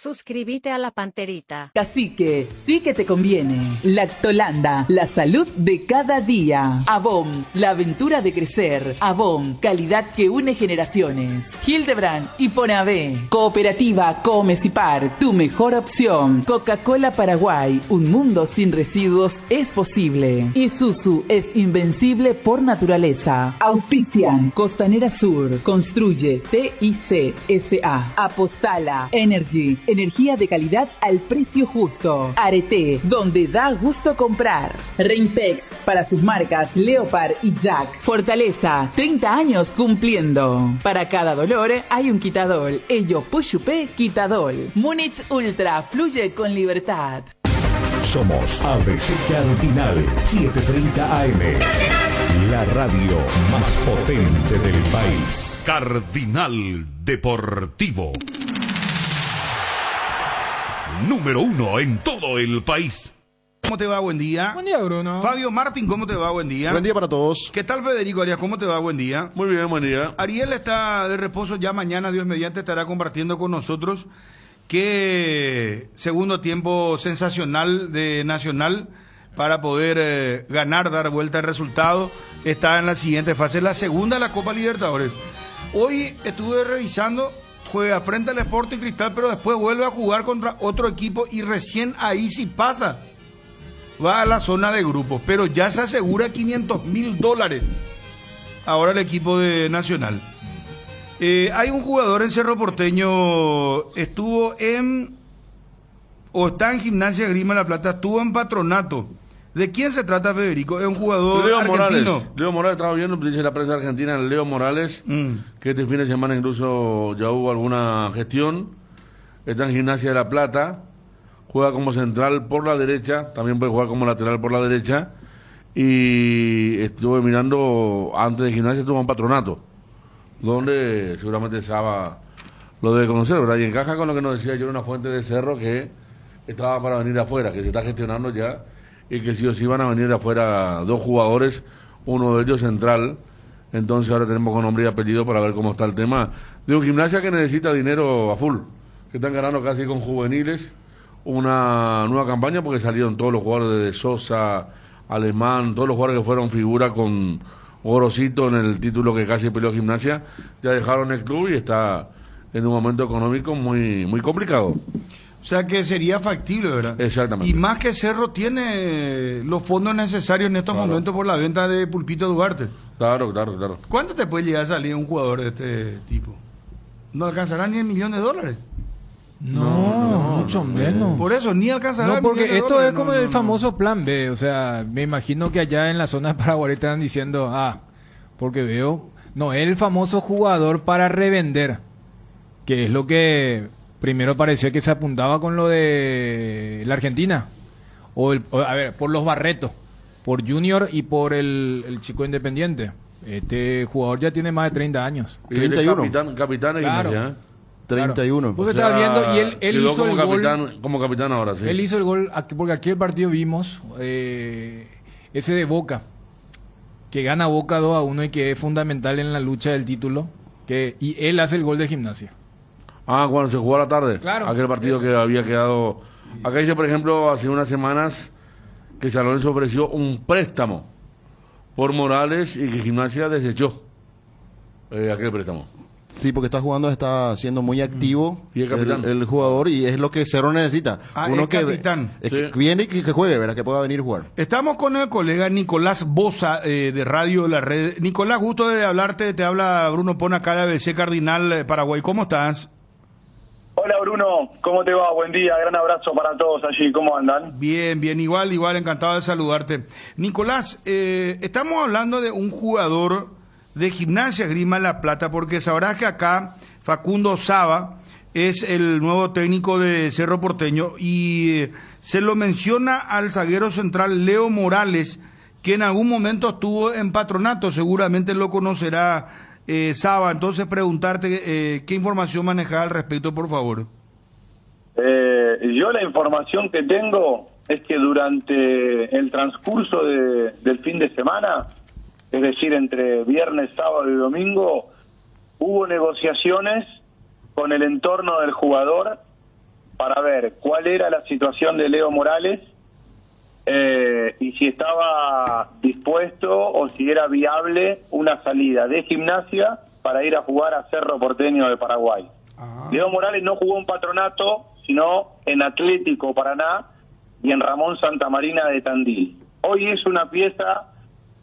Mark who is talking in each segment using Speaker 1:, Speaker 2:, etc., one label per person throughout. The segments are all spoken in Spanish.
Speaker 1: Suscríbete a la Panterita.
Speaker 2: Cacique, sí que te conviene. Lactolanda, la salud de cada día. Avon, la aventura de crecer. Avon, calidad que une generaciones. Hildebrand y Fonavé. Cooperativa Comecipar, tu mejor opción. Coca-Cola Paraguay, un mundo sin residuos es posible. Isuzu es invencible por naturaleza. Auspician, Costanera Sur, Construye, TIC, SA. Apostala, Energy. Energía de calidad al precio justo. Arete, donde da gusto comprar. Reinpex, para sus marcas Leopard y Jack. Fortaleza, 30 años cumpliendo. Para cada dolor hay un quitadol. Ello Pushupé Quitadol. Múnich Ultra, fluye con libertad.
Speaker 3: Somos ABC Cardinal 730 AM. La radio más potente del país.
Speaker 4: Cardinal Deportivo. Número 1 en todo el país.
Speaker 5: ¿Cómo te va? Buen día.
Speaker 6: Buen día, Bruno.
Speaker 5: Fabio Martín, ¿cómo te va? Buen día.
Speaker 7: Buen día para todos.
Speaker 5: ¿Qué tal, Federico Arias? ¿Cómo te va? Buen día.
Speaker 8: Muy bien, buen día.
Speaker 5: Ariel está de reposo ya mañana, Dios mediante, estará compartiendo con nosotros. Qué segundo tiempo sensacional de Nacional para poder ganar, dar vuelta al resultado. Está en la siguiente fase, la segunda de la Copa Libertadores. Hoy estuve revisando, juega frente al Sporting Cristal, pero después vuelve a jugar contra otro equipo y recién ahí sí pasa. Va a la zona de grupos, pero ya se asegura $500,000 ahora el equipo de Nacional. Hay un jugador en Cerro Porteño, está en Gimnasia Grima La Plata, estuvo en Patronato. ¿De quién se trata, Federico? Es un jugador
Speaker 8: Leo
Speaker 5: argentino.
Speaker 8: Morales. Leo Morales, estaba viendo, dice la prensa argentina, Leo Morales, que este fin de semana incluso ya hubo alguna gestión. Está en Gimnasia de La Plata, juega como central por la derecha, también puede jugar como lateral por la derecha. Y estuve mirando, antes de Gimnasia estuvo en Patronato, donde seguramente Saba lo debe conocer, ¿verdad? Y encaja con lo que nos decía yo, una fuente de Cerro que estaba para venir afuera, que se está gestionando ya, y que sí o sí van a venir de afuera 2 jugadores, uno de ellos central. Entonces ahora tenemos con nombre y apellido para ver cómo está el tema de un Gimnasia que necesita dinero a full, que están ganando casi con juveniles una nueva campaña, porque salieron todos los jugadores de Sosa, Alemán, todos los jugadores que fueron figura con Gorosito en el título que casi peleó Gimnasia, ya dejaron el club y está en un momento económico muy, muy complicado.
Speaker 5: O sea que sería factible, ¿verdad?
Speaker 8: Exactamente.
Speaker 5: Y más que Cerro tiene los fondos necesarios en estos momentos por la venta de Pulpito Duarte.
Speaker 8: Claro.
Speaker 5: ¿Cuánto te puede llegar a salir un jugador de este tipo? ¿No alcanzará ni $1 millón?
Speaker 6: No, mucho menos.
Speaker 5: Por eso, ni alcanzará
Speaker 6: No, porque
Speaker 5: $1 millón.
Speaker 6: esto es como el famoso plan B. O sea, me imagino que allá en la zona de Paraguay están diciendo, porque veo, no, el famoso jugador para revender, que es lo que primero parecía que se apuntaba con lo de la Argentina. Por los Barretos, por Junior y por el chico Independiente. Este jugador ya tiene más de 30 años.
Speaker 7: 31.
Speaker 8: Capitán de
Speaker 6: Claro.
Speaker 8: Gimnasia,
Speaker 7: 31.
Speaker 6: Vos estabas viendo y él hizo
Speaker 8: como
Speaker 6: el
Speaker 8: capitán,
Speaker 6: gol.
Speaker 8: como capitán ahora, sí.
Speaker 6: Él hizo el gol, porque aquí el partido vimos ese de Boca, que gana Boca 2-1 y que es fundamental en la lucha del título, y él hace el gol de Gimnasia.
Speaker 8: Cuando se jugó a la tarde.
Speaker 6: Claro,
Speaker 8: aquel partido
Speaker 6: eso.
Speaker 8: que había quedado. Acá dice, por ejemplo, hace unas semanas que San Lorenzo ofreció un préstamo por Morales y que Gimnasia desechó aquel préstamo.
Speaker 7: Sí, porque está siendo muy activo
Speaker 8: Y el capitán.
Speaker 7: el jugador, y es lo que Cerro necesita.
Speaker 5: El capitán.
Speaker 7: Que viene y que juegue, ¿verdad? Que pueda venir a jugar.
Speaker 5: Estamos con el colega Nicolás Boza de Radio La Red. Nicolás, gusto de hablarte. Te habla Bruno Pon acá de ABC Cardinal Paraguay. ¿Cómo estás?
Speaker 9: Hola Bruno, ¿cómo te va? Buen día, gran abrazo para todos allí, ¿cómo andan?
Speaker 5: Bien, igual, encantado de saludarte. Nicolás, estamos hablando de un jugador de Gimnasia Grima La Plata, porque sabrás que acá Facundo Saba es el nuevo técnico de Cerro Porteño y se lo menciona al zaguero central Leo Morales, que en algún momento estuvo en Patronato, seguramente lo conocerá Saba. Entonces preguntarte qué información manejas al respecto, por favor.
Speaker 9: Yo la información que tengo es que durante el transcurso del fin de semana, es decir, entre viernes, sábado y domingo, hubo negociaciones con el entorno del jugador para ver cuál era la situación de Leo Morales y si estaba dispuesto o si era viable una salida de Gimnasia para ir a jugar a Cerro Porteño de Paraguay. Leo Morales no jugó en Patronato, sino en Atlético Paraná y en Ramón Santamarina de Tandil. Hoy es una pieza,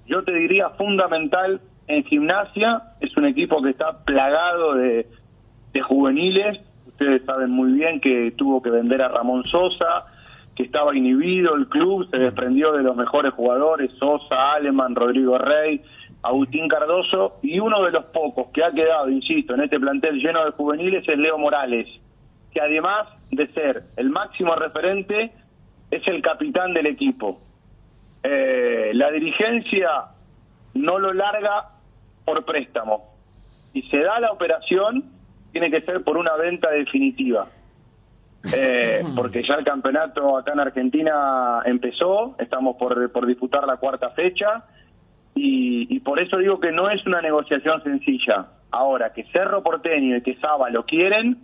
Speaker 9: yo te diría, fundamental en Gimnasia. Es un equipo que está plagado de juveniles. Ustedes saben muy bien que tuvo que vender a Ramón Sosa, que estaba inhibido el club, se desprendió de los mejores jugadores, Sosa, Aleman, Rodrigo Rey, Agustín Cardoso, y uno de los pocos que ha quedado, insisto, en este plantel lleno de juveniles es Leo Morales, que además de ser el máximo referente, es el capitán del equipo. La dirigencia no lo larga por préstamo. Si se da la operación, tiene que ser por una venta definitiva. Porque ya el campeonato acá en Argentina empezó, estamos por disputar la cuarta fecha, y por eso digo que no es una negociación sencilla. Ahora, que Cerro Porteño y que Saba lo quieren,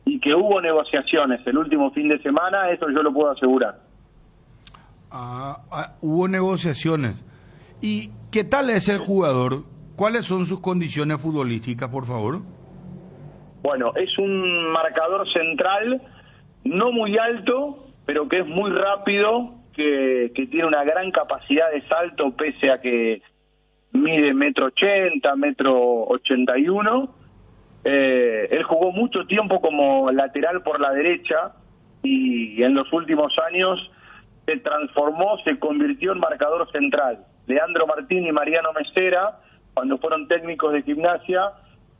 Speaker 9: y que hubo negociaciones el último fin de semana, eso yo lo puedo asegurar.
Speaker 5: Hubo negociaciones. ¿Y qué tal es el jugador? ¿Cuáles son sus condiciones futbolísticas, por favor?
Speaker 9: Bueno, es un marcador central, no muy alto, pero que es muy rápido, que tiene una gran capacidad de salto, pese a que mide 1,80 m, 1,81 m. Él jugó mucho tiempo como lateral por la derecha y en los últimos años se transformó, se convirtió en marcador central. Leandro Martín y Mariano Mesera, cuando fueron técnicos de Gimnasia,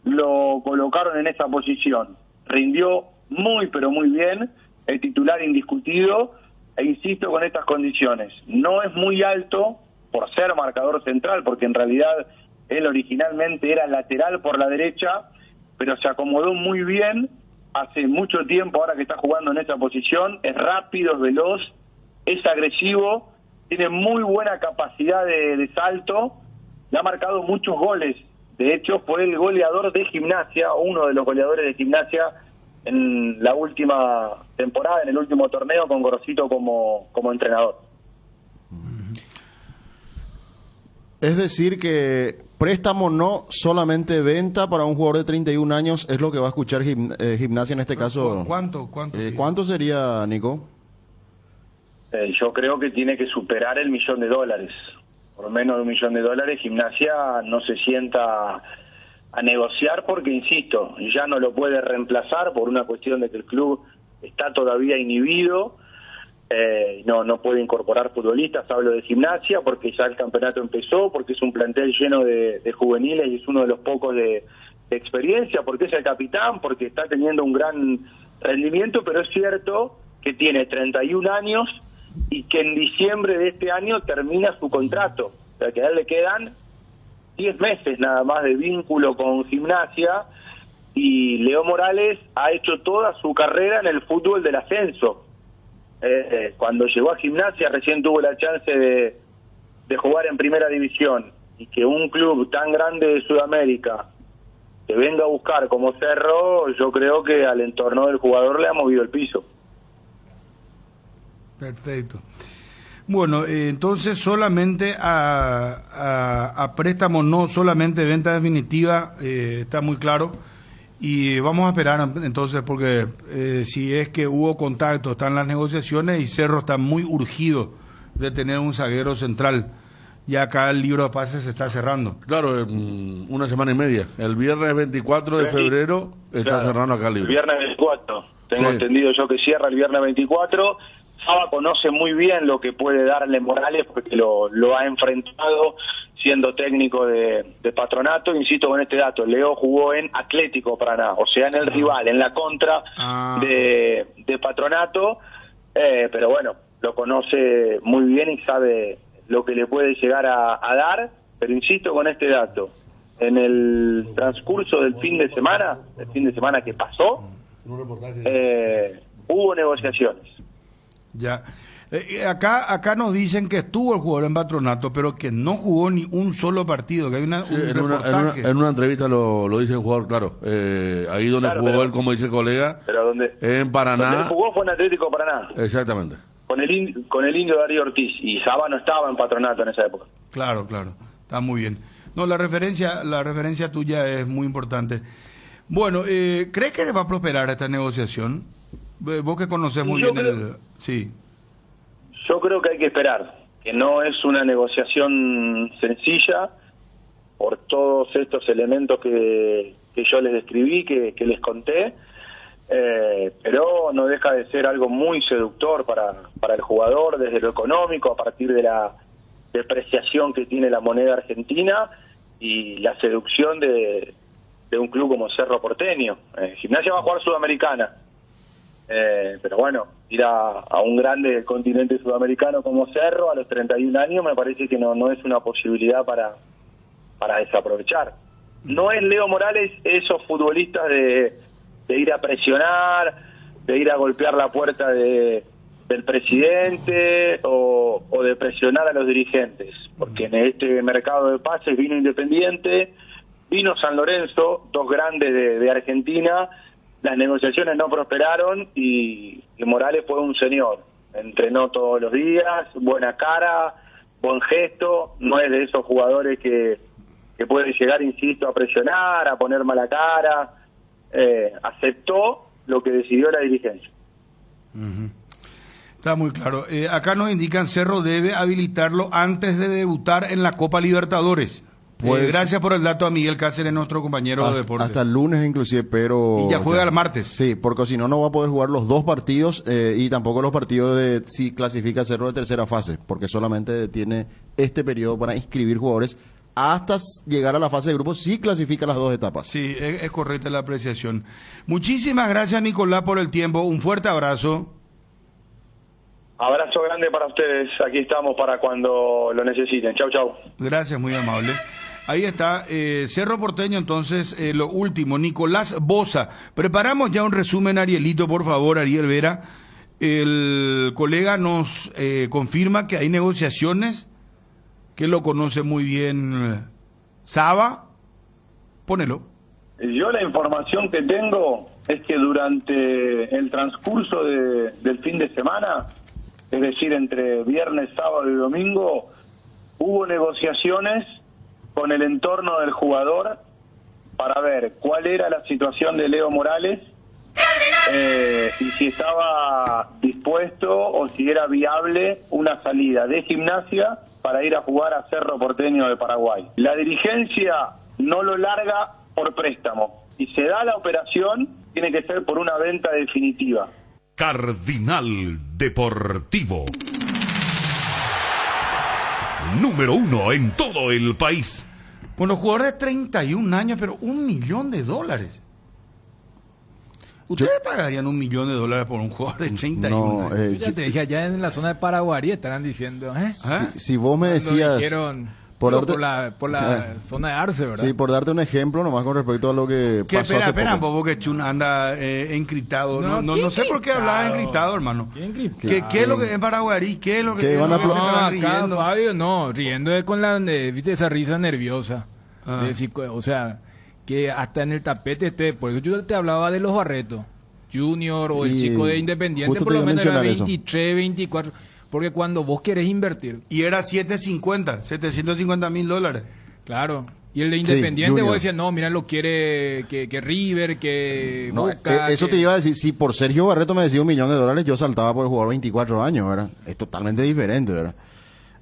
Speaker 9: lo colocaron en esa posición. Rindió muy, pero muy bien, el titular indiscutido, e insisto con estas condiciones. No es muy alto por ser marcador central, porque en realidad él originalmente era lateral por la derecha, pero se acomodó muy bien hace mucho tiempo, ahora que está jugando en esa posición. Es rápido, es veloz, es agresivo, tiene muy buena capacidad de salto, le ha marcado muchos goles. De hecho, fue el goleador de Gimnasia, uno de los goleadores de Gimnasia en la última temporada, en el último torneo, con Gorosito como entrenador.
Speaker 7: Es decir que préstamo no, solamente venta para un jugador de 31 años es lo que va a escuchar Gimnasia en este caso. ¿Cuánto sería, Nico?
Speaker 9: Yo creo que tiene que superar el $1.000.000. Por menos de $1.000.000, Gimnasia no se sienta a negociar porque, insisto, ya no lo puede reemplazar por una cuestión de que el club está todavía inhibido, no puede incorporar futbolistas. Hablo de Gimnasia porque ya el campeonato empezó, porque es un plantel lleno de juveniles y es uno de los pocos de experiencia, porque es el capitán, porque está teniendo un gran rendimiento, pero es cierto que tiene 31 años y que en diciembre de este año termina su contrato. O sea, que a él le quedan 10 meses nada más de vínculo con Gimnasia, y Leo Morales ha hecho toda su carrera en el fútbol del ascenso. Cuando llegó a Gimnasia recién tuvo la chance de jugar en primera división, y que un club tan grande de Sudamérica te venga a buscar como Cerro, yo creo que al entorno del jugador le ha movido el piso.
Speaker 5: Perfecto. Bueno, entonces solamente a préstamo, no solamente venta definitiva, está muy claro. Y vamos a esperar entonces, porque si es que hubo contacto, están las negociaciones, y Cerro está muy urgido de tener un zaguero central. Ya acá el libro de pases se está cerrando.
Speaker 8: Claro, una semana y media. El viernes 24 de febrero está cerrando acá el libro.
Speaker 9: El viernes 24. Tengo entendido yo que cierra el viernes 24. Saba conoce muy bien lo que puede darle Morales porque lo ha enfrentado siendo técnico de Patronato. Insisto con este dato, Leo jugó en Atlético Paraná, o sea, en el rival, en la contra de Patronato, pero bueno, lo conoce muy bien y sabe lo que le puede llegar a dar. Pero insisto con este dato, en el transcurso del fin de semana, el fin de semana que pasó, hubo negociaciones.
Speaker 5: Ya. Acá nos dicen que estuvo el jugador en Patronato, pero que no jugó ni un solo partido, que hay un reportaje.
Speaker 8: En una entrevista lo dice el jugador, claro. Ahí donde jugó él, como dice el colega, en Paraná.
Speaker 9: Donde jugó fue en Atlético Paraná.
Speaker 8: Exactamente.
Speaker 9: Con el indio Darío Ortiz, y Saba no estaba en Patronato en esa época.
Speaker 5: Claro, está muy bien. No, la referencia tuya es muy importante. Bueno, ¿crees que va a prosperar esta negociación? Vos que conocés muy bien Sí.
Speaker 9: Yo creo que hay que esperar, que no es una negociación sencilla por todos estos elementos que yo les describí, que les conté, pero no deja de ser algo muy seductor para el jugador desde lo económico, a partir de la depreciación que tiene la moneda argentina y la seducción de un club como Cerro Porteño. Gimnasia va a jugar Sudamericana. Pero bueno, ir a un grande continente sudamericano como Cerro a los 31 años me parece que no es una posibilidad para desaprovechar. No es Leo Morales esos futbolistas de ir a presionar, de ir a golpear la puerta del presidente o de presionar a los dirigentes, porque en este mercado de pases vino Independiente, vino San Lorenzo, dos grandes de Argentina. Las negociaciones no prosperaron y Morales fue un señor. Entrenó todos los días, buena cara, buen gesto. No es de esos jugadores que puede llegar, insisto, a presionar, a poner mala cara. Aceptó lo que decidió la dirigencia.
Speaker 5: Está muy claro. Acá nos indican Cerro debe habilitarlo antes de debutar en la Copa Libertadores. Gracias por el dato a Miguel Cáceres, nuestro compañero de deportes.
Speaker 7: Hasta el lunes inclusive, pero...
Speaker 5: Y ya juega el martes.
Speaker 7: Sí, porque si no va a poder jugar los dos partidos y tampoco los partidos de si clasifica Cerro de tercera fase, porque solamente tiene este periodo para inscribir jugadores hasta llegar a la fase de grupos si clasifica las dos etapas.
Speaker 5: Sí, es correcta la apreciación. Muchísimas gracias, Nicolás, por el tiempo. Un fuerte abrazo.
Speaker 9: Abrazo grande para ustedes. Aquí estamos para cuando lo necesiten. Chau, chau.
Speaker 5: Gracias, muy amable. Ahí está, Cerro Porteño, entonces, lo último, Nicolás Boza. Preparamos ya un resumen, Arielito, por favor, Ariel Vera. El colega nos confirma que hay negociaciones, que lo conoce muy bien Saba. Ponelo.
Speaker 9: Yo la información que tengo es que durante el transcurso del fin de semana, es decir, entre viernes, sábado y domingo, hubo negociaciones con el entorno del jugador para ver cuál era la situación de Leo Morales y si estaba dispuesto o si era viable una salida de Gimnasia para ir a jugar a Cerro Porteño de Paraguay. La dirigencia no lo larga por préstamo. Si se da la operación, tiene que ser por una venta definitiva.
Speaker 4: Cardinal Deportivo. Número 1 en todo el país.
Speaker 5: Bueno, jugador de 31 años, pero $1 millón. ¿Ustedes pagarían $1 millón por un jugador de 31 años?
Speaker 6: Yo ya te dije, allá en la zona de Paraguay estarán diciendo,
Speaker 7: Si vos me decías...
Speaker 6: Por la zona de Arce, ¿verdad?
Speaker 7: Sí, por darte un ejemplo, nomás con respecto a lo que pasó hace
Speaker 5: espera,
Speaker 7: poco.
Speaker 5: Bobo, que Chun anda encriptado. No sé por qué hablaba encriptado, hermano. ¿Qué es lo que es Paraguarí? ¿Qué es lo que
Speaker 6: van a riendo? Fabio, no, riendo con viste, esa risa nerviosa. O sea, que hasta en el tapete por eso yo te hablaba de los Barretos Junior o el chico de Independiente, por lo menos era 23, 24... Porque cuando vos querés invertir...
Speaker 5: Y era $750,000.
Speaker 6: Claro. Y el de Independiente vos decías, no, mira, lo quiere que River, que Boca...
Speaker 7: Eso te iba a decir, si por Sergio Barreto me decía $1 millón, yo saltaba por el jugador 24 años, ¿verdad? Es totalmente diferente, ¿verdad?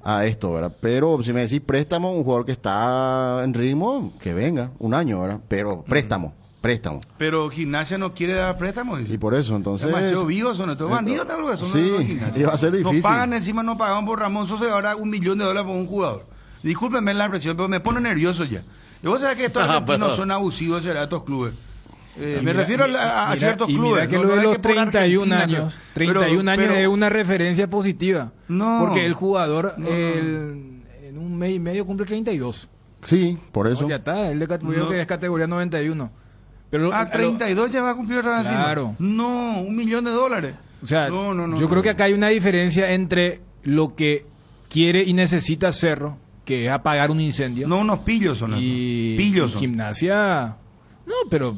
Speaker 7: A esto, ¿verdad? Pero si me decís préstamo, un jugador que está en ritmo, que venga, un año, ¿verdad? Pero préstamo.
Speaker 5: Pero Gimnasia no quiere dar préstamos.
Speaker 7: Y por eso, entonces...
Speaker 5: Demasiado vivos son estos bandidos, tal vez.
Speaker 7: Sí, iba a ser difícil.
Speaker 5: No pagan, encima no pagaban por Ramón Sosa y ahora $1 millón por un jugador. Discúlpenme la expresión, pero me pone nervioso ya. Y vos sabés que estos argentinos son abusivos de estos clubes. Me refiero a ciertos clubes.
Speaker 6: Mira que lo de los 31 años. 31 años es una referencia positiva.
Speaker 5: No.
Speaker 6: Porque el jugador en un mes y medio cumple 32.
Speaker 7: Sí, por eso.
Speaker 6: Ya está, él que es categoría 91. Pero
Speaker 5: 32 ya va a cumplir otra vez.
Speaker 6: Claro.
Speaker 5: No, $1 millón.
Speaker 6: O sea,
Speaker 5: No,
Speaker 6: yo creo que acá hay una diferencia entre lo que quiere y necesita Cerro, que es apagar un incendio.
Speaker 5: No, unos pillos son estos. Pillos son.
Speaker 6: Gimnasia. No, pero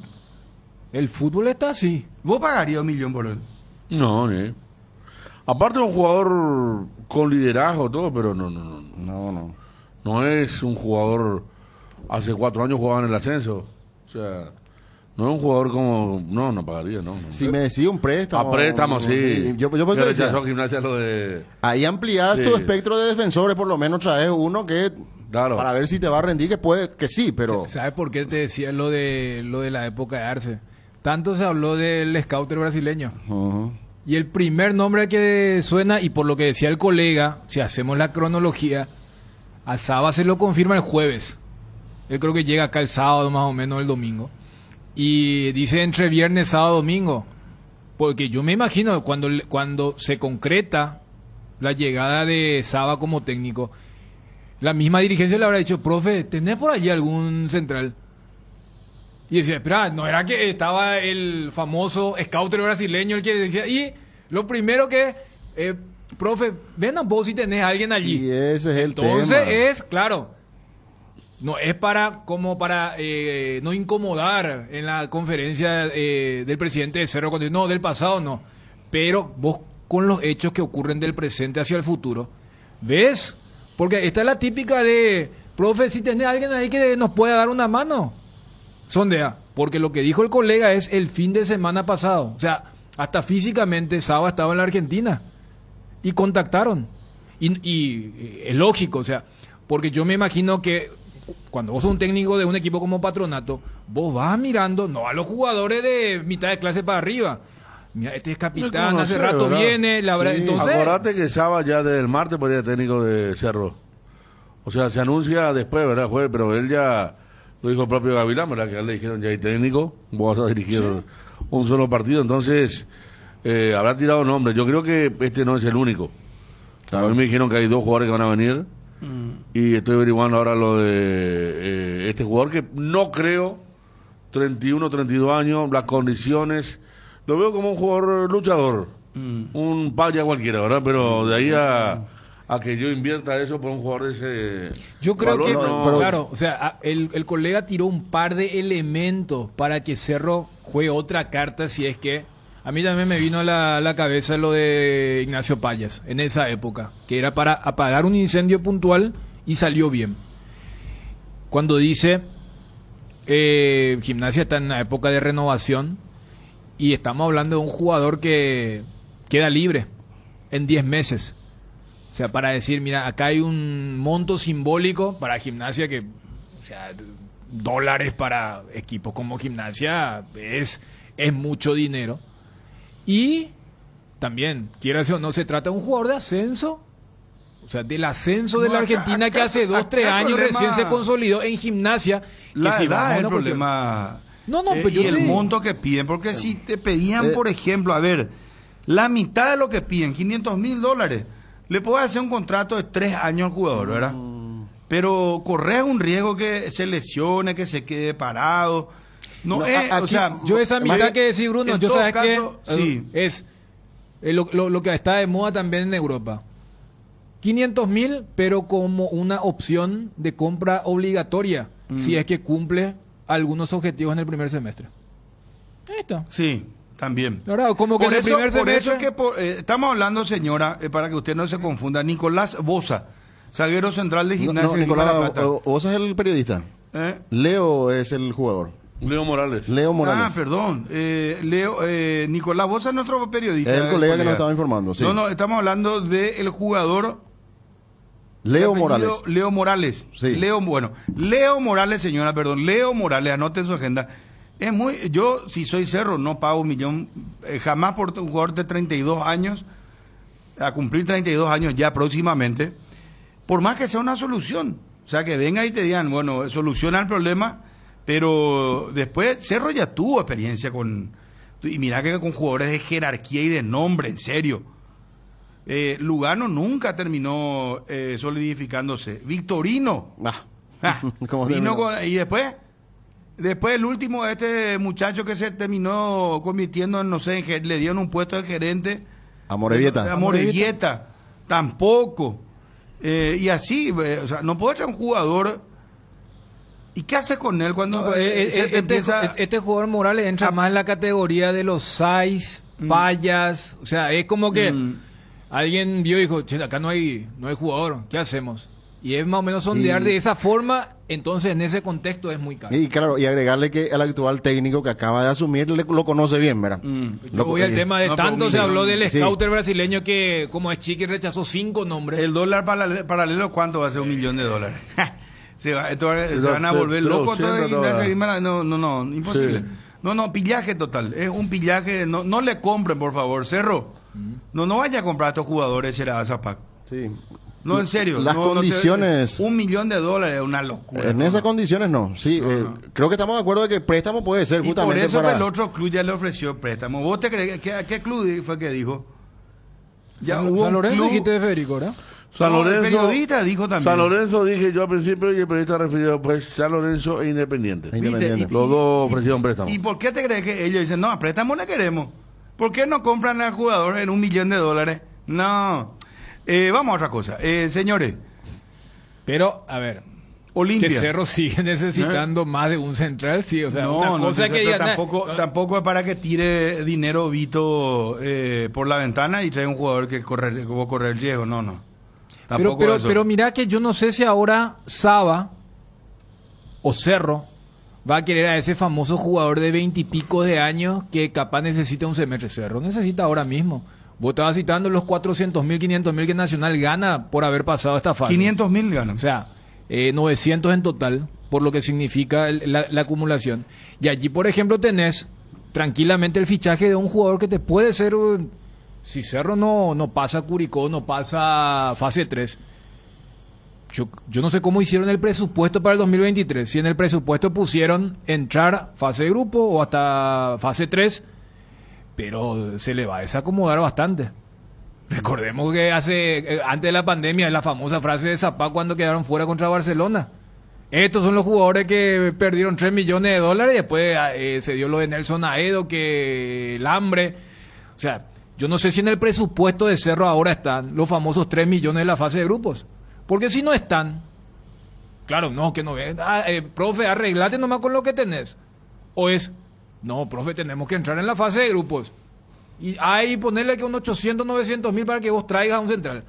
Speaker 6: el fútbol está así.
Speaker 5: ¿Vos pagarías 1 millón por él?
Speaker 8: No, ni. Aparte de un jugador con liderazgo, todo, pero no. No es un jugador. Hace 4 años jugaba en el ascenso. O sea, no es un jugador como. No pagaría, no.
Speaker 7: Si me decía un préstamo.
Speaker 8: A préstamo, sí.
Speaker 7: Yo
Speaker 8: que
Speaker 7: decía,
Speaker 8: rechazó Gimnasia lo de.
Speaker 7: ahí ampliás tu espectro de defensores, por lo menos traes uno que.
Speaker 8: Claro.
Speaker 7: Para ver si te va a rendir, que sí, pero.
Speaker 6: ¿Sabes por qué te decía lo de la época de Arce? Tanto se habló del scouter brasileño.
Speaker 7: Uh-huh.
Speaker 6: Y el primer nombre que suena, y por lo que decía el colega, si hacemos la cronología, a Saba se lo confirma el jueves. Él creo que llega acá el sábado, más o menos el domingo. Y dice entre viernes, sábado, domingo. Porque yo me imagino cuando se concreta la llegada de Saba como técnico, la misma dirigencia le habrá dicho, profe, ¿tenés por allí algún central? Y decía, espera, no era que estaba el famoso scouter brasileño el que decía, y lo primero que, profe, ven a vos si tenés a alguien allí.
Speaker 7: Y ese es el
Speaker 6: Entonces
Speaker 7: tema.
Speaker 6: es, claro, no es para no incomodar en la conferencia del presidente de Cerro, cuando no, del pasado no, pero vos con los hechos que ocurren del presente hacia el futuro, ¿ves? Porque esta es la típica de, profe, si tenés a alguien ahí que nos pueda dar una mano. Sondea, porque lo que dijo el colega es el fin de semana pasado. O sea, hasta físicamente Saba estaba en la Argentina. Y contactaron. Y es lógico, o sea, porque yo me imagino que cuando vos sos un técnico de un equipo como Patronato, vos vas mirando, no a los jugadores de mitad de clase para arriba. Mira, este es capitán, hace rato
Speaker 8: ¿verdad?
Speaker 6: viene, entonces...
Speaker 8: Acordate que Saba ya desde el martes podría ser técnico de Cerro. O sea, se anuncia después, ¿verdad, jueves? Pero él ya... Lo dijo el propio Gavilán, ¿verdad? Que a él le dijeron ya hay técnico, vos vas a dirigir un solo partido, entonces habrá tirado nombres. Yo creo que este no es el único. Claro. A mí me dijeron que hay 2 jugadores que van a venir y estoy averiguando ahora lo de este jugador que no creo, 31, 32 años, las condiciones, lo veo como un jugador luchador, un paya cualquiera, ¿verdad? Pero de ahí a que yo invierta eso por un jugador de ese
Speaker 6: yo creo
Speaker 8: valor,
Speaker 6: que
Speaker 8: no.
Speaker 6: claro, o sea, el colega tiró un par de elementos para que Cerro juegue otra carta, si es que a mí también me vino a la cabeza lo de Ignacio Payas en esa época, que era para apagar un incendio puntual y salió bien. Cuando dice Gimnasia está en una época de renovación y estamos hablando de un jugador que queda libre en 10 meses. O sea, para decir, mira, acá hay un monto simbólico para Gimnasia que, o sea, dólares para equipos como Gimnasia es mucho dinero. Y también, quiera o no, se trata de un jugador de ascenso, o sea, del ascenso de la Argentina que hace 2-3 años recién se consolidó en Gimnasia.
Speaker 5: La
Speaker 6: que
Speaker 5: edad es el problema.
Speaker 6: Pero
Speaker 5: y el monto que piden, porque si te pedían, por ejemplo, a ver, la mitad de lo que piden, $500,000, le puedes hacer un contrato de 3 años al jugador, ¿verdad? Pero corres un riesgo que se lesione, que se quede parado. No,
Speaker 6: aquí,
Speaker 5: o sea,
Speaker 6: yo esa mitad que decís, Bruno, yo sabes
Speaker 5: caso,
Speaker 6: que
Speaker 5: sí.
Speaker 6: es lo que está de moda también en Europa. 500,000, pero como una opción de compra obligatoria, si es que cumple algunos objetivos en el primer semestre. Ahí está.
Speaker 5: Sí. También.
Speaker 6: Ahora, como que
Speaker 5: por
Speaker 6: en
Speaker 5: eso,
Speaker 6: el primer semestre...
Speaker 5: Por eso es que estamos hablando, señora, para que usted no se confunda, Nicolás Boza, zaguero central de Gimnasia.
Speaker 7: No, Nicolás, Boza es el periodista. Leo es el jugador.
Speaker 8: Leo Morales.
Speaker 7: Ah,
Speaker 5: perdón. Nicolás Boza es nuestro periodista.
Speaker 7: Es el colega que nos estaba informando, sí.
Speaker 5: No, estamos hablando del jugador...
Speaker 7: Leo Morales.
Speaker 5: Leo Morales.
Speaker 7: Sí.
Speaker 5: Leo Morales, señora, perdón. Leo Morales, anote en su agenda. Yo, si soy Cerro, no pago 1 millón, jamás por un jugador de 32 años, a cumplir 32 años ya próximamente, por más que sea una solución. O sea, que venga y te digan, bueno, soluciona el problema, pero después Cerro ya tuvo experiencia y mira que con jugadores de jerarquía y de nombre, en serio. Lugano nunca terminó solidificándose. Victorino.
Speaker 7: ¿Cómo
Speaker 5: vino y después... Después el último, este muchacho que se terminó convirtiendo en, no sé, le dieron un puesto de gerente.
Speaker 7: Amorebieta.
Speaker 5: Amorebieta, tampoco. Y así, o sea, no puedo echar un jugador. ¿Y qué hace con él cuando empieza?
Speaker 6: Este jugador Morales entra más en la categoría de los Saiz, Payas, o sea, es como que alguien vio y dijo, che, acá no hay jugador, ¿qué hacemos? Y es más o menos sondear de esa forma, entonces en ese contexto es muy caro.
Speaker 7: Y claro, y agregarle que el actual técnico que acaba de asumir lo conoce bien, ¿verdad?
Speaker 6: Yo voy al tema de tanto se habló del scouter brasileño que como es Chiqui rechazó 5 nombres.
Speaker 5: El dólar paralelo, ¿cuánto va a ser? $1 millón. Se van a volver locos. No, imposible. Sí. No, pillaje total. Es un pillaje. No le compren, por favor. Cerro. No vaya a comprar a estos jugadores, será Zapac.
Speaker 7: Sí.
Speaker 5: No, en serio.
Speaker 7: Las condiciones.
Speaker 5: $1 millón es una locura.
Speaker 7: En esas condiciones no. Sí, creo que estamos de acuerdo de que préstamo puede ser justamente.
Speaker 5: Por eso que el otro club ya le ofreció préstamo. ¿Vos te crees a qué club fue que dijo?
Speaker 6: Ya hubo San Lorenzo, dijiste de Federico, ¿verdad?
Speaker 8: San Lorenzo,
Speaker 5: el periodista dijo también.
Speaker 8: San Lorenzo dije yo al principio y el periodista refirió pues San Lorenzo e Independiente. Los dos ofrecieron préstamo.
Speaker 5: ¿Y por qué te crees que ellos dicen, no, a préstamo le queremos? ¿Por qué no compran al jugador en $1 millón? No. Vamos a otra cosa. Señores.
Speaker 6: Pero, a ver.
Speaker 5: Olimpia.
Speaker 6: Que Cerro sigue necesitando más de un central, sí. O sea, una cosa que ya
Speaker 5: tampoco es para que tire dinero Vito por la ventana y trae un jugador que corre el riesgo. No.
Speaker 6: Pero mira que yo no sé si ahora Saba o Cerro va a querer a ese famoso jugador de 20 y pico de años que capaz necesita un semestre. Cerro necesita ahora mismo. Vos estabas citando los 400.000, 500.000 que Nacional gana por haber pasado esta fase.
Speaker 5: 500.000 gana.
Speaker 6: O sea, 900 en total, por lo que significa la acumulación. Y allí, por ejemplo, tenés tranquilamente el fichaje de un jugador que te puede ser... Si Cerro no pasa Curicó, no pasa fase 3, yo no sé cómo hicieron el presupuesto para el 2023. Si en el presupuesto pusieron entrar fase de grupo o hasta fase 3, pero se le va a desacomodar bastante. Recordemos que antes de la pandemia, la famosa frase de Zapá cuando quedaron fuera contra Barcelona. Estos son los jugadores que perdieron $3 millones y después se dio lo de Nelson Aedo, que el hambre. O sea, yo no sé si en el presupuesto de Cerro ahora están los famosos 3 millones de la fase de grupos. Porque si no están, claro, no, que no ven. Profe, arreglate nomás con lo que tenés. O es, no, profe, tenemos que entrar en la fase de grupos. Y ahí ponerle que unos 800, 900 mil para que vos traigas a un central.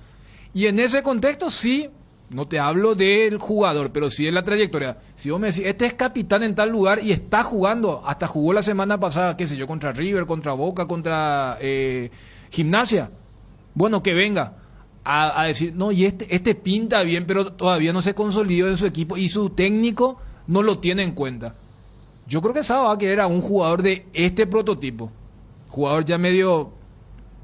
Speaker 6: Y en ese contexto sí, no te hablo del jugador, pero sí de la trayectoria. Si vos me decís, este es capitán en tal lugar y está jugando, hasta jugó la semana pasada, qué sé yo, contra River, contra Boca, contra Gimnasia. Bueno, que venga a decir, no, y este pinta bien, pero todavía no se consolidó en su equipo y su técnico no lo tiene en cuenta. Yo creo que Saba va a querer a un jugador de este prototipo. Jugador ya medio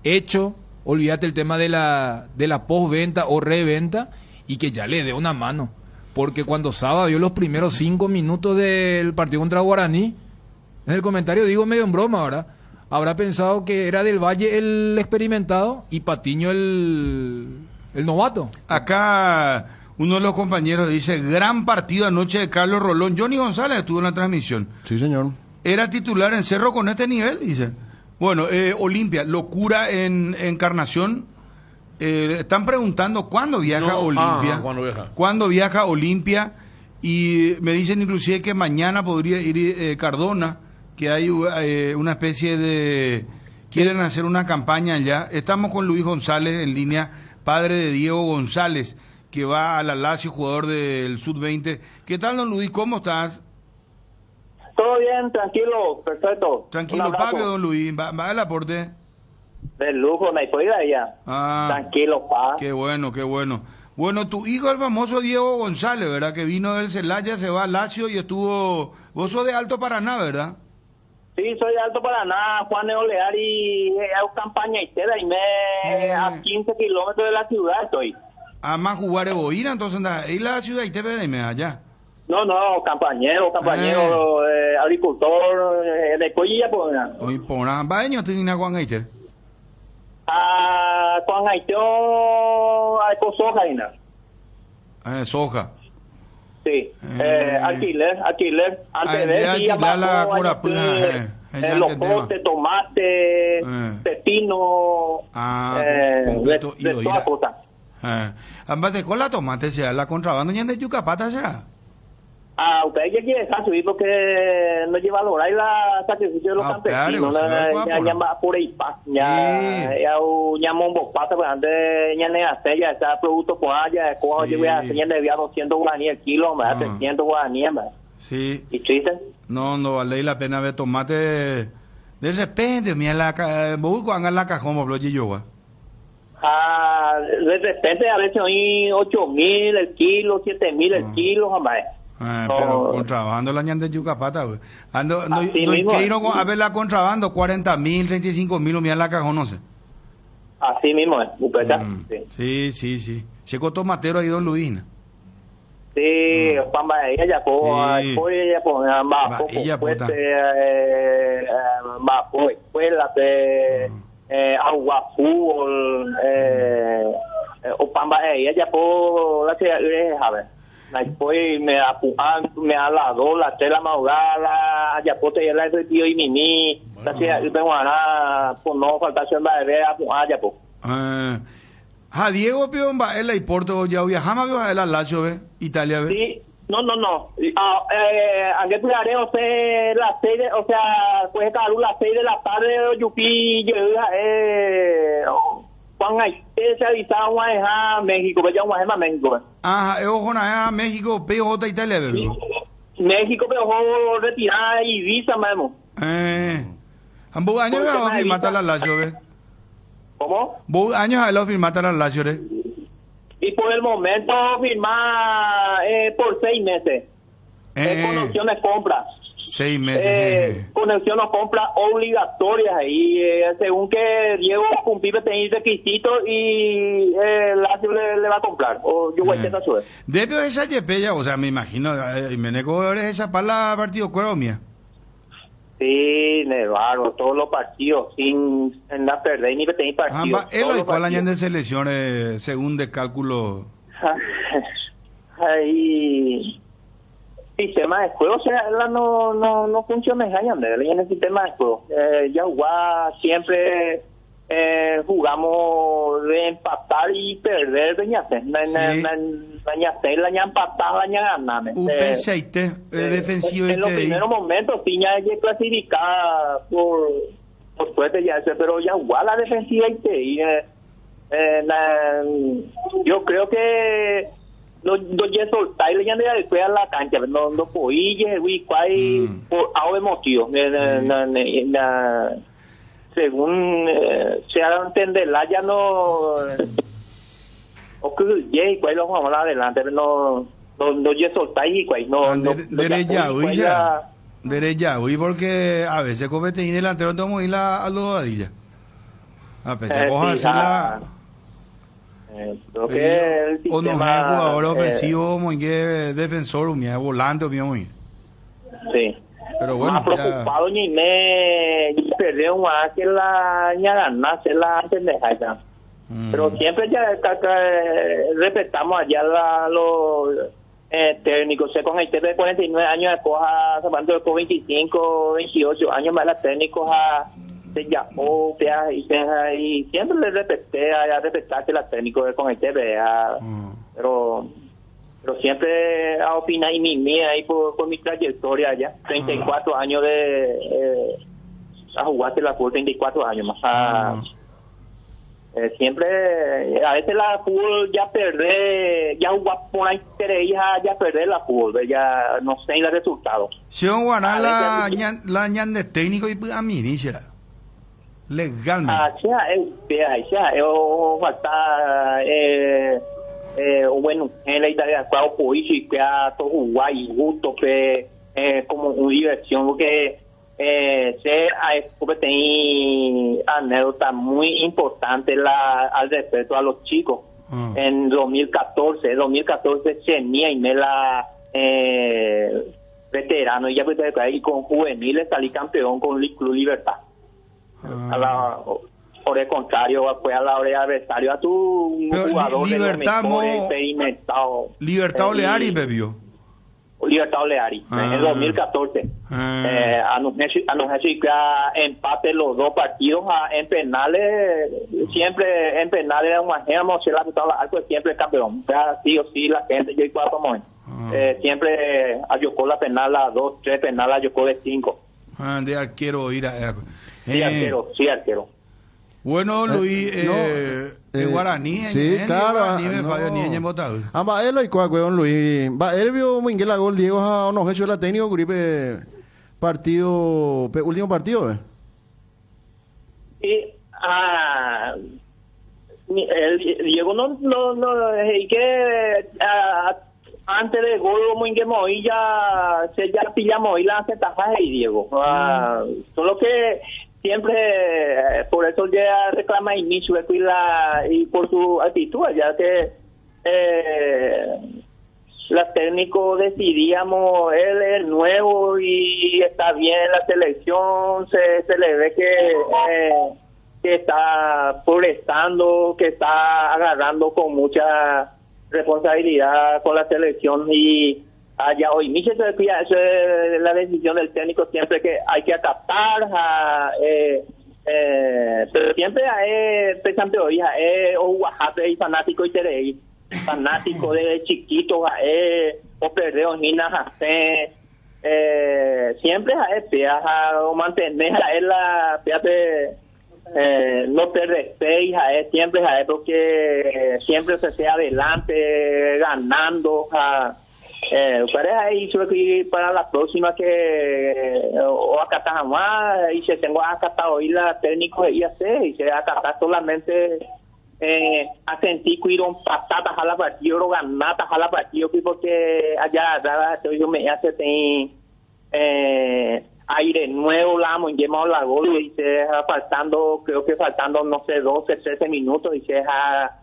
Speaker 6: hecho, olvídate el tema de la postventa o reventa, y que ya le dé una mano. Porque cuando Saba vio los primeros 5 minutos del partido contra Guaraní, en el comentario digo medio en broma, ¿verdad? Habrá pensado que era Del Valle el experimentado y Patiño el novato.
Speaker 5: Acá uno de los compañeros dice, gran partido anoche de Carlos Rolón. Johnny González estuvo en la transmisión.
Speaker 7: Sí, señor.
Speaker 5: Era titular en Cerro con este nivel, dice. Bueno, Olimpia, locura en Encarnación. Están preguntando cuándo viaja Olimpia. ¿Cuándo viaja Olimpia? Y me dicen inclusive que mañana podría ir Cardona, que hay una especie de... Quieren hacer una campaña allá. Estamos con Luis González en línea, padre de Diego González, que va a la Lazio, jugador del Sub-20. ¿Qué tal, don Luis? ¿Cómo estás?
Speaker 10: Todo bien, tranquilo, perfecto.
Speaker 5: Tranquilo, papi, don Luis. ¿Va al aporte?
Speaker 10: De lujo, no hay podida ya. Tranquilo, pa.
Speaker 5: Qué bueno, qué bueno. Bueno, tu hijo, el famoso Diego González, ¿verdad? Que vino del Celaya, se va a Lazio y estuvo... Vos sos de Alto Paraná, ¿verdad?
Speaker 10: Sí, soy de Alto Paraná, Juan de Olear, y hago campaña y a 15 kilómetros de la ciudad estoy.
Speaker 5: Más jugar de Boira, entonces anda, ahí la ciudad y te ven allá.
Speaker 10: No, campañero, agricultor, de Coyilla, pues.
Speaker 5: Oye, por nada, ¿va te viene a Juan Haití?
Speaker 10: Juan Haití, con soja,
Speaker 5: soja.
Speaker 10: Sí, alquiler. Antes de
Speaker 5: alquilar la Corapuna.
Speaker 10: los potes, tomate, pepino, de todas cosas.
Speaker 5: Ambas con la tomate sea la contrabando ya de Yucapata será.
Speaker 10: Usted ya quiere subir porque no lleva a lograr la sacrificio de los campesinos, ya va por ahí, ya monbo pata, pues antes ya ne hacer ya está producto por allá, cojo yo voy a hacer ya debía 200 guaraníes el kilo, me da 300 guaraníes,
Speaker 5: sí.
Speaker 10: ¿Y triste?
Speaker 5: No vale la pena ver tomate de repente, mira la busco hagan la cajón por los yiyogua.
Speaker 10: De repente a veces hay 8.000 el kilo, 7.000 el kilo, jamás.
Speaker 5: Pero contrabando la ñan de Yucapata, güey. No quiero a ver la contrabando, 40.000, 35.000, mira la cajón, no sé.
Speaker 10: Así mismo es,
Speaker 5: Sí. Checo tomatero ahí, don Luis.
Speaker 10: Sí, pamba ella ya escuela de agua fútbol o pamba ella ya la que a ver. Después me aladó la tela madrugada, ya pote ya la he tío y mimi, gracias yo tengo nada, pues no falta ser más de ver ya pues.
Speaker 5: Diego Piomba, él y Porto ya viajamos a la Lazio, Italia, ve.
Speaker 10: Sí, no. Aunque cuidaré, o sea, las 6 o sea, pues cada las 6 de la tarde, yupi, yo Juan se avisaba a México, pero ya a México.
Speaker 5: Ojo a México, PJ Italia, ve.
Speaker 10: México, pero retirada y visa, memo.
Speaker 5: ¿Ambos años va a firmar la Lazio, ve?
Speaker 10: ¿Cómo?
Speaker 5: ¿Vos años a lo firmar la Lazio, ve?
Speaker 10: Y por el momento firmar por 6 meses. Con opciones compras. 6
Speaker 5: meses.
Speaker 10: Con opciones compras obligatorias ahí, según que Diego cumplir tener requisitos y Lazio le va a comprar. O yo voy a intentar subir.
Speaker 5: Debe esa yepeya, o sea, me imagino, Meneco eres esa para la partido cuero mía.
Speaker 10: Sí, Nevarro, todos los partidos, sin la perder ni tener partidos.
Speaker 5: Él hay cuál año de selecciones según de cálculo.
Speaker 10: Ahí sistema de juego, o sea, no funciona en el sistema de juego. Ya siempre jugamos de empatar y perder de ñace. La empatar, la ganar.
Speaker 5: Defensivo.
Speaker 10: En los primeros momentos, sí, ya hay que clasificar por suerte ya ese, pero ya la defensiva y yo creo que no soltar le llama después a la cancha no podía por algo emotivo según se haga entender ya no o que ya cuál lo vamos adelante no soltar y cuál no
Speaker 5: derecha porque a veces comete en el delantero tomo ir a los vadillas a pesar de hacer la
Speaker 10: creo que el sistema,
Speaker 5: o no es jugador ofensivo muy que defensor muy volante muy
Speaker 10: sí
Speaker 5: pero bueno
Speaker 10: más preocupado ni me perder una que la ganar se la pendeja pero siempre ya respetamos allá los técnicos con el de 49 años de coja hablando de 25 28 años más la técnicos se llamó y siempre le respeté a respetarse la técnico con el TV pero siempre a opinar y mí ahí por mi trayectoria ya 34 años de a jugarse la fútbol 34 años más siempre a veces la fútbol ya perder ya jugar por ahí ya perder la fútbol ya no sé el resultado
Speaker 5: si un guaná la ñan de técnico y a mí ni será legalmente
Speaker 10: bueno en la Italia cuando político que a todo jugar y gusto que como una diversión porque hay anécdota muy importante al respecto a los chicos en 2014 tenía y me la veterano y con juveniles salí campeón con el Club Libertad por el contrario fue a la hora de adversario a tu jugador
Speaker 5: Libertad
Speaker 10: experimentado
Speaker 5: Libertad Oleari bebió
Speaker 10: Libertad Oleari, en el 2014. Anuncié que empate los dos partidos en penales, siempre en penales hemos algo siempre campeón. O sea, sí o sí la gente, yo y cuatro siempre ayocó la penal a 2, 3 penales, ayocó de 5.
Speaker 5: De arquero ir a...
Speaker 10: Sí, arquero.
Speaker 5: Bueno, Luis, Guaraní,
Speaker 7: sí, claro, amba él y cuacueón Luis, va él vio muy la gol Diego a unos hechos la técnico gripe partido último partido,
Speaker 10: Y el Diego no y que antes de gol muy que ya se ya pillamos y la hace tajaje y Diego, solo que siempre por eso ya reclama inicio y por su actitud, ya que los técnicos decidíamos, él es nuevo y está bien en la selección, se le ve que está progresando, que está agarrando con mucha responsabilidad con la selección y allá hoy inicia la decisión del técnico siempre que hay que acatar pero siempre pensando hoy o Oaxaca y fanático y seré fanático de chiquito o perder niñas siempre o mantener la no te respetes siempre porque siempre se sea adelante ganando para la próxima que o acatar más y se tengo acatado hoy la técnico de IAC y se acatar solamente a sentir que ir un patatas a la partida o ganatas a la partida porque allá yo me hace aire nuevo la hemos llamado la gol y se faltando no sé 12, 13 minutos y se deja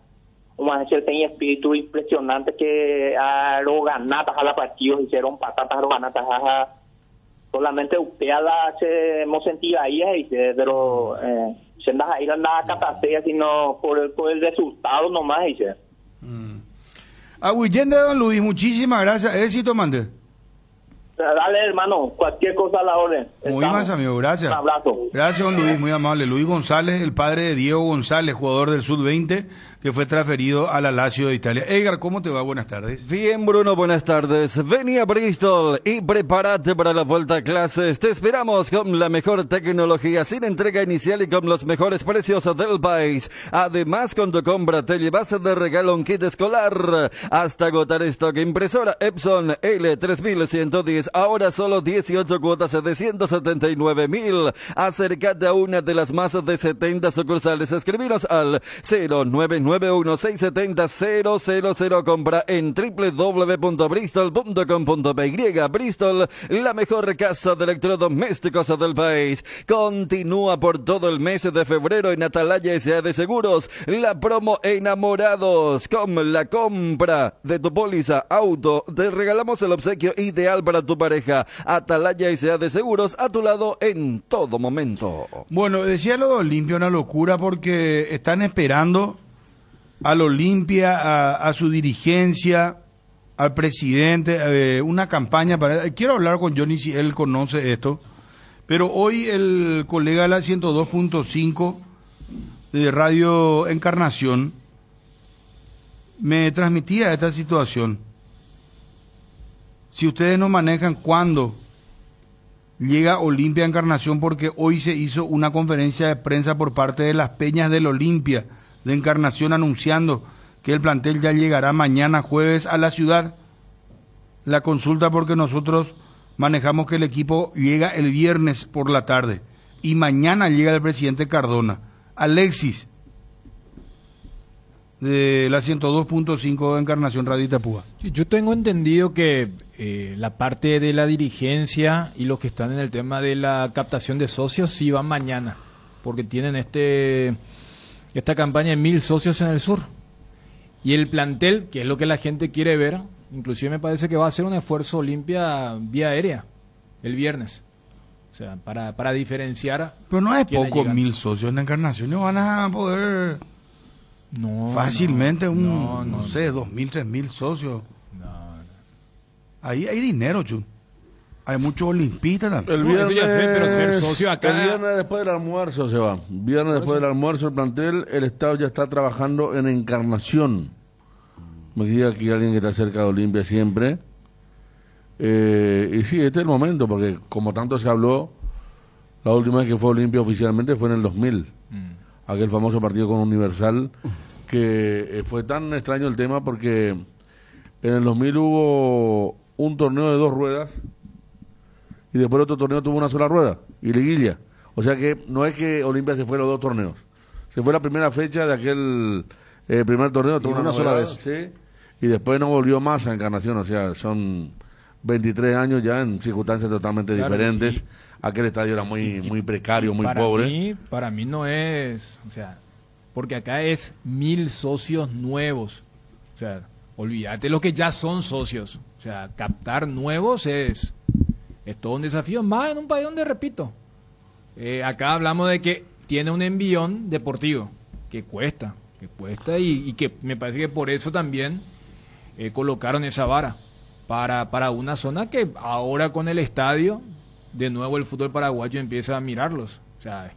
Speaker 10: tiene espíritu impresionante que a Roganatas a la partido hicieron patatas Roganatas solamente usted hemos sentido ahí pero se anda ahí nada catasea sino por el resultado nomás dice.
Speaker 5: Agüillén de Don Luis, muchísimas gracias. Éxito, mande.
Speaker 10: Dale, hermano, cualquier cosa a la orden.
Speaker 5: Muy más, amigo, gracias.
Speaker 10: Un abrazo.
Speaker 5: Gracias, don Luis, muy amable. Luis González, el padre de Diego González, jugador del Sub-20, que fue transferido a la Lazio de Italia. Edgar, ¿cómo te va? Buenas tardes.
Speaker 11: Bien, Bruno, buenas tardes. Vení a Bristol y prepárate para la vuelta a clases. Te esperamos con la mejor tecnología, sin entrega inicial y con los mejores precios del país. Además, con tu compra te llevas de regalo un kit escolar. Hasta agotar stock. Impresora Epson L3110. Ahora solo 18 cuotas de 179.000. Acércate a una de las más de 70 sucursales. Escribinos al 0991-670-000. Compra en www.bristol.com.py. Bristol, la mejor casa de electrodomésticos del país. Continúa por todo el mes de febrero en Atalaya S.A. de Seguros. La promo Enamorados. Con la compra de tu póliza auto, te regalamos el obsequio ideal para tu pareja. Atalaya S.A. de Seguros, a tu lado en todo momento.
Speaker 5: Bueno, decía lo de Olimpia, una locura porque están esperando al Olimpia, a su dirigencia, al presidente, una campaña para... Quiero hablar con Johnny si él conoce esto, pero hoy el colega de la 102.5 de Radio Encarnación me transmitía esta situación. Si ustedes no manejan cuándo llega Olimpia Encarnación, porque hoy se hizo una conferencia de prensa por parte de las Peñas del Olimpia de Encarnación anunciando que el plantel ya llegará mañana jueves a la ciudad. La consulta porque nosotros manejamos que el equipo llega el viernes por la tarde y mañana llega el presidente Cardona. Alexis, de la 102.5 de Encarnación Radio Itapúa.
Speaker 6: Sí, yo tengo entendido que la parte de la dirigencia y los que están en el tema de la captación de socios sí van mañana, porque tienen esta campaña de 1.000 socios en el sur. Y el plantel, que es lo que la gente quiere ver, inclusive me parece que va a hacer un esfuerzo Olimpia vía aérea el viernes. O sea, para diferenciar.
Speaker 5: Pero no es poco 1.000 socios en la Encarnación, no van a poder...
Speaker 6: No,
Speaker 5: fácilmente
Speaker 6: no sé,
Speaker 5: 2.000, 3.000 socios.
Speaker 6: No.
Speaker 5: Ahí hay dinero, Chun. Hay muchos olimpistas también.
Speaker 8: El
Speaker 6: No, eso
Speaker 8: viernes,
Speaker 6: ya sé, pero ser socio acá-
Speaker 8: El viernes después del almuerzo se va. Viernes después del almuerzo el plantel, el Estado ya está trabajando en Encarnación. Me diga aquí alguien que está cerca de Olimpia siempre. Y sí, este es el momento, porque como tanto se habló, la última vez que fue Olimpia oficialmente fue en el 2000. Aquel famoso partido con Universal, que fue tan extraño el tema porque en el 2000 hubo un torneo de 2 ruedas y después otro torneo tuvo una sola rueda y liguilla. O sea que no es que Olimpia se fue los 2 torneos. Se fue la primera fecha de aquel primer torneo, tuvo
Speaker 7: una sola vez.
Speaker 8: Sí, y después no volvió más a Encarnación. O sea, son 23 años ya en circunstancias totalmente diferentes. Aquel estadio era muy precario, muy pobre.
Speaker 6: Para mí no es, o sea, porque acá es 1000 socios nuevos. O sea, olvídate los que ya son socios. O sea, captar nuevos es todo un desafío, más en un país donde, repito, acá hablamos de que tiene un envión deportivo, que cuesta y que me parece que por eso también colocaron esa vara para una zona que ahora con el estadio, de nuevo el fútbol paraguayo empieza a mirarlos. O sea,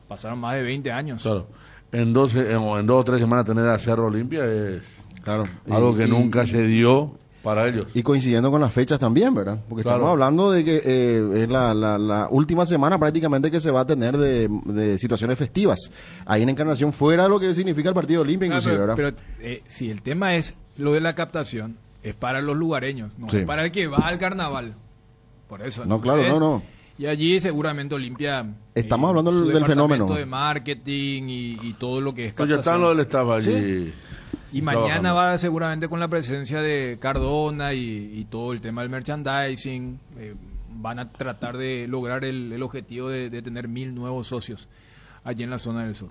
Speaker 6: pasaron más de 20 años.
Speaker 8: Claro. En 2 o 3 semanas tener a Cerro Olimpia es
Speaker 7: Claro.
Speaker 8: algo que nunca se dio para ellos.
Speaker 7: Y coincidiendo con las fechas también, ¿verdad? Porque
Speaker 8: Claro.
Speaker 7: estamos hablando de que es la última semana prácticamente que se va a tener de situaciones festivas. Ahí en Encarnación, fuera de lo que significa el partido Olimpia, inclusive, ¿verdad?
Speaker 6: Pero si el tema es lo de la captación, es para los lugareños, no
Speaker 7: Sí.
Speaker 6: es para el que va al carnaval. Por eso.
Speaker 7: No, claro, no.
Speaker 6: Y allí seguramente Olimpia...
Speaker 7: Estamos hablando
Speaker 6: su
Speaker 7: del fenómeno.
Speaker 6: departamento de marketing y todo lo que es
Speaker 8: Pues ya
Speaker 6: captación.
Speaker 8: están los del staff allí.
Speaker 6: Sí. Y mañana
Speaker 8: trabajando.
Speaker 6: va seguramente con la presencia de Cardona y todo el tema del merchandising. Van a tratar de lograr el objetivo de tener 1000 nuevos socios allí en la zona del sur.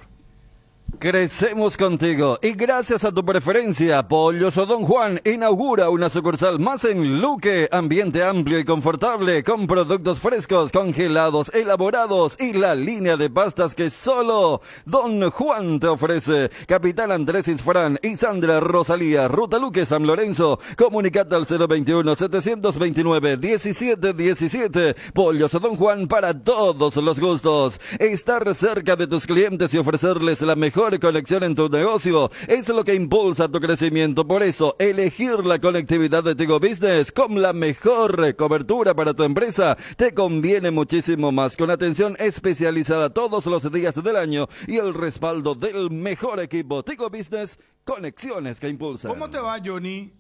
Speaker 11: Crecemos contigo y gracias a tu preferencia, Pollos o Don Juan inaugura una sucursal más en Luque, ambiente amplio y confortable con productos frescos, congelados, elaborados y la línea de pastas que solo Don Juan te ofrece. Capitán Andrés Isfrán y Sandra Rosalía, Ruta Luque San Lorenzo, comunicate al 021-729-1717. Pollos o Don Juan para todos los gustos. Estar cerca de tus clientes y ofrecerles la mejor conexión en tu negocio es lo que impulsa tu crecimiento. Por eso, elegir la conectividad de Tigo Business con la mejor cobertura para tu empresa te conviene muchísimo más, con atención especializada todos los días del año y el respaldo del mejor equipo. Tigo Business, conexiones que impulsan.
Speaker 5: ¿Cómo te va, Johnny?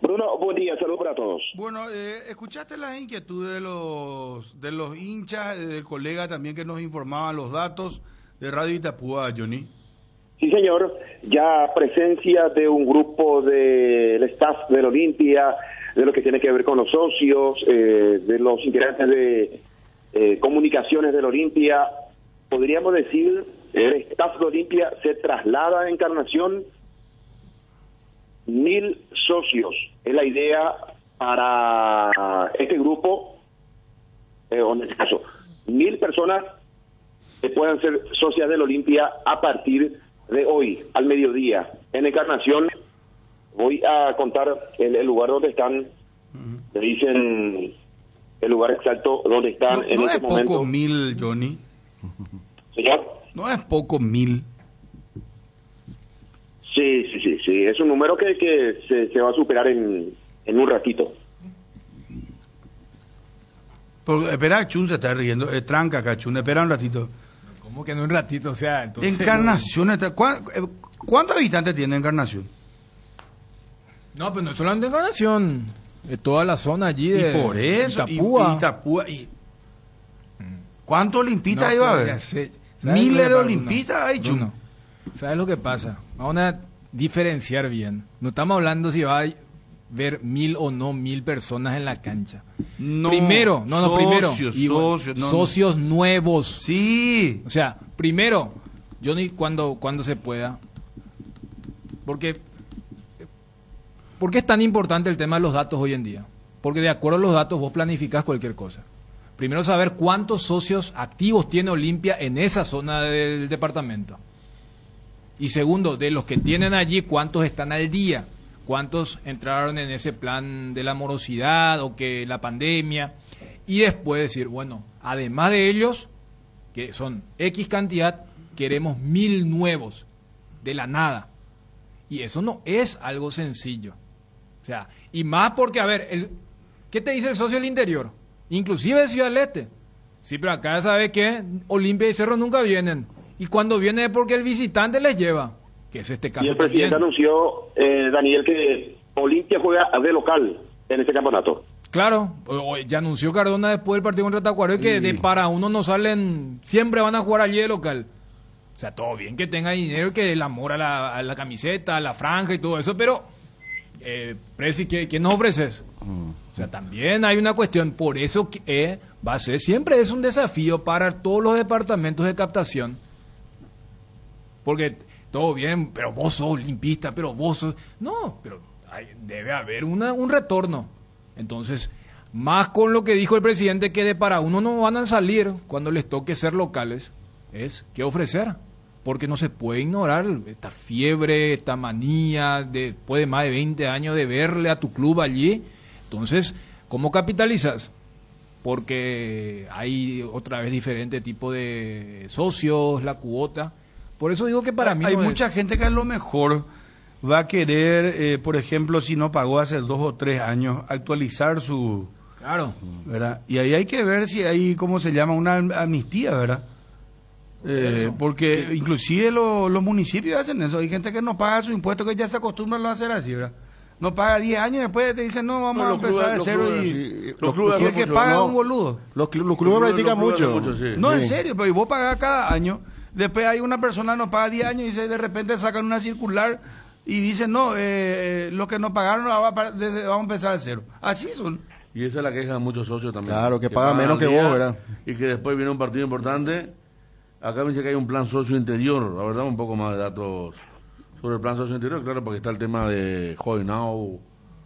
Speaker 12: Bruno, buen día, saludos para todos.
Speaker 5: Bueno, escuchaste las inquietudes de los hinchas, del colega también que nos informaban los datos de Radio Itapúa, Johnny.
Speaker 12: Sí, señor, ya presencia de un grupo del staff del Olimpia, de lo que tiene que ver con los socios, de los integrantes de comunicaciones del Olimpia. Podríamos decir, el staff de Olimpia se traslada a Encarnación. 1000 socios es la idea para este grupo, o en este caso, 1000 personas que puedan ser socias del Olimpia a partir de hoy, al mediodía. En Encarnación, voy a contar el lugar donde están, me dicen el lugar exacto donde están en
Speaker 5: no
Speaker 12: este
Speaker 5: es
Speaker 12: momento.
Speaker 5: poco 1000, Johnny.
Speaker 12: ¿Señor?
Speaker 5: No es poco 1000.
Speaker 12: Sí, es un número que se va a superar en un ratito.
Speaker 5: Pero, espera, Chun se está riendo. Tranca acá, Chun. Espera un ratito.
Speaker 6: ¿Cómo que en un ratito? O sea, entonces...
Speaker 5: Encarnación. ¿Cuántos habitantes tiene Encarnación?
Speaker 6: No, pues no es solamente Encarnación. Es toda la zona allí de
Speaker 5: Y por eso.
Speaker 6: Itapúa.
Speaker 5: Itapúa. ¿Cuántos olimpistas
Speaker 6: No,
Speaker 5: iba a
Speaker 6: pero
Speaker 5: haber?
Speaker 6: ya sé. ¿Sabes
Speaker 5: Miles
Speaker 6: lo que
Speaker 5: de
Speaker 6: pasa?
Speaker 5: olimpistas hay, Chun.
Speaker 6: Bruno, ¿sabes lo que pasa? Vamos a diferenciar bien. No estamos hablando si va a ver 1000 o no 1000 personas en la cancha.
Speaker 5: No,
Speaker 6: Primero, socios nuevos.
Speaker 5: Sí.
Speaker 6: O sea, primero, Johnny, cuando se pueda. ¿Por qué es tan importante el tema de los datos hoy en día? Porque de acuerdo a los datos vos planificás cualquier cosa. Primero, saber cuántos socios activos tiene Olimpia en esa zona del departamento. Y segundo, de los que tienen allí, cuántos están al día. cuántos entraron en ese plan de la morosidad o que la pandemia, y después decir, bueno, además de ellos, que son X cantidad, queremos 1000 nuevos, de la nada. Y eso no es algo sencillo. O sea, y más porque, a ver, ¿qué te dice el socio del interior? Inclusive de Ciudad del Este. Sí, pero acá sabe que Olimpia y Cerro nunca vienen. Y cuando viene es porque el visitante les lleva, que es este caso.
Speaker 12: Y el presidente anunció, Daniel, que Olimpia juega de local en este campeonato.
Speaker 6: Claro, ya anunció Cardona después del partido contra Tacuarembó que de para uno no salen, siempre van a jugar allí de local. O sea, todo bien que tenga dinero, que el amor a la camiseta, a la franja y todo eso, pero, Presi, ¿qué nos ofreces? O sea, también hay una cuestión, por eso que va a ser, siempre es un desafío para todos los departamentos de captación. Porque todo bien, pero vos sos olimpista, pero vos sos... No, pero debe haber un retorno. Entonces, más con lo que dijo el presidente, que de para uno no van a salir cuando les toque ser locales, es qué ofrecer. Porque no se puede ignorar esta fiebre, esta manía, después de más de 20 años de verle a tu club allí. Entonces, ¿cómo capitalizas? Porque hay otra vez diferente tipo de socios, la cuota. Por eso digo que para mí
Speaker 5: hay
Speaker 6: no
Speaker 5: mucha
Speaker 6: es...
Speaker 5: gente que a lo mejor va a querer, por ejemplo, si no pagó hace 2 o 3 años, actualizar su...
Speaker 6: Claro.
Speaker 5: ¿Verdad? Y ahí hay que ver si hay, ¿cómo se llama? Una amnistía, ¿verdad? Porque inclusive los municipios hacen eso. Hay gente que no paga su impuesto, que ya se acostumbran a hacer así, ¿verdad? No paga 10 años y después te dicen, no, vamos a empezar de cero. Y el que paga es un boludo.
Speaker 7: Los clubes practican mucho.
Speaker 5: No, en serio, pero vos pagás cada año. Después hay una persona que no paga 10 años y de repente sacan una circular y dicen, no, los que no pagaron vamos a empezar de cero. Así son.
Speaker 8: Y esa es la queja de muchos socios también.
Speaker 7: Claro, que pagan menos que vos, ¿verdad?
Speaker 8: Y que después viene un partido importante. Acá me dice que hay un plan socio interior. La verdad, un poco más de datos sobre el plan socio interior. Claro, porque está el tema de Joinau,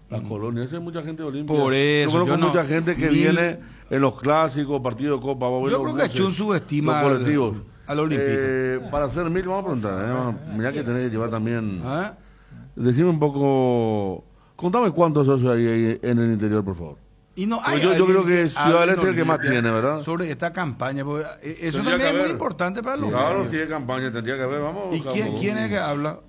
Speaker 8: la colonia. Hay mucha gente de Olimpia.
Speaker 5: Por eso.
Speaker 8: Yo conozco mucha gente que viene en los clásicos, partidos de Copa.
Speaker 5: Yo creo que Chun subestima
Speaker 8: los colectivos.
Speaker 5: Al olimpista.
Speaker 8: Para hacer 1000, vamos a preguntar. Mirá que tenés que llevar también. Decime un poco. Contame cuántos socios hay en el interior, por favor.
Speaker 5: Y no
Speaker 8: yo creo que Ciudad del Este es el que más tiene, ¿verdad?
Speaker 5: Sobre esta campaña, porque eso
Speaker 8: Tendría
Speaker 5: también es muy importante para los
Speaker 8: Claro, si es campaña, tendría que haber, vamos.
Speaker 5: ¿Y quién es el que habla?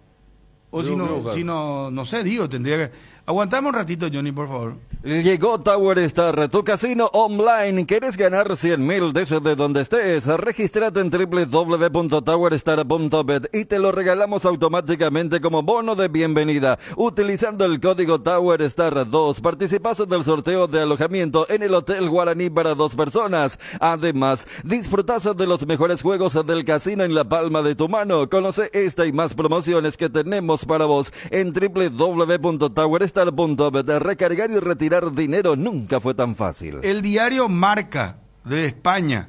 Speaker 5: O si no sé, digo, tendría que... Aguantame un ratito, Johnny, por favor.
Speaker 11: Llegó Tower Star, tu casino online. ¿Quieres ganar 100.000 desde donde estés? Regístrate en www.towerstar.bet y te lo regalamos automáticamente como bono de bienvenida. Utilizando el código TowerStar2, participas del sorteo de alojamiento en el Hotel Guaraní para 2 personas. Además, disfrutas de los mejores juegos del casino en la palma de tu mano. Conoce esta y más promociones que tenemos para vos en www.towerstar.bet. Recargar y retirar dinero nunca fue tan fácil.
Speaker 5: El diario Marca de España,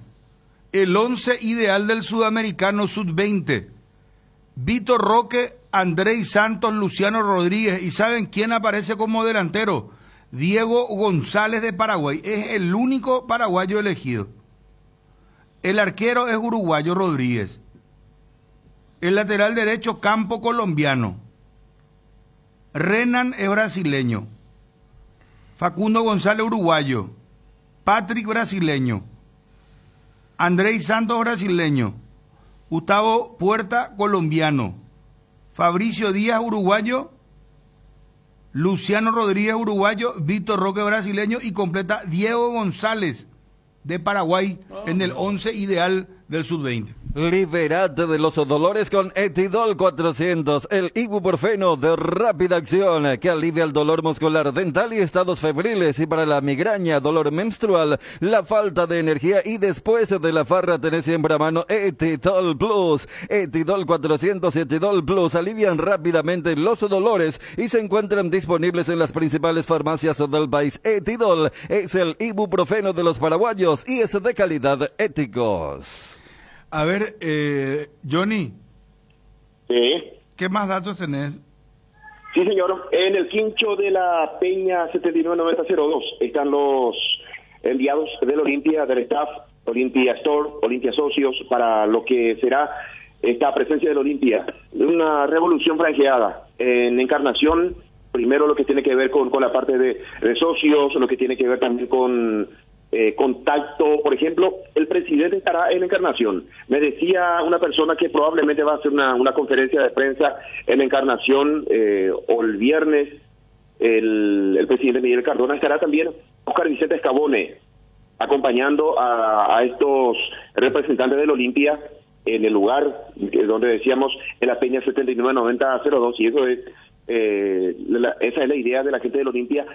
Speaker 5: el 11 ideal del sudamericano sub-20, Vitor Roque, Andrés Santos, Luciano Rodríguez, y ¿saben quién aparece como delantero? Diego González de Paraguay, es el único paraguayo elegido. El arquero es uruguayo Rodríguez. El lateral derecho, Campo, colombiano. Renan es brasileño, Facundo González uruguayo, Patrick brasileño, Andrés Santos brasileño, Gustavo Puerta colombiano, Fabricio Díaz uruguayo, Luciano Rodríguez uruguayo, Víctor Roque brasileño y completa Diego González de Paraguay en el 11 ideal del sub-20.
Speaker 11: Liberate de los dolores con Etidol 400, el ibuprofeno de rápida acción que alivia el dolor muscular, dental y estados febriles, y para la migraña, dolor menstrual, la falta de energía y después de la farra tenés siempre a mano Etidol Plus. Etidol 400 y Etidol Plus alivian rápidamente los dolores y se encuentran disponibles en las principales farmacias del país. Etidol es el ibuprofeno de los paraguayos y es de calidad Éticos.
Speaker 5: A ver, Johnny.
Speaker 12: Sí.
Speaker 5: ¿Qué más datos tenés?
Speaker 12: Sí, señor. En el quincho de la Peña 799002 están los enviados del Olimpia, del staff, Olimpia Store, Olimpia Socios, para lo que será esta presencia del Olimpia. Una revolución franqueada en Encarnación, Primero lo que tiene que ver con la parte de socios, lo que tiene que ver también con contacto. Por ejemplo, el presidente estará en Encarnación. Me decía una persona que probablemente va a hacer una conferencia de prensa en Encarnación o el viernes. El presidente Miguel Cardona estará también Oscar Vicente Escabone acompañando a estos representantes del Olimpia en el lugar donde decíamos en la Peña 799002, y eso es esa es la idea de la gente del Olimpia.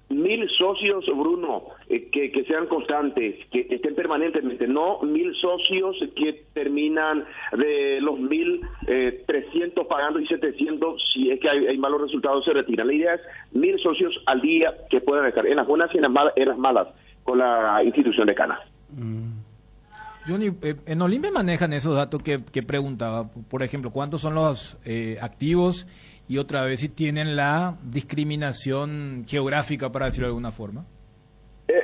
Speaker 12: 1000 socios, Bruno, que sean constantes, que estén permanentemente, no 1000 socios que terminan de los 1300 pagando y 700, si es que hay malos resultados se retiran. La idea es 1000 socios al día que puedan estar en las buenas y en las malas con la institución de Cana.
Speaker 6: Johnny, en Olimpia manejan esos datos que preguntaba, por ejemplo, ¿cuántos son los activos? Y otra vez, si tienen la discriminación geográfica, para decirlo de alguna forma.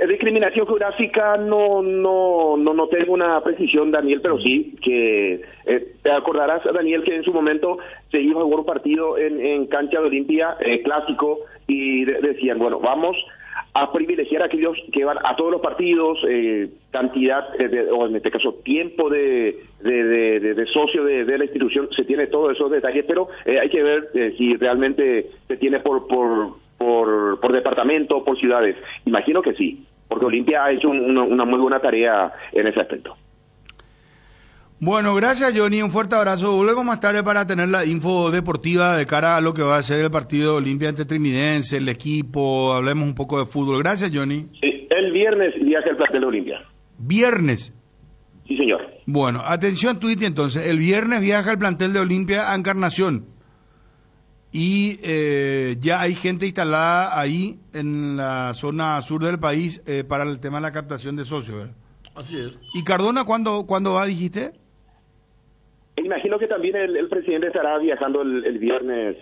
Speaker 12: Discriminación geográfica no tengo una precisión, Daniel, pero sí que te acordarás, Daniel, que en su momento se iba a jugar un partido en cancha de Olimpia, clásico, y decían, bueno, vamos a privilegiar a aquellos que van a todos los partidos, cantidad, o en este caso tiempo de socio de la institución, se tiene todos esos detalles, pero hay que ver si realmente se tiene por departamento, por ciudades. Imagino que sí, porque Olimpia ha hecho una muy buena tarea en ese aspecto.
Speaker 5: Bueno, gracias Johnny, un fuerte abrazo. Volvemos más tarde para tener la info deportiva de cara a lo que va a ser el partido de Olimpia ante Trinidense, el equipo, hablemos un poco de fútbol. Gracias Johnny.
Speaker 12: Sí, el viernes viaja el plantel de Olimpia.
Speaker 5: ¿Viernes?
Speaker 12: Sí, señor.
Speaker 5: Bueno, atención Twitty entonces, el viernes viaja el plantel de Olimpia a Encarnación. Y ya hay gente instalada ahí en la zona sur del país para el tema de la captación de socios, ¿verdad?
Speaker 8: Así es.
Speaker 5: ¿Y Cardona cuándo va, dijiste?
Speaker 12: Imagino que también el presidente estará viajando el viernes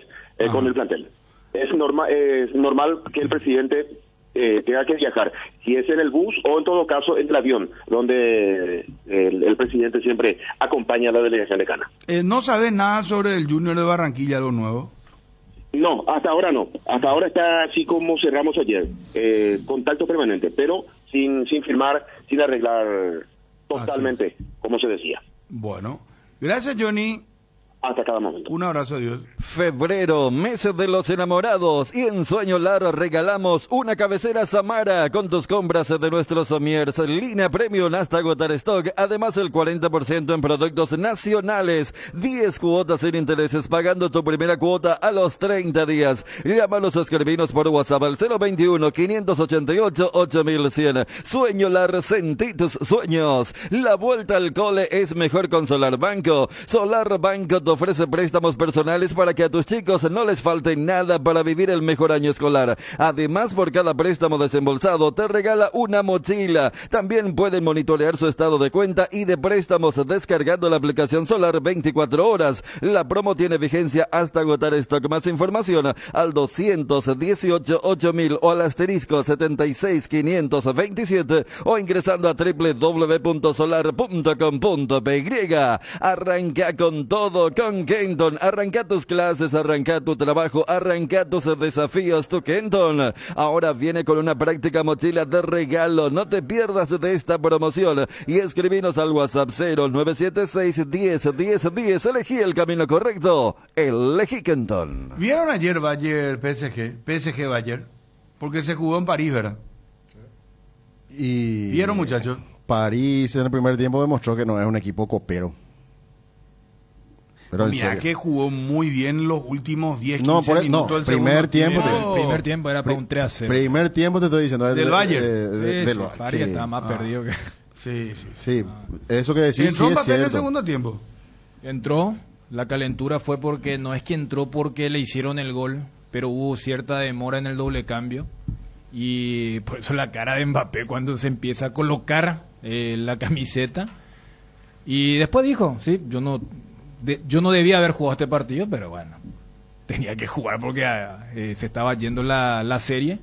Speaker 12: con el plantel. Es normal que el presidente tenga que viajar, si es en el bus o en todo caso en el avión, donde el presidente siempre acompaña a la delegación de Cana.
Speaker 5: ¿No sabes nada sobre el Junior de Barranquilla, algo nuevo?
Speaker 12: No, hasta ahora no. Hasta ahora está así como cerramos ayer, contacto permanente, pero sin firmar, sin arreglar totalmente, como se decía.
Speaker 5: Bueno, gracias Johnny.
Speaker 12: Hasta cada momento.
Speaker 5: Un abrazo, adiós.
Speaker 11: Febrero, mes de los enamorados, y en Sueño Lar regalamos una cabecera Samara con tus compras de nuestros somiers, línea premium hasta agotar stock, además el 40% en productos nacionales, 10 cuotas sin intereses pagando tu primera cuota a los 30 días. Llámanos o escribinos por WhatsApp al 021-588-8100. Sueño Lar, sentí tus sueños. La vuelta al cole es mejor con Solar Banco. Solar Banco te ofrece préstamos personales para que a tus chicos no les falte nada para vivir el mejor año escolar. Además, por cada préstamo desembolsado te regala una mochila. También pueden monitorear su estado de cuenta y de préstamos descargando la aplicación Solar 24 horas. La promo tiene vigencia hasta agotar stock. Más información al 218-8000 o al asterisco 76527 o ingresando a www.solar.com.py. Arranca con todo con Kenton. Arranca tus clases, arranca tu trabajo, arranca tus desafíos. Tu Kenton ahora viene con una práctica mochila de regalo. No te pierdas de esta promoción y escribinos al WhatsApp 0976101010. Elegí el camino correcto. Elegí Kenton.
Speaker 5: ¿Vieron ayer Bayern PSG Bayern? Porque se jugó en París, ¿verdad?
Speaker 7: Y
Speaker 5: ¿vieron, muchachos?
Speaker 7: París en el primer tiempo demostró que no es un equipo copero. Pero
Speaker 5: mira que jugó muy bien los últimos 10, 15 minutos del
Speaker 7: primer tiempo.
Speaker 6: Primer tiempo era para un 3-0.
Speaker 7: Primer tiempo te estoy diciendo.
Speaker 5: Del Bayern.
Speaker 7: Del Bayern.
Speaker 6: París estaba más perdido que...
Speaker 7: Sí. Eso que decís
Speaker 5: ¿Entró
Speaker 7: sí es
Speaker 5: Mbappé en el
Speaker 7: cierto.
Speaker 5: segundo tiempo?
Speaker 6: Entró. La calentura fue porque no es que entró porque le hicieron el gol, pero hubo cierta demora en el doble cambio. Y por eso la cara de Mbappé cuando se empieza a colocar la camiseta. Y después dijo, sí, yo no debía haber jugado este partido, pero bueno, tenía que jugar porque se estaba yendo la serie,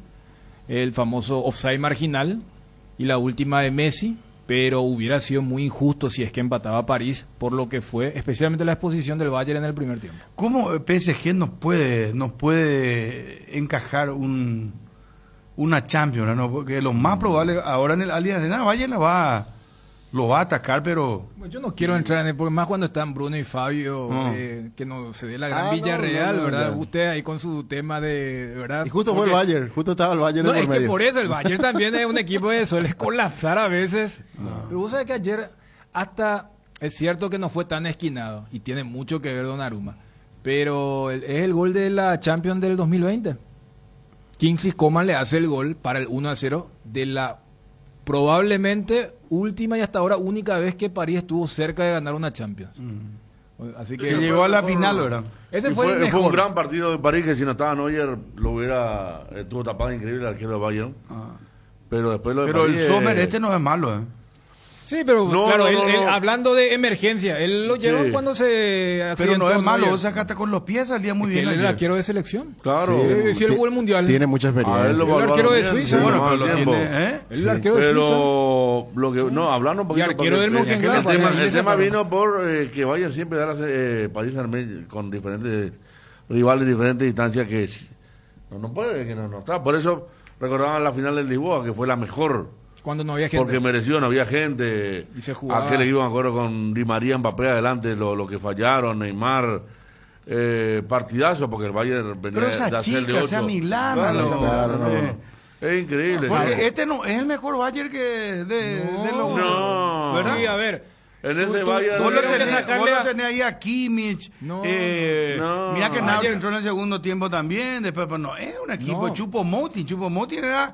Speaker 6: el famoso offside marginal y la última de Messi, pero hubiera sido muy injusto si es que empataba París, por lo que fue especialmente la exposición del Bayern en el primer tiempo.
Speaker 5: ¿Cómo PSG nos puede encajar una Champions, ¿no? Porque lo más probable ahora en el Allianz Arena, Bayern lo va a atacar, pero
Speaker 6: Yo no quiero entrar en el, porque más cuando están Bruno y Fabio, que no se dé la gran Villarreal, ¿verdad? Usted ahí con su tema de ¿verdad?
Speaker 7: Y justo fue el Bayern, justo estaba el Bayern
Speaker 6: No,
Speaker 7: por
Speaker 6: es que
Speaker 7: medio.
Speaker 6: por eso el Bayern también es un equipo que suele colapsar a veces. Pero vos sabés que ayer hasta es cierto que no fue tan esquinado y tiene mucho que ver Donnarumma, pero es el gol de la Champions del 2020. Kingsley Coman le hace el gol para el 1-0 de la probablemente última y hasta ahora única vez que París estuvo cerca de ganar una Champions. Así que
Speaker 5: llegó a la final, ¿verdad?
Speaker 6: Ese fue el mejor.
Speaker 8: Fue un gran partido de París que si no estaba Neuer estuvo tapado increíble el arquero de Bayern. Pero después lo de
Speaker 5: Pero
Speaker 8: París
Speaker 5: el Sommer no es malo, ¿eh?
Speaker 6: Sí, pero
Speaker 8: No,
Speaker 6: claro,
Speaker 8: no,
Speaker 6: él,
Speaker 8: no.
Speaker 6: hablando de emergencia, él lo llevó
Speaker 8: Sí.
Speaker 6: cuando se accidentó.
Speaker 5: Pero no es malo,
Speaker 6: Neuer.
Speaker 5: o sea, que hasta con los pies salía muy
Speaker 6: Es que
Speaker 5: bien.
Speaker 6: él es el
Speaker 5: ayer.
Speaker 6: arquero de selección.
Speaker 8: Claro.
Speaker 6: Sí, él jugó el mundial.
Speaker 7: Tiene mucha
Speaker 8: A él
Speaker 7: experiencia.
Speaker 8: lo
Speaker 6: El
Speaker 8: evaluaron
Speaker 6: arquero de
Speaker 8: bien,
Speaker 6: Suiza.
Speaker 8: sí,
Speaker 5: Bueno,
Speaker 8: más
Speaker 5: pero lo
Speaker 8: tiempo.
Speaker 5: tiene, ¿eh?
Speaker 6: Él es el arquero de Suiza.
Speaker 8: Pero lo que no, hablando un poquito
Speaker 6: Y arquero
Speaker 8: porque
Speaker 6: del Mönchengladbach,
Speaker 8: el
Speaker 6: esa
Speaker 8: tema
Speaker 6: palabra.
Speaker 8: vino por que Bayern siempre da París Saint-Germain con diferentes rivales, diferentes distancias que no puede, que no está. Por eso recordaban la final del Lisboa, que fue la mejor.
Speaker 6: Cuando no había gente.
Speaker 8: Porque mereció, no había gente.
Speaker 6: Y se jugaba.
Speaker 8: Aquel equipo, me acuerdo, con Di María, Mbappé adelante, lo que fallaron, Neymar, partidazo, porque el Bayern venía
Speaker 5: Pero
Speaker 8: de
Speaker 5: esa
Speaker 8: hacer de
Speaker 5: chica,
Speaker 8: 8.
Speaker 5: esa Milán,
Speaker 8: Es increíble.
Speaker 5: Porque
Speaker 8: sí.
Speaker 5: este no es el mejor Bayern que de los...
Speaker 8: No.
Speaker 5: ¿verdad?
Speaker 6: Sí, a ver.
Speaker 8: En ese
Speaker 6: Tú-
Speaker 8: Bayern.
Speaker 5: Vos lo
Speaker 6: Tuvieron que
Speaker 5: tenés,
Speaker 6: sacarle
Speaker 5: vos lo
Speaker 6: a-
Speaker 5: tenés ahí a Kimmich.
Speaker 8: No.
Speaker 5: Mira que Gnabry
Speaker 6: Ayer-
Speaker 5: entró en el segundo tiempo también. Después, pues no, es un equipo.
Speaker 6: No.
Speaker 5: Choupo-Moting era...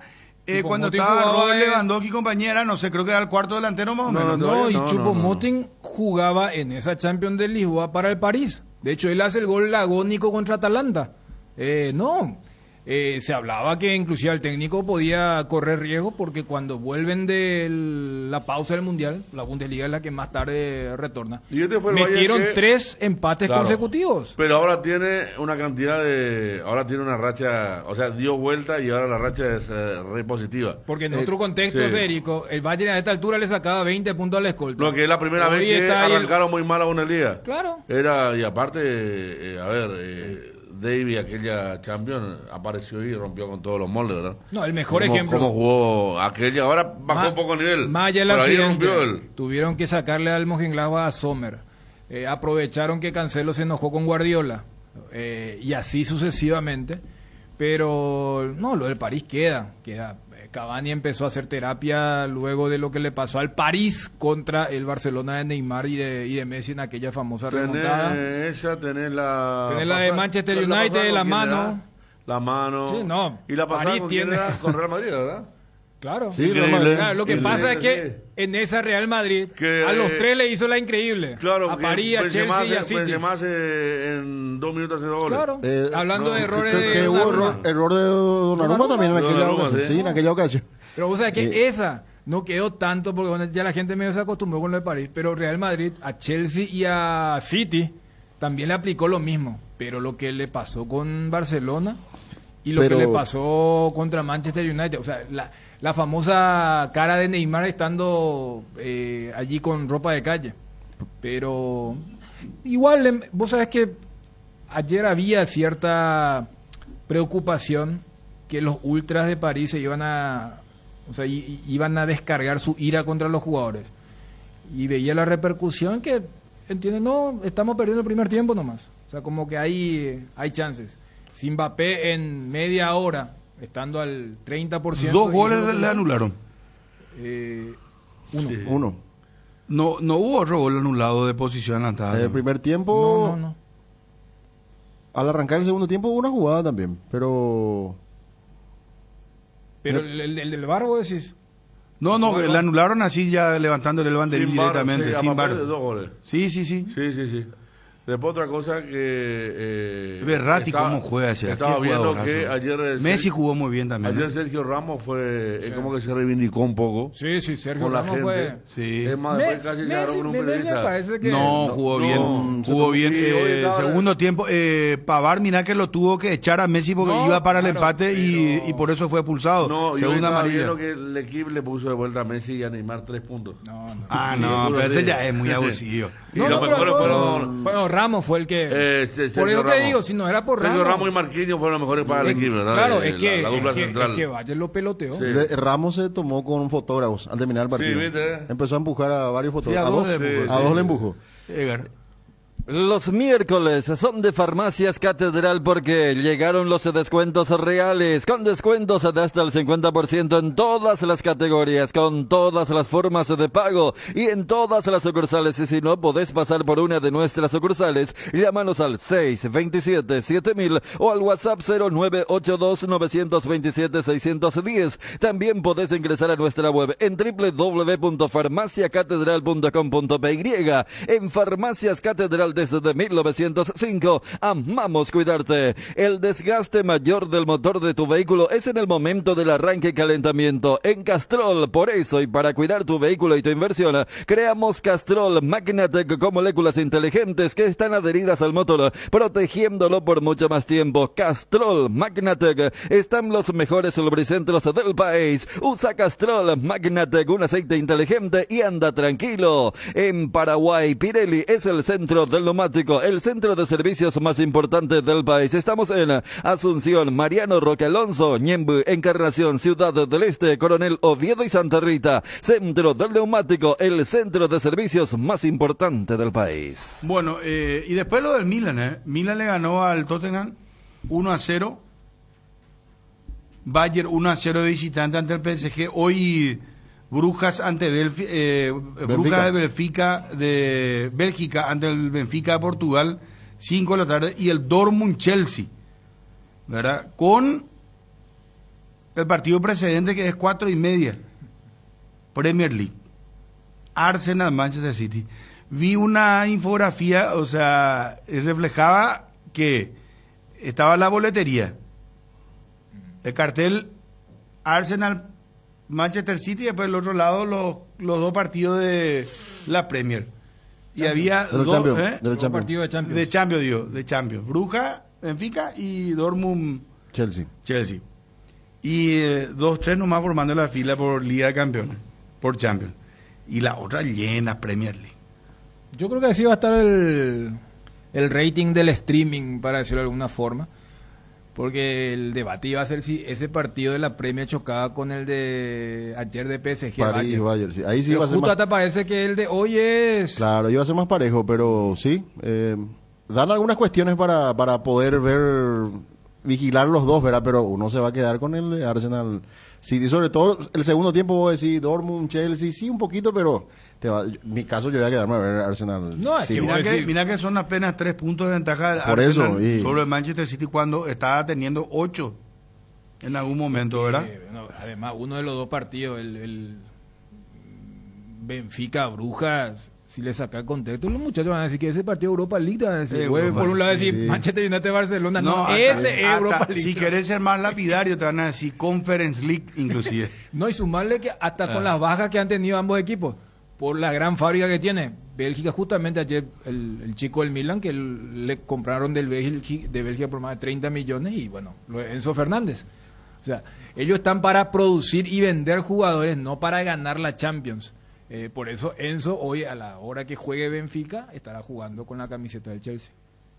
Speaker 5: cuando
Speaker 6: Choupo-Moting
Speaker 5: estaba
Speaker 6: jugaba
Speaker 5: Robert
Speaker 6: en-
Speaker 5: Lewandowski y compañera, no sé, creo que era el cuarto delantero más o menos.
Speaker 6: No, y Choupo-Moting jugaba en esa Champions de Lisboa para el París. De hecho, él hace el gol agónico contra Atalanta. Se hablaba que inclusive el técnico podía correr riesgo porque cuando vuelven de la pausa del Mundial, la Bundesliga es la que más tarde retorna,
Speaker 8: Y este fue el
Speaker 6: metieron
Speaker 8: Bayern que-
Speaker 6: 3 empates
Speaker 8: Claro.
Speaker 6: consecutivos.
Speaker 8: Pero ahora tiene una cantidad de. Ahora tiene una racha. O sea, dio vuelta y ahora la racha es re positiva.
Speaker 6: Porque en otro contexto,
Speaker 8: sí.
Speaker 6: Federico, el Bayern a esta altura le sacaba 20 puntos al escolta.
Speaker 8: Lo que es la primera
Speaker 6: Hoy
Speaker 8: vez que
Speaker 6: está ahí el-
Speaker 8: arrancaron muy mal a una liga.
Speaker 6: Claro.
Speaker 8: Era, y aparte, Davy, aquella Champions, apareció y rompió con todos los moldes, ¿verdad?
Speaker 6: No, el mejor
Speaker 8: Cómo-
Speaker 6: ejemplo.
Speaker 8: Cómo jugó aquella, ahora bajó un poco el nivel.
Speaker 6: Más allá del
Speaker 8: pero ahí
Speaker 6: accidente,
Speaker 8: rompió él.
Speaker 6: tuvieron que sacarle al Mönchengladbach a Sommer. Aprovecharon que Cancelo se enojó con Guardiola. Y así sucesivamente. Pero no, lo del París queda. Cavani empezó a hacer terapia luego de lo que le pasó al París contra el Barcelona de Neymar y de Messi en aquella famosa remontada.
Speaker 8: Tenés esa, tenés la...
Speaker 6: Tenés la de Manchester
Speaker 8: ¿la
Speaker 6: United,
Speaker 8: pasada
Speaker 6: la
Speaker 8: con quién
Speaker 6: mano.
Speaker 8: era? La mano.
Speaker 6: Sí, no,
Speaker 8: Y la pasada
Speaker 6: París
Speaker 8: con quién
Speaker 6: tiene-
Speaker 8: era? Con Real Madrid, ¿verdad?
Speaker 6: Claro.
Speaker 7: Sí, Real Madrid.
Speaker 6: Claro, lo que
Speaker 8: Increíble,
Speaker 6: pasa es que
Speaker 8: sí.
Speaker 6: en esa Real Madrid
Speaker 8: Que,
Speaker 6: a los tres le hizo la increíble.
Speaker 8: Claro,
Speaker 6: a
Speaker 8: que
Speaker 6: París, a
Speaker 8: Benzema
Speaker 6: Chelsea y a
Speaker 8: hace-
Speaker 6: City.
Speaker 8: Benzema hace en 2 minutos hace 2 goles.
Speaker 6: Claro. Hablando de errores
Speaker 7: creo
Speaker 6: de
Speaker 7: que hubo
Speaker 6: Donnarumma.
Speaker 7: error de Donnarumma también en aquella
Speaker 8: Donnarumma,
Speaker 7: ocasión.
Speaker 8: sí.
Speaker 7: Sí, en aquella ocasión.
Speaker 6: Pero vos sabés que esa no quedó tanto porque bueno, ya la gente medio se acostumbró con lo de París. Pero Real Madrid, a Chelsea y a City también le aplicó lo mismo. Pero lo que le pasó con Barcelona y lo
Speaker 7: Pero-
Speaker 6: que le pasó contra Manchester United, o sea, la famosa cara de Neymar estando allí con ropa de calle. Pero igual, vos sabés que ayer había cierta preocupación que los ultras de París se iban a, o sea, iban a descargar su ira contra los jugadores. Y veía la repercusión que, entienden, no, estamos perdiendo el primer tiempo nomás. O sea, como que hay chances. Si Mbappé en media hora, estando al 30%...
Speaker 5: 2 goles
Speaker 6: hizo lo que
Speaker 5: le
Speaker 6: hizo,
Speaker 5: anularon.
Speaker 6: Uno.
Speaker 8: Sí.
Speaker 7: Uno.
Speaker 5: No hubo otro gol anulado de posición adelantada.
Speaker 7: El primer tiempo,
Speaker 6: No.
Speaker 7: al arrancar el segundo tiempo, hubo una jugada también. Pero
Speaker 6: Pero el del Barbo decís...
Speaker 5: No, que le anularon así ya levantándole el banderín
Speaker 8: Sin VAR,
Speaker 5: directamente,
Speaker 8: sí,
Speaker 5: sin
Speaker 8: a
Speaker 5: VAR.
Speaker 8: Mbappé de 2 goles.
Speaker 5: Sí.
Speaker 8: Sí. Después otra cosa que...
Speaker 5: Berratti, ¿cómo juega ese?
Speaker 8: Estaba
Speaker 5: Qué
Speaker 8: viendo
Speaker 5: jugadorazo.
Speaker 8: que ayer
Speaker 5: Messi jugó muy bien también.
Speaker 8: Ayer
Speaker 5: ¿no?
Speaker 8: Sergio Ramos fue como que se reivindicó un poco.
Speaker 6: Sí, Sergio
Speaker 8: con la
Speaker 6: Ramos
Speaker 8: gente.
Speaker 6: fue.
Speaker 5: Sí.
Speaker 8: Es más, después casi llegaron con un
Speaker 6: Me
Speaker 8: periodista.
Speaker 6: parece que
Speaker 5: No, jugó bien. Jugó bien. Segundo tiempo, Pavard, mira que lo tuvo que echar a Messi porque iba para el empate y por eso fue expulsado.
Speaker 8: No, yo
Speaker 5: Segunda
Speaker 8: estaba
Speaker 5: amarilla.
Speaker 8: viendo que el equipo le puso de vuelta a Messi y a Neymar 3 puntos.
Speaker 5: Ah,
Speaker 8: Sí,
Speaker 5: no,
Speaker 8: seguro
Speaker 5: pero
Speaker 8: que-
Speaker 5: ese ya es muy abusivo.
Speaker 6: Bueno, Ramos fue el que. Por eso te digo, si no era por
Speaker 8: Sergio
Speaker 6: Ramos.
Speaker 8: Ramos y Marquinhos fueron los mejores para el equipo, ¿verdad?
Speaker 6: Claro,
Speaker 8: La-
Speaker 6: es que,
Speaker 8: la dupla
Speaker 6: es que,
Speaker 8: central.
Speaker 6: es que Valle lo peloteó.
Speaker 7: Ramos se tomó con fotógrafos al terminar el partido.
Speaker 8: ¿viste?
Speaker 7: Empezó a empujar a varios
Speaker 5: Sí,
Speaker 7: fotógrafos.
Speaker 5: a dos
Speaker 7: a
Speaker 5: le empujó.
Speaker 7: dos le empujó.
Speaker 11: Los miércoles son de Farmacias Catedral porque llegaron los descuentos reales, con descuentos de hasta el 50% en todas las categorías, con todas las formas de pago y en todas las sucursales. Y si no podés pasar por una de nuestras sucursales, llámanos al 627-7000 o al WhatsApp 0982-927-610. También podés ingresar a nuestra web en www.farmaciacatedral.com.py. En Farmacias Catedral desde 1905, amamos cuidarte. El desgaste mayor del motor de tu vehículo es en el momento del arranque y calentamiento. En Castrol, por eso y para cuidar tu vehículo y tu inversión, creamos Castrol Magnatec con moléculas inteligentes que están adheridas al motor, protegiéndolo por mucho más tiempo. Castrol Magnatec están los mejores lubricentes del país. Usa Castrol Magnatec, un aceite inteligente y anda tranquilo. En Paraguay, Pirelli es el centro del neumático, el centro de servicios más importante del país. Estamos en Asunción, Mariano Roque Alonso, Ñemby, Encarnación, Ciudad del Este, Coronel Oviedo y Santa Rita. Centro del neumático, el centro de servicios más importante del país.
Speaker 5: Bueno, y después lo del Milan, Milan le ganó al Tottenham 1-0. Bayern 1-0 de visitante ante el PSG. Hoy Brujas ante Brujas de Bélgica ante el Benfica de Portugal, 5 de la tarde, y el Dortmund Chelsea, ¿verdad? Con el partido precedente que es 4:30, Premier League, Arsenal Manchester City. Vi una infografía, o sea, reflejaba que estaba la boletería, el cartel Arsenal Manchester City, y después del otro lado los dos partidos de la Premier. Y había dos
Speaker 6: partidos de Champions.
Speaker 5: De Champions. Bruja, Benfica y Dortmund Chelsea. Y 2-3 nomás formando la fila por Liga de Campeones, por Champions. Y la otra llena, Premier League.
Speaker 6: Yo creo que así va a estar el rating del streaming, para decirlo de alguna forma. Porque el debate iba a ser si ese partido de la Premier chocaba con el de ayer de PSG.
Speaker 7: Bayern, sí. Ahí sí
Speaker 6: pero
Speaker 7: va a ser
Speaker 6: justo
Speaker 7: más...
Speaker 6: hasta parece que el de hoy es...
Speaker 7: Claro, iba a ser más parejo, pero sí. Dan algunas cuestiones para poder vigilar los dos, ¿verdad? Pero uno se va a quedar con el de Arsenal City. Sobre todo el segundo tiempo, vos decís Dortmund, Chelsea, sí, un poquito, pero... en mi caso yo voy a quedarme a ver Arsenal.
Speaker 6: No, es
Speaker 7: sí.
Speaker 6: que
Speaker 5: mira que son apenas 3 puntos de ventaja de
Speaker 7: por
Speaker 5: Arsenal
Speaker 7: eso,
Speaker 5: sobre el Manchester City cuando estaba teniendo 8 en algún momento, ¿verdad?
Speaker 6: No, además, uno de los dos partidos, el Benfica Brujas, si le saca el contexto, los muchachos van a decir que ese partido de Europa League, van a decir, por un lado decir Manchester United Barcelona, no, ese es Europa League.
Speaker 5: Si querés ser más lapidario te van a decir Conference League inclusive.
Speaker 6: No, y sumarle que hasta con las bajas que han tenido ambos equipos, por la gran fábrica que tiene Bélgica, justamente ayer el chico del Milan que le compraron de Bélgica por más de 30 millones y bueno, Enzo Fernández. O sea, ellos están para producir y vender jugadores, no para ganar la Champions. Por eso Enzo hoy a la hora que juegue Benfica estará jugando con la camiseta del Chelsea.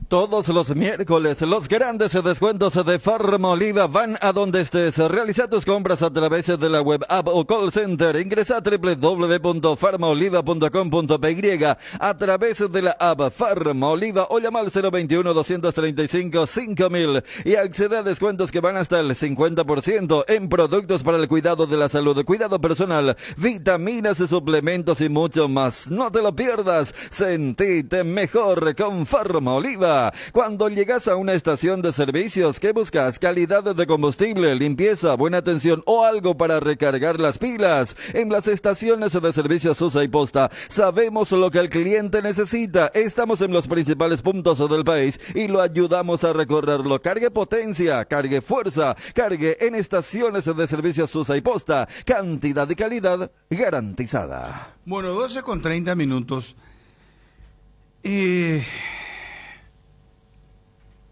Speaker 11: Todos los miércoles, los grandes descuentos de Farmoliva van a donde estés. Realiza tus compras a través de la web app o call center. Ingresa a www.farmaoliva.com.py a través de la app Farmoliva o llama al 021-235-5000 y accede a descuentos que van hasta el 50% en productos para el cuidado de la salud, cuidado personal, vitaminas, suplementos y mucho más. No te lo pierdas. Sentite mejor con Farmoliva. moda. Cuando llegas a una estación de servicios, ¿qué buscas? Calidad de combustible, limpieza, buena atención o algo para recargar las pilas. En las estaciones de servicios Susa y Posta sabemos lo que el cliente necesita. Estamos en los principales puntos del país y lo ayudamos a recorrerlo. Cargue potencia, cargue fuerza, cargue en estaciones de servicios Susa y Posta. Cantidad y calidad garantizada.
Speaker 5: Bueno, 12:30.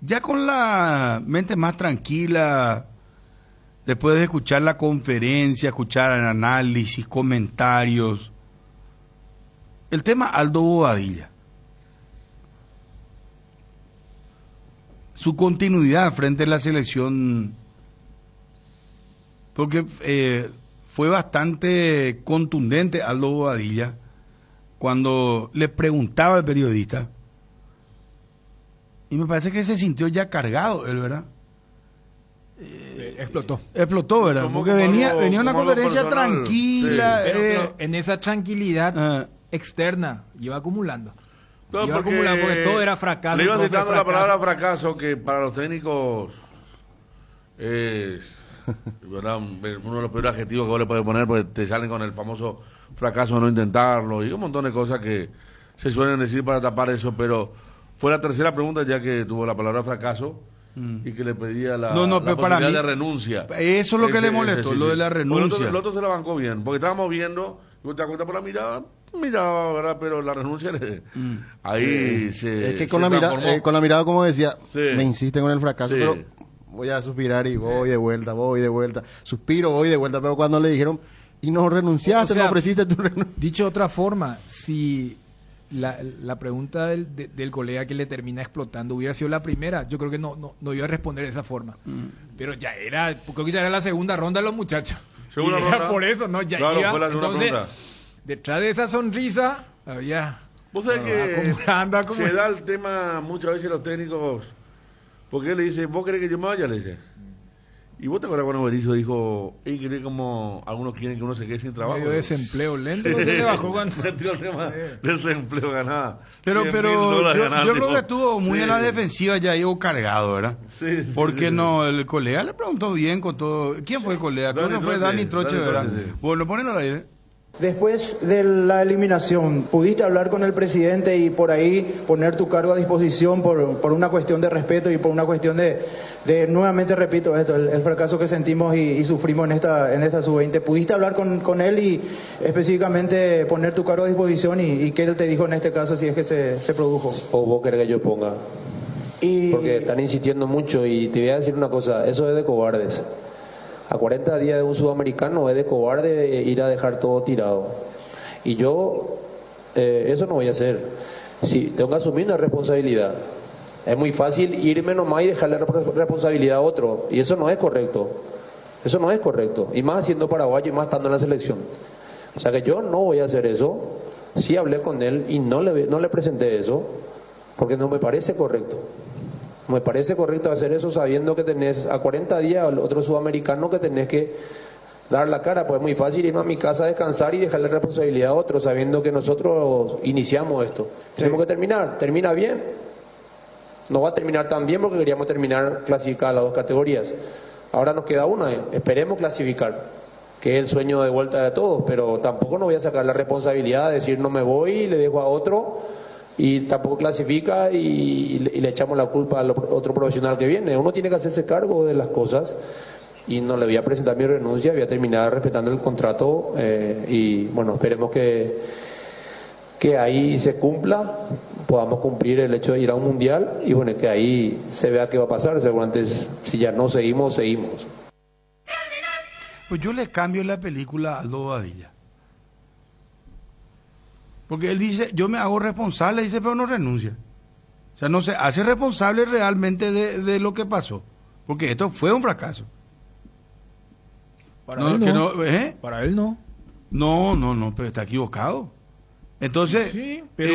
Speaker 5: Ya con la mente más tranquila, después de escuchar la conferencia, escuchar el análisis, comentarios, el tema Aldo Bobadilla, su continuidad frente a la selección, porque fue bastante contundente Aldo Bobadilla cuando le preguntaba al periodista, y me parece que se sintió ya cargado él, ¿verdad?
Speaker 6: Explotó,
Speaker 5: ¿verdad? Porque venía una conferencia tranquila.
Speaker 6: Sí. Pero en esa tranquilidad externa iba acumulando. Porque todo era fracaso.
Speaker 8: Le iba citando la palabra fracaso, que para los técnicos es ¿verdad? Uno de los peores adjetivos que vos le puedes poner, porque te salen con el famoso fracaso de no intentarlo y un montón de cosas que se suelen decir para tapar eso, pero fue la tercera pregunta ya que tuvo la palabra fracaso y que le pedía la posibilidad de renuncia.
Speaker 5: Eso es lo que le molestó, lo de la renuncia.
Speaker 8: El otro se la bancó bien, porque estábamos viendo, y vos te das cuenta por la mirada, ¿verdad? Pero la renuncia ahí se
Speaker 7: es que con la mirada, como decía, me insiste con el fracaso, pero voy a suspirar y voy de vuelta, suspiro, voy de vuelta, pero cuando le dijeron, y no renunciaste, no ofreciste tu renuncia.
Speaker 6: Dicho de otra forma, si la pregunta del colega que le termina explotando hubiera sido la primera, yo creo que no iba a responder de esa forma. Pero creo que ya era la segunda ronda de los muchachos.
Speaker 8: ¿Segunda ronda?
Speaker 6: Por eso, ¿no? Ya
Speaker 8: claro,
Speaker 6: iba.
Speaker 8: Fue la segunda
Speaker 6: Entonces,
Speaker 8: ronda.
Speaker 6: Detrás de esa sonrisa había...
Speaker 8: Vos sabés que se da el tema muchas veces los técnicos, porque él le dice, ¿vos querés que yo me vaya? Le dice. Y vos te acuerdas cuando Berizzo dijo, es increíble como algunos quieren que uno se quede sin trabajo.
Speaker 6: Medio desempleo lento, se le bajó cuando...
Speaker 8: Metió el tema desempleo, ganaba.
Speaker 5: Pero yo creo que estuvo muy en la defensiva, ya iba cargado, ¿verdad?
Speaker 8: Sí.
Speaker 5: Porque no, el colega le preguntó bien con todo. ¿Quién fue el colega? Creo que fue Dani Troche, ¿verdad? Bueno, ponelo al aire.
Speaker 13: Después de la eliminación, ¿pudiste hablar con el presidente y por ahí poner tu cargo a disposición por una cuestión de respeto y por una cuestión de nuevamente repito esto, el fracaso que sentimos y sufrimos en esta sub-20? ¿Pudiste hablar con él y específicamente poner tu cargo a disposición y qué él te dijo en este caso si es que se produjo?
Speaker 14: ¿O vos querés que yo ponga? Porque están insistiendo mucho y te voy a decir una cosa, eso es de cobardes. A 40 días de un sudamericano es de cobarde ir a dejar todo tirado. Y yo eso no voy a hacer. Sí, tengo que asumir una responsabilidad. Es muy fácil irme nomás y dejarle la responsabilidad a otro. Y eso no es correcto. Eso no es correcto. Y más siendo paraguayo y más estando en la selección. O sea que yo no voy a hacer eso. Sí hablé con él y no le presenté eso. Porque no me parece correcto. Me parece correcto hacer eso sabiendo que tenés a 40 días al otro sudamericano que tenés que dar la cara. Pues es muy fácil irme a mi casa a descansar y dejarle responsabilidad a otro sabiendo que nosotros iniciamos esto. Tenemos que termina bien. No va a terminar tan bien porque queríamos terminar clasificada a las 2 categorías. Ahora nos queda una, esperemos clasificar, que es el sueño de vuelta de todos, pero tampoco no voy a sacar la responsabilidad de decir no me voy y le dejo a otro y tampoco clasifica y le echamos la culpa al otro profesional que viene. Uno tiene que hacerse cargo de las cosas y no le voy a presentar mi renuncia, voy a terminar respetando el contrato y bueno, esperemos que ahí se cumpla, podamos cumplir el hecho de ir a un mundial y bueno, que ahí se vea qué va a pasar, seguramente si ya no seguimos.
Speaker 5: Pues yo le cambio la película a Aldo Bobadilla. Porque él dice, yo me hago responsable, dice, pero no renuncia. O sea, no se hace responsable realmente de lo que pasó. Porque esto fue un fracaso.
Speaker 6: Para él no. Para él no.
Speaker 5: No, pero está equivocado. Entonces,
Speaker 6: sí, pero...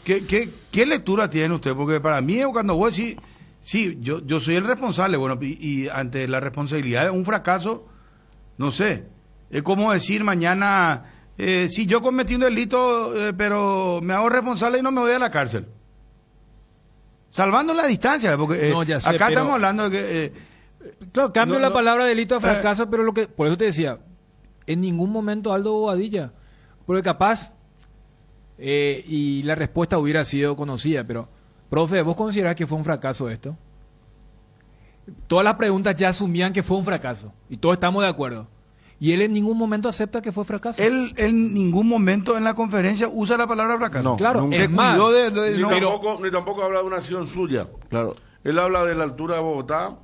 Speaker 5: ¿qué lectura tiene usted? Porque para mí, cuando vos decís, sí, yo soy el responsable, bueno, y ante la responsabilidad de un fracaso, no sé, es como decir mañana... si yo cometí un delito, pero me hago responsable y no me voy a la cárcel. Salvando la distancia, porque
Speaker 6: No, ya sé,
Speaker 5: acá
Speaker 6: pero-
Speaker 5: estamos hablando de que...
Speaker 6: Claro, cambio
Speaker 5: no,
Speaker 6: la palabra delito a fracaso,
Speaker 5: eh.
Speaker 6: pero por eso te decía, en ningún momento Aldo Bobadilla, porque capaz, y la respuesta hubiera sido conocida, pero, profe, ¿vos considerás que fue un fracaso esto? Todas las preguntas ya asumían que fue un fracaso, y todos estamos de acuerdo. Y él en ningún momento acepta que fue fracaso.
Speaker 5: Él en ningún momento en la conferencia usa la palabra fracaso.
Speaker 7: No,
Speaker 6: claro,
Speaker 7: nunca.
Speaker 5: Se
Speaker 6: es más,
Speaker 5: cuidó de
Speaker 8: Ni,
Speaker 5: no-
Speaker 8: tampoco, ni tampoco habla de una acción suya.
Speaker 7: Claro.
Speaker 8: Él habla de la altura de Bogotá.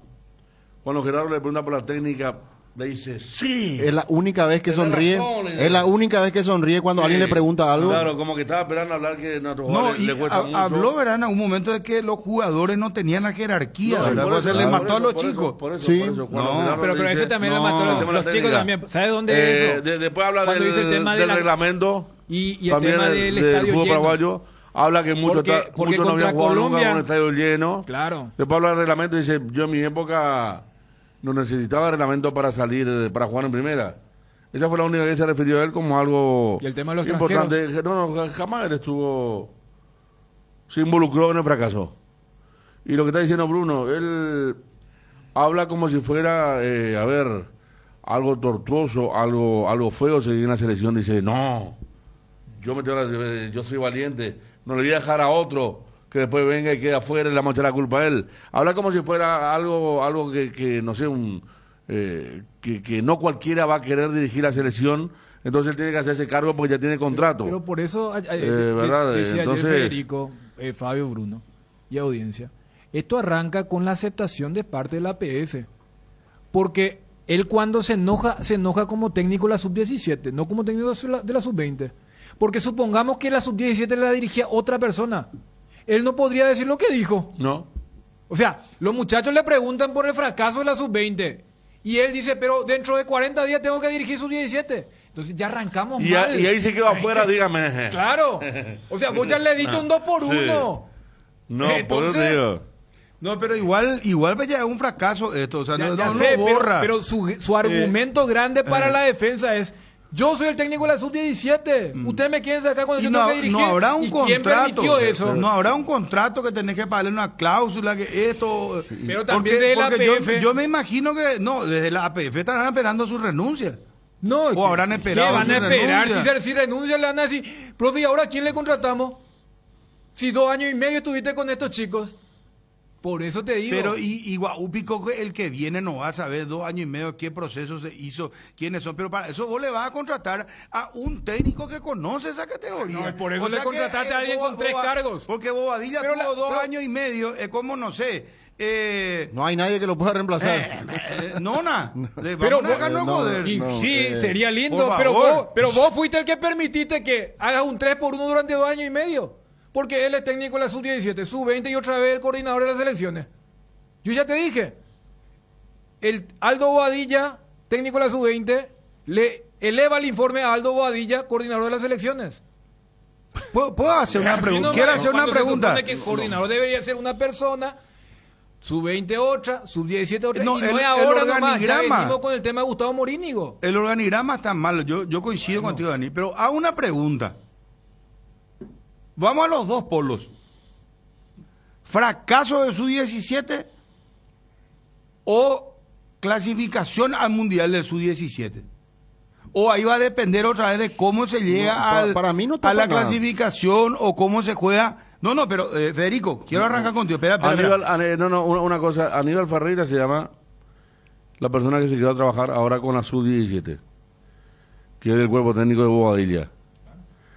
Speaker 8: Cuando Gerardo le pregunta por la técnica, le dice, sí.
Speaker 7: Es la única vez que
Speaker 8: Tiene
Speaker 7: sonríe.
Speaker 8: razón,
Speaker 7: Es la única vez que sonríe cuando
Speaker 8: Sí.
Speaker 7: alguien le pregunta algo.
Speaker 8: Claro, como que estaba esperando hablar que nuestros
Speaker 5: No,
Speaker 8: jugadores
Speaker 5: y
Speaker 8: le cuesta mucho.
Speaker 5: habló, ¿verdad? En algún momento de que los jugadores no tenían la jerarquía,
Speaker 8: No,
Speaker 5: ¿verdad?
Speaker 8: por
Speaker 5: Pues
Speaker 8: eso,
Speaker 5: se le
Speaker 8: por
Speaker 5: mató
Speaker 8: eso,
Speaker 5: a los
Speaker 8: por eso,
Speaker 5: chicos.
Speaker 8: por eso,
Speaker 7: Sí.
Speaker 8: cuando
Speaker 5: No,
Speaker 8: Gerardo
Speaker 6: pero
Speaker 8: le
Speaker 6: ese
Speaker 8: dice,
Speaker 6: también le
Speaker 5: no,
Speaker 6: mató a
Speaker 5: el
Speaker 6: los,
Speaker 8: tema de la
Speaker 6: los chicos
Speaker 8: técnica.
Speaker 6: también. ¿Sabes dónde es eso?
Speaker 8: Después habla
Speaker 6: Cuando
Speaker 8: del,
Speaker 6: dice el tema de
Speaker 8: del
Speaker 6: la-
Speaker 8: reglamento
Speaker 6: Y el
Speaker 8: también
Speaker 6: tema
Speaker 8: del
Speaker 6: del estadio
Speaker 8: fútbol
Speaker 6: lleno.
Speaker 8: paraguayo. Habla que muchos
Speaker 6: Porque
Speaker 8: no habían
Speaker 6: contra
Speaker 8: jugado nunca
Speaker 6: Colombia-
Speaker 8: con un estadio lleno.
Speaker 6: Claro.
Speaker 8: Después habla del reglamento y dice, yo en mi época no necesitaba reglamento para salir, para jugar en primera. Esa fue la única vez que se refirió a él como algo
Speaker 6: Y el tema de los
Speaker 8: importante. No, jamás él se involucró en el fracaso. Y lo que está diciendo Bruno, él habla como si fuera, algo tortuoso, algo feo seguir en la selección. Dice, no, yo soy valiente, no le voy a dejar a otro que después venga y quede afuera y le vamos a echar la culpa a él. Habla como si fuera algo que no sé, que no cualquiera va a querer dirigir la selección, entonces él tiene que hacerse cargo porque ya tiene contrato.
Speaker 6: Pero por eso
Speaker 8: ¿verdad?
Speaker 6: decía
Speaker 8: Entonces-
Speaker 6: ayer Federico, Fabio, Bruno y audiencia, esto arranca con la aceptación de parte de la APF, porque él cuando se enoja como técnico de la sub-17, no como técnico de la sub-20, porque supongamos que la sub-17 la dirigía otra persona, él no podría decir lo que dijo.
Speaker 8: No.
Speaker 6: O sea, los muchachos le preguntan por el fracaso de la sub-20 y él dice, pero dentro de 40 días tengo que dirigir sub-17. Entonces ya arrancamos
Speaker 8: Y,
Speaker 6: mal.
Speaker 8: y ahí se quedó afuera, dígame.
Speaker 6: Claro. O sea, vos ya le diste un 2 por 1.
Speaker 8: Sí. No, por eso
Speaker 6: Entonces-
Speaker 8: te digo.
Speaker 5: No, pero igual pues ya es un fracaso esto, o sea,
Speaker 6: Ya
Speaker 5: no
Speaker 6: sé,
Speaker 5: borra.
Speaker 6: pero su argumento grande para la defensa es, yo soy el técnico de la sub-17, ustedes me quieren sacar cuando
Speaker 5: Y
Speaker 6: yo
Speaker 5: no,
Speaker 6: tengo que dirigir.
Speaker 5: no habrá un
Speaker 6: ¿Y quién
Speaker 5: contrato.
Speaker 6: permitió eso?
Speaker 5: No habrá un contrato que tenés que pagarle una cláusula que esto.
Speaker 6: Pero también de la APF.
Speaker 5: Yo me imagino que no, desde la APF estarán esperando su renuncia.
Speaker 6: No,
Speaker 5: O habrán esperado
Speaker 6: ¿qué van
Speaker 5: su
Speaker 6: a esperar?
Speaker 5: renuncia.
Speaker 6: Si renuncia le van a decir, profe, ¿y ahora a quién le contratamos? Si 2 años y medio estuviste con estos chicos. Por eso te digo.
Speaker 5: Pero y Guaupico, el que viene no va a saber 2 años y medio qué proceso se hizo, quiénes son, pero para eso vos le vas a contratar a un técnico que conoce esa categoría.
Speaker 6: No, por eso
Speaker 5: O
Speaker 6: le
Speaker 5: sea que,
Speaker 6: contrataste a alguien con 3 cargos.
Speaker 5: Porque Bobadilla
Speaker 6: Pero
Speaker 5: tuvo 2
Speaker 6: pero-
Speaker 5: años y medio, es como, no sé,
Speaker 7: No hay nadie que lo pueda reemplazar.
Speaker 5: Nona,
Speaker 6: Pero
Speaker 5: vamos a dejarnos
Speaker 7: no,
Speaker 5: joder.
Speaker 6: Y
Speaker 7: No,
Speaker 6: sí, sería lindo,
Speaker 5: por
Speaker 6: pero
Speaker 5: favor.
Speaker 6: vos fuiste el que permitiste que hagas un 3 por 1 durante 2 años y medio. Porque él es técnico de la sub-17, sub-20 y otra vez el coordinador de las selecciones. Yo ya te dije, el Aldo Bobadilla, técnico de la sub-20, le eleva el informe a Aldo Bobadilla, coordinador de las selecciones.
Speaker 5: ¿Puedo hacer una
Speaker 6: Así
Speaker 5: pregunta?
Speaker 6: nomás,
Speaker 5: Quiero hacer una
Speaker 6: cuando se
Speaker 5: pregunta.
Speaker 6: supone que el coordinador debería ser una persona, sub-20 otra, sub-17 otra,
Speaker 5: No,
Speaker 6: y no
Speaker 5: el
Speaker 6: es ahora nomás, ya
Speaker 5: organigrama.
Speaker 6: venimos con el tema de Gustavo Morínigo.
Speaker 5: El organigrama está mal, yo coincido contigo, Dani, pero hago una pregunta. Vamos a los dos polos. ¿Fracaso de Sub-17 o clasificación al Mundial del Sub-17? O ahí va a depender otra vez de cómo se llega
Speaker 7: para mí no está
Speaker 5: a la
Speaker 7: para nada.
Speaker 5: clasificación o cómo se juega. No, pero Federico, quiero arrancar contigo. Espera.
Speaker 8: Una cosa, Aníbal Ferreira se llama la persona que se quedó a trabajar ahora con la Sub-17, que es del cuerpo técnico de Bobadilla.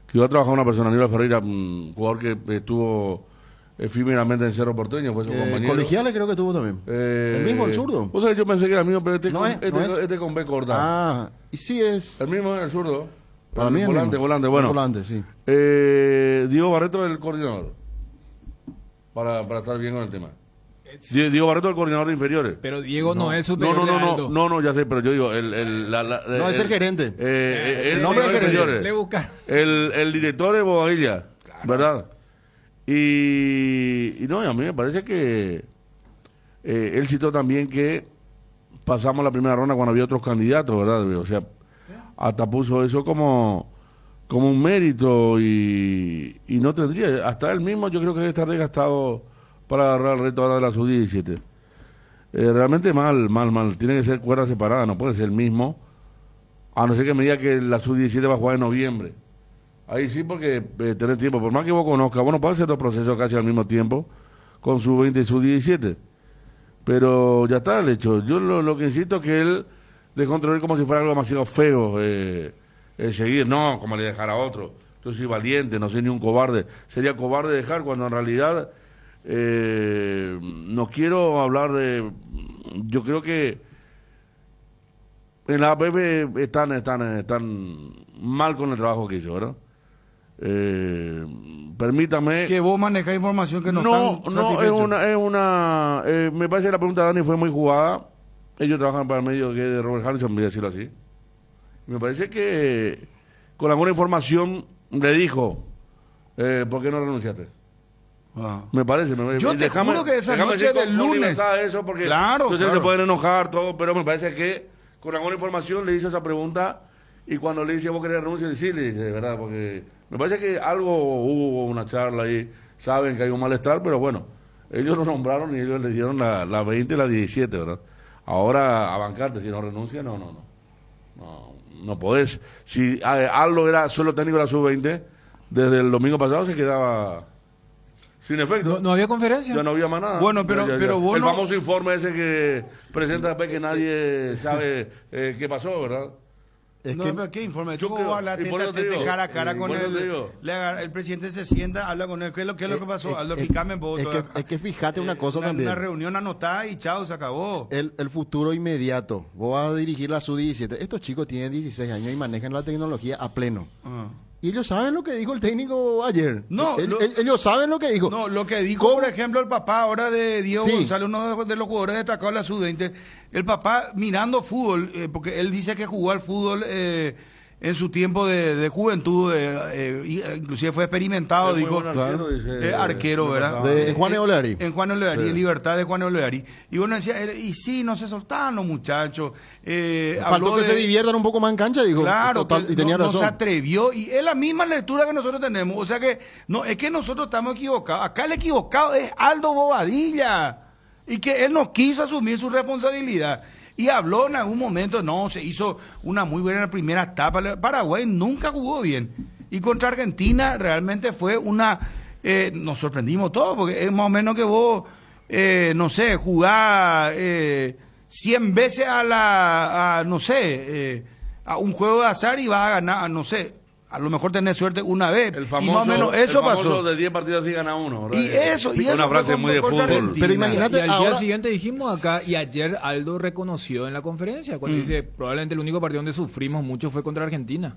Speaker 8: Que iba a trabajar una persona, Aníbal Ferreira, un jugador que estuvo efímeramente en Cerro Porteño, fue su compañero.
Speaker 7: Colegiales creo que tuvo también. El mismo, el zurdo.
Speaker 8: Vos sabés, yo pensé que era el mismo, pero
Speaker 7: No es.
Speaker 8: este con B corta.
Speaker 7: Ah, y sí es.
Speaker 8: El mismo es el zurdo.
Speaker 7: Para mí es el mismo.
Speaker 8: Volante, bueno.
Speaker 7: Volante, sí.
Speaker 8: Diego Barreto es el coordinador. Para estar bien con el tema. Diego Barreto es el coordinador de inferiores.
Speaker 6: Pero Diego no es superior de Aldo.
Speaker 8: No, ya sé, pero yo digo,
Speaker 7: No, es el gerente.
Speaker 8: el
Speaker 7: nombre
Speaker 8: de
Speaker 7: es gerente.
Speaker 8: inferiores.
Speaker 6: Le buscaron.
Speaker 8: El director de Bobadilla, ¿verdad? Y no, y a mí me parece que él citó también que pasamos la primera ronda cuando había otros candidatos, ¿verdad? O sea, hasta puso eso como un mérito y no tendría, hasta él mismo yo creo que debe estar desgastado para agarrar el reto ahora de la sub-17. Realmente mal. Tiene que ser cuerda separada, no puede ser el mismo. A no ser que me diga que la sub-17 va a jugar en noviembre. Ahí sí, porque tener tiempo. Por más que vos conozcas, vos no podés hacer dos procesos casi al mismo tiempo con sub-20 y sub-17. Pero ya está el hecho. Yo lo que insisto es que él dejó entrever como si fuera algo demasiado feo seguir. No, como le dejar a otro. Yo soy valiente, no soy ni un cobarde. Sería cobarde dejar cuando en realidad no quiero hablar de... Yo creo que en la APF están mal con el trabajo que hizo, ¿verdad? Permítame...
Speaker 5: Que vos manejas información que no
Speaker 8: es una me parece que la pregunta de Dani fue muy jugada. Ellos trabajan para el medio de Robert Harrison, voy a decirlo así. Me parece que con alguna información le dijo, ¿por qué no renunciaste? Me parece.
Speaker 5: Yo te juro que esa noche del lunes...
Speaker 8: Eso porque
Speaker 5: claro.
Speaker 8: Se pueden enojar, todo, pero me parece que con alguna información le hizo esa pregunta y cuando le dice, ¿vos querés renunciar? Sí, le dice, de verdad, porque me parece que algo hubo, una charla ahí, saben que hay un malestar, pero bueno, ellos lo nombraron y ellos le dieron la 20 y la 17, ¿verdad? Ahora, a bancarte, si no renuncia, no podés. Si Aldo era solo técnico de la sub-20, desde el domingo pasado se quedaba sin efecto.
Speaker 6: No había conferencia.
Speaker 8: Ya no había más nada.
Speaker 5: Bueno, pero vos
Speaker 8: el famoso informe ese que presenta después que nadie sabe qué pasó, ¿verdad?
Speaker 5: Pero ¿qué informe? Tú hablas cara a cara con el presidente se sienta, habla con él. ¿Qué es lo que pasó? Aldo, fíjame vos.
Speaker 7: Es que fíjate una cosa también.
Speaker 5: Una reunión anotada y chao, se acabó.
Speaker 7: El futuro inmediato. Vos vas a dirigir la sub-17. Estos chicos tienen 16 años y manejan la tecnología a pleno. Y ellos saben lo que dijo el técnico ayer. Ellos saben lo que dijo.
Speaker 5: No, lo que dijo, por ejemplo, el papá ahora de Diego González, uno de los jugadores destacados de la sub-20, el papá mirando fútbol, porque él dice que jugó al fútbol en su tiempo de juventud, inclusive fue experimentado, dijo, arquero, ¿verdad?
Speaker 7: De Juan Oleari.
Speaker 5: En Juan Oleari, en Libertad de Juan Oleari. Y bueno, decía, y sí, no se soltaban los muchachos.
Speaker 7: Faltó que se diviertan un poco más en cancha, dijo.
Speaker 5: Claro,
Speaker 7: y tenía razón.
Speaker 5: No se atrevió, y es la misma lectura que nosotros tenemos, o sea que, no, es que nosotros estamos equivocados. Acá el equivocado es Aldo Bobadilla, y que él no quiso asumir su responsabilidad. Y habló en algún momento, se hizo una muy buena primera etapa. Paraguay nunca jugó bien. Y contra Argentina realmente fue nos sorprendimos todos, porque es más o menos que vos, jugás 100 veces a un juego de azar y vas a ganar, a lo mejor tenés suerte una vez.
Speaker 8: El famoso,
Speaker 5: y más o menos eso pasó.
Speaker 8: De 10 partidos sí gana uno, ¿verdad?
Speaker 5: Y eso
Speaker 8: una frase muy de fútbol.
Speaker 6: Pero imagínate, y al día siguiente dijimos acá, y ayer Aldo reconoció en la conferencia, cuando dice, probablemente el único partido donde sufrimos mucho fue contra Argentina.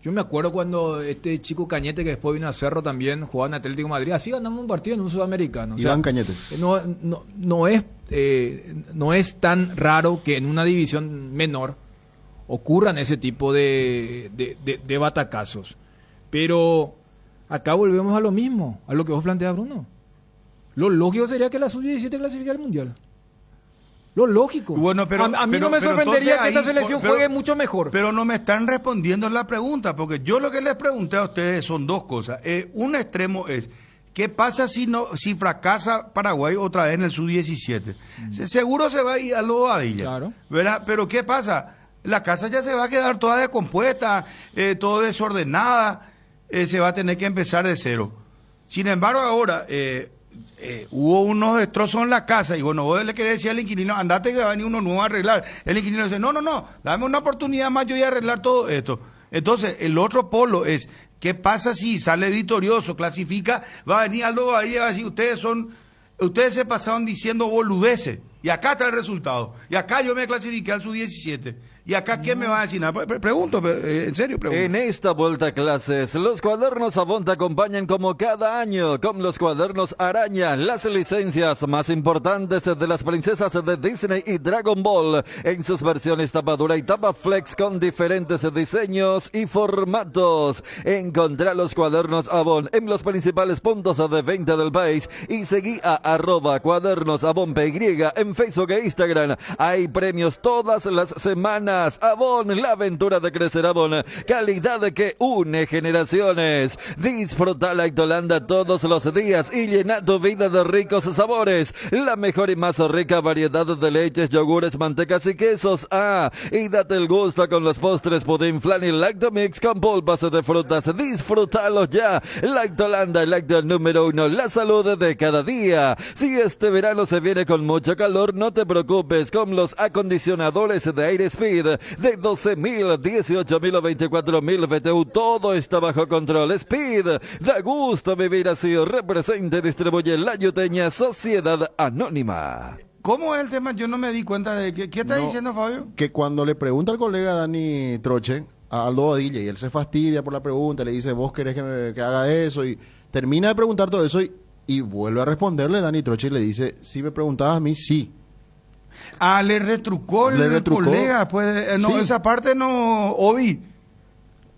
Speaker 6: Yo me acuerdo cuando este chico Cañete, que después vino a Cerro también, jugaba en Atlético de Madrid, así ganamos un partido en un sudamericano.
Speaker 7: Iván Cañete.
Speaker 6: No es tan raro que en una división menor ocurran ese tipo de batacazos. Pero acá volvemos a lo mismo, a lo que vos planteas, Bruno. Lo lógico sería que la sub-17 clasifique al Mundial. Lo lógico.
Speaker 5: Bueno, pero,
Speaker 6: a mí no me sorprendería que esta selección juegue mucho mejor.
Speaker 5: Pero no me están respondiendo la pregunta, porque yo lo que les pregunté a ustedes son dos cosas. Un extremo es, ¿qué pasa si fracasa Paraguay otra vez en el sub-17? Seguro se va a ir a lo Bobadilla,
Speaker 6: claro,
Speaker 5: ¿verdad? Pero ¿qué pasa? La casa ya se va a quedar toda descompuesta, todo desordenada, se va a tener que empezar de cero. Sin embargo, ahora hubo unos destrozos en la casa y bueno, vos le querés decir al inquilino, andate que va a venir uno nuevo a arreglar. El inquilino dice, no, dame una oportunidad más, yo voy a arreglar todo esto. Entonces, el otro polo es, ¿qué pasa si sale victorioso, clasifica, va a venir Aldo Bobadilla y va a decir, ustedes se pasaron diciendo boludeces, y acá está el resultado, y acá yo me clasifiqué al sub-17, y acá ¿quién me va a decir nada? Pregunto, en serio pregunto.
Speaker 11: En esta vuelta a clases, los cuadernos Avon te acompañan como cada año, con los cuadernos Araña, las licencias más importantes de las princesas de Disney y Dragon Ball, en sus versiones tapadura y tapa flex con diferentes diseños y formatos. Encontrá los cuadernos Avon en los principales puntos de venta del país y seguí a @cuadernosavonpy en Facebook e Instagram. Hay premios todas las semanas. ganas. Avon, la aventura de crecer. Avon, calidad que une generaciones. Disfruta Lactolanda todos los días y llena tu vida de ricos sabores. La mejor y más rica variedad de leches, yogures, mantecas y quesos. Y date el gusto con los postres pudín, flan y Lactomix con polvas de frutas. Disfrútalo ya. Lactolanda, el lácteo número 1, la salud de cada día. Si este verano se viene con mucho calor, no te preocupes, con los acondicionadores de aire Speed de 12.000, 18.000 o 24.000 BTU, todo está bajo control. Speed, da gusto vivir así. Representa y distribuye La Yuteña Sociedad Anónima.
Speaker 5: ¿Cómo es el tema? Yo no me di cuenta de ¿qué está diciendo, Fabio?
Speaker 7: Que cuando le pregunta al colega Dani Troche a Aldo Badilla y él se fastidia por la pregunta, le dice, vos querés que haga eso, y termina de preguntar todo eso y vuelve a responderle Dani Troche y le dice, si me preguntabas a mí, sí.
Speaker 5: Le retrucó el colega. Pues, no, sí. Esa parte no, Obi.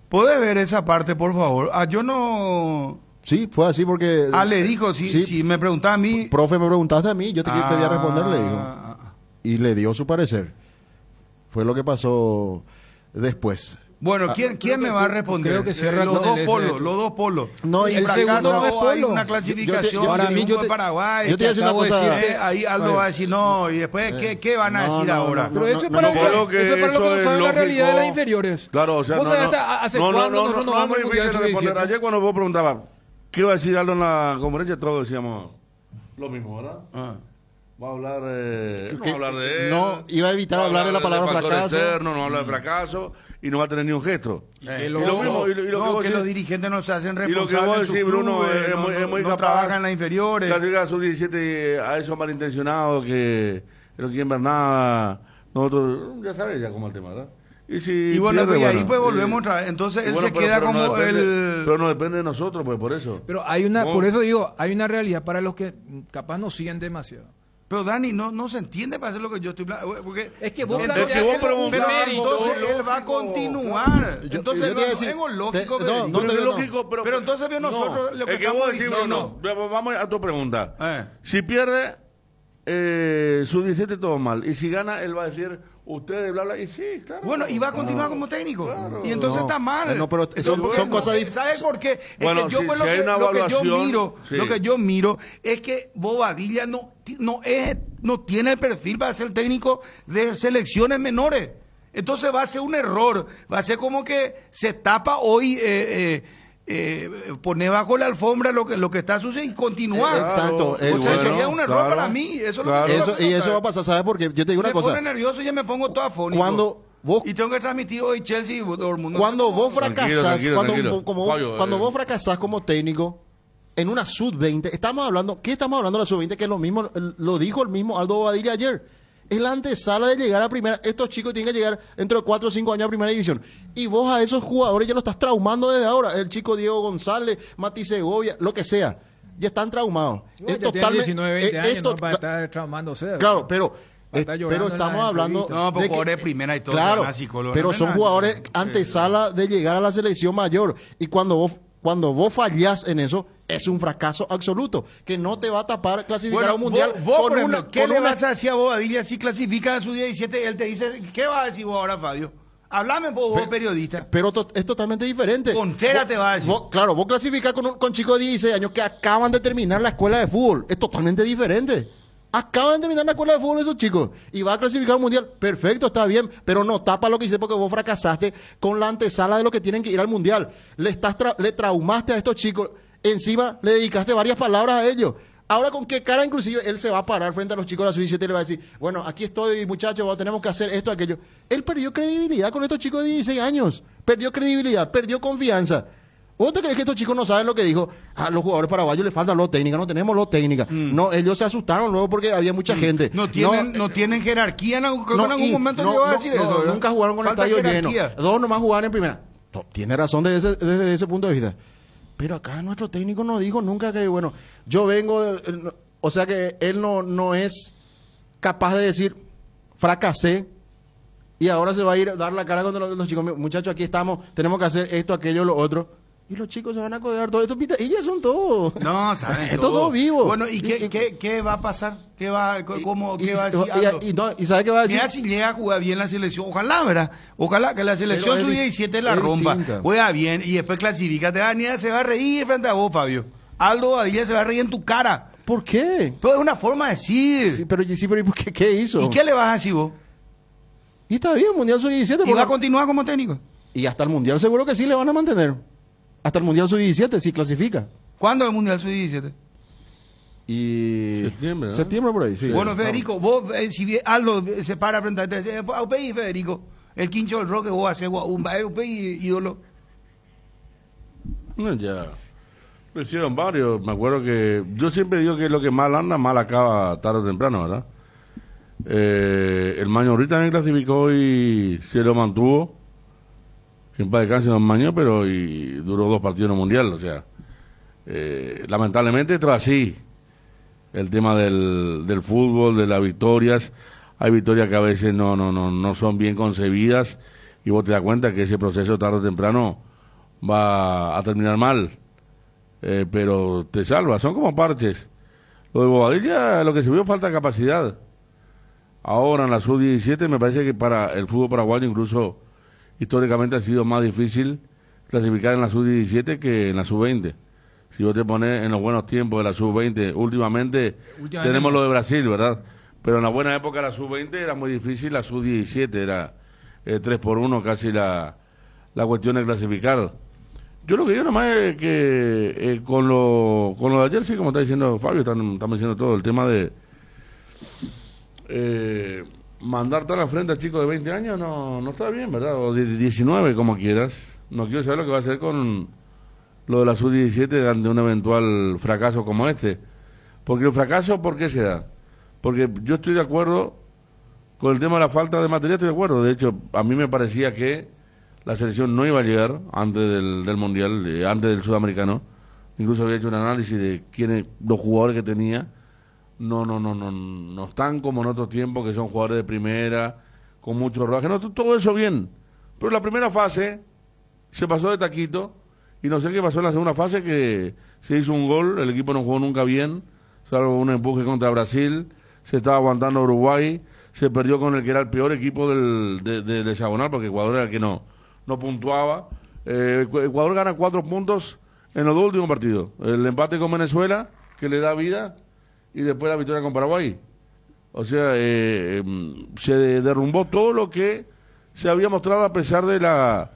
Speaker 5: ¿Puede ver esa parte, por favor? Yo no...
Speaker 7: Sí, fue así porque...
Speaker 5: le dijo, si me preguntaba a mí...
Speaker 7: Profe, me preguntaste a mí, yo te quería responder, le dijo. Y le dio su parecer. Fue lo que pasó después.
Speaker 5: Bueno, ¿quién me va a responder?
Speaker 6: Creo que cierra
Speaker 5: los dos polos.
Speaker 7: No,
Speaker 6: el segundo no es polo.
Speaker 5: Hay una clasificación
Speaker 7: de
Speaker 5: Paraguay.
Speaker 7: Yo te voy a decir una cosa.
Speaker 5: Ahí Aldo va a decir no, y después, ¿qué van a decir ahora?
Speaker 6: Pero eso es para lo que no saben la realidad de las inferiores.
Speaker 8: Claro, o sea,
Speaker 6: ¿hace cuándo nosotros nos vamos a
Speaker 8: responder? Ayer cuando vos preguntabas, ¿qué iba a decir Aldo en la conferencia? Todos decíamos lo mismo, ¿verdad? Va a hablar de él.
Speaker 7: No, iba a evitar hablar de la palabra fracaso.
Speaker 8: Externo, no habla de fracaso y no va a tener ni un gesto.
Speaker 5: Que los dirigentes no se hacen responsables.
Speaker 8: Y lo que vos decís, Bruno, es muy capaz.
Speaker 5: Trabajan en las inferiores.
Speaker 8: Clasifica a sub-17 a esos malintencionados que no quieren ver nada. Nosotros, ya sabes ya cómo es el tema, ¿verdad? Y
Speaker 5: bueno, ahí pues volvemos otra vez. Entonces él se queda como
Speaker 8: Pero no depende de nosotros, pues por eso.
Speaker 6: Pero por eso digo, hay una realidad para los que capaz no siguen demasiado.
Speaker 5: Pero Dani, no se entiende para hacer lo que yo estoy planteando. Porque
Speaker 6: es que vos
Speaker 5: entonces él va a continuar. Entonces es lógico. Pero entonces vio nosotros lo que estamos diciendo.
Speaker 8: Vamos a tu pregunta. Si pierde su 17 todo mal. Y si gana, él va a decir, ustedes bla bla. Y sí, claro.
Speaker 5: Bueno, y va a continuar como técnico. Claro. Y entonces está mal.
Speaker 7: No, pero son cosas diferentes.
Speaker 5: ¿Sabes por qué?
Speaker 8: Bueno,
Speaker 5: lo que yo miro es que Bobadilla no tiene el perfil para ser técnico de selecciones menores. Entonces va a ser un error. Va a ser como que se tapa hoy. Poner bajo la alfombra lo que está sucediendo y continuar.
Speaker 7: Exacto.
Speaker 5: Sería un error para mí. Eso
Speaker 7: va a pasar, ¿sabes? Porque yo te digo una cosa.
Speaker 5: Me pone nervioso y ya me pongo todo afónico. Y tengo que transmitir hoy Chelsea y Dortmund.
Speaker 7: Cuando vos fracasás, cuando vos fracasás como técnico en una sub-20, estamos hablando de la sub-20, que es lo mismo, lo dijo el mismo Aldo Bobadilla ayer. Es la antesala de llegar a primera. Estos chicos tienen que llegar dentro de 4 o 5 años a primera división. Y vos a esos jugadores ya lo estás traumando desde ahora. El chico Diego González, Mati Segovia, lo que sea. Ya están traumados.
Speaker 6: Es totalmente 19, 20 años no para estar traumándose.
Speaker 7: Claro, pero estamos hablando...
Speaker 5: No, pues jugadores de primera y todo.
Speaker 7: Claro, pero son jugadores antesala de llegar a la selección mayor. Y cuando vos fallás en eso, es un fracaso absoluto, que no te va a tapar clasificar a un mundial.
Speaker 5: ¿Qué le vas a decir a Bobadilla si clasifica a su 17? Él te dice, ¿qué vas a decir vos ahora, Fabio? Háblame vos, periodista.
Speaker 7: Pero es totalmente diferente.
Speaker 5: Contreras te va a decir.
Speaker 7: Vos clasificás con chicos de 16 años que acaban de terminar la escuela de fútbol. Es totalmente diferente. Acaban de terminar la escuela de fútbol esos chicos y va a clasificar un mundial. Perfecto, está bien, pero no tapa lo que hice porque vos fracasaste con la antesala de lo que tienen que ir al mundial. Le traumaste a estos chicos. Encima le dedicaste varias palabras a ellos. Ahora, ¿con qué cara inclusive él se va a parar frente a los chicos de la sub-17 y le va a decir, bueno, aquí estoy, muchachos, tenemos que hacer esto, aquello? Él perdió credibilidad con estos chicos de 16 años. Perdió credibilidad, perdió confianza. ¿Vos te crees que estos chicos no saben lo que dijo? A los jugadores paraguayos les falta lo técnica, no tenemos lo técnica. No, ellos se asustaron luego porque había mucha gente.
Speaker 5: No tienen jerarquía en algún momento. Yo iba a decir eso,
Speaker 7: nunca jugaron con el estadio lleno. 2 nomás jugaron en primera. Tiene razón desde ese punto de vista. Pero acá nuestro técnico no dijo nunca que, bueno, yo vengo, o sea que él no es capaz de decir, fracasé, y ahora se va a ir a dar la cara contra los chicos, muchachos, aquí estamos, tenemos que hacer esto, aquello, lo otro. Y los chicos se van a codear todo esto, pitadillas son todos.
Speaker 5: No, saben
Speaker 7: Esto todo vivo.
Speaker 5: Bueno, ¿y qué va a pasar? ¿Qué va a decir?
Speaker 7: ¿Y sabe qué va a decir?
Speaker 5: Mira si llega a jugar bien la selección. Ojalá, ¿verdad? Ojalá que la selección
Speaker 7: Pero
Speaker 5: sub-17 la rompa.
Speaker 7: Distinta.
Speaker 5: Juega bien y después clasifica. Se va a reír frente a vos, Fabio. Aldo Badilla se va a reír en tu cara.
Speaker 7: ¿Por qué?
Speaker 5: Pero es una forma de decir.
Speaker 7: Sí, pero ¿y por qué hizo?
Speaker 5: ¿Y qué le vas a decir vos?
Speaker 7: Y está bien, Mundial Sub-17.
Speaker 5: ¿Y va a continuar como técnico?
Speaker 7: Y hasta el Mundial seguro que sí le van a mantener. Hasta el Mundial Sub-17, si clasifica.
Speaker 5: ¿Cuándo es el Mundial Sub-17?
Speaker 7: Y...
Speaker 8: Septiembre, ¿no?
Speaker 7: Septiembre por ahí, sí.
Speaker 5: Bueno, Federico, vos, si Aldo se para frente a ti, Federico, el quincho del rock que vos haces, un ídolo.
Speaker 8: No, ya. Lo hicieron varios. Me acuerdo que... Yo siempre digo que lo que mal anda, mal acaba tarde o temprano, ¿verdad? El Maño también clasificó y se lo mantuvo. Que en paz descanse Don Maño, pero y duró 2 partidos en el Mundial, o sea... lamentablemente esto es así. El tema del fútbol, de las victorias. Hay victorias que a veces no son bien concebidas y vos te das cuenta que ese proceso tarde o temprano va a terminar mal. Pero te salva, son como parches. Lo de Bobadilla, lo que se vio falta capacidad. Ahora en la sub-17 me parece que para el fútbol paraguayo incluso históricamente ha sido más difícil clasificar en la sub-17 que en la sub-20. Si vos te pones en los buenos tiempos de la sub-20, últimamente tenemos lo de Brasil, ¿verdad? Pero en la buena época de la sub-20 era muy difícil, la sub-17 era 3-1 casi la cuestión de clasificar. Yo lo que digo nomás es que con lo de ayer, sí, como está diciendo Fabio, estamos diciendo todo, el tema de mandar tal a frente a chicos de 20 años no está bien, ¿verdad? O de 19, como quieras. No quiero saber lo que va a hacer con lo de la sub-17 ante un eventual fracaso como este. Porque el fracaso, ¿por qué se da? Porque yo estoy de acuerdo con el tema de la falta de material, estoy de acuerdo. De hecho, a mí me parecía que la selección no iba a llegar antes del Mundial, antes del Sudamericano. Incluso había hecho un análisis de los jugadores que tenía. No están como en otros tiempos, que son jugadores de primera, con mucho rodaje. No, todo eso bien. Pero la primera fase se pasó de taquito. Y no sé qué pasó en la segunda fase, que se hizo un gol, el equipo no jugó nunca bien, salvo un empuje contra Brasil, se estaba aguantando Uruguay, se perdió con el que era el peor equipo del hexagonal, porque Ecuador era el que no puntuaba. Ecuador gana 4 puntos en los 2 últimos partidos. El empate con Venezuela, que le da vida, y después la victoria con Paraguay. O sea, se derrumbó todo lo que se había mostrado a pesar de la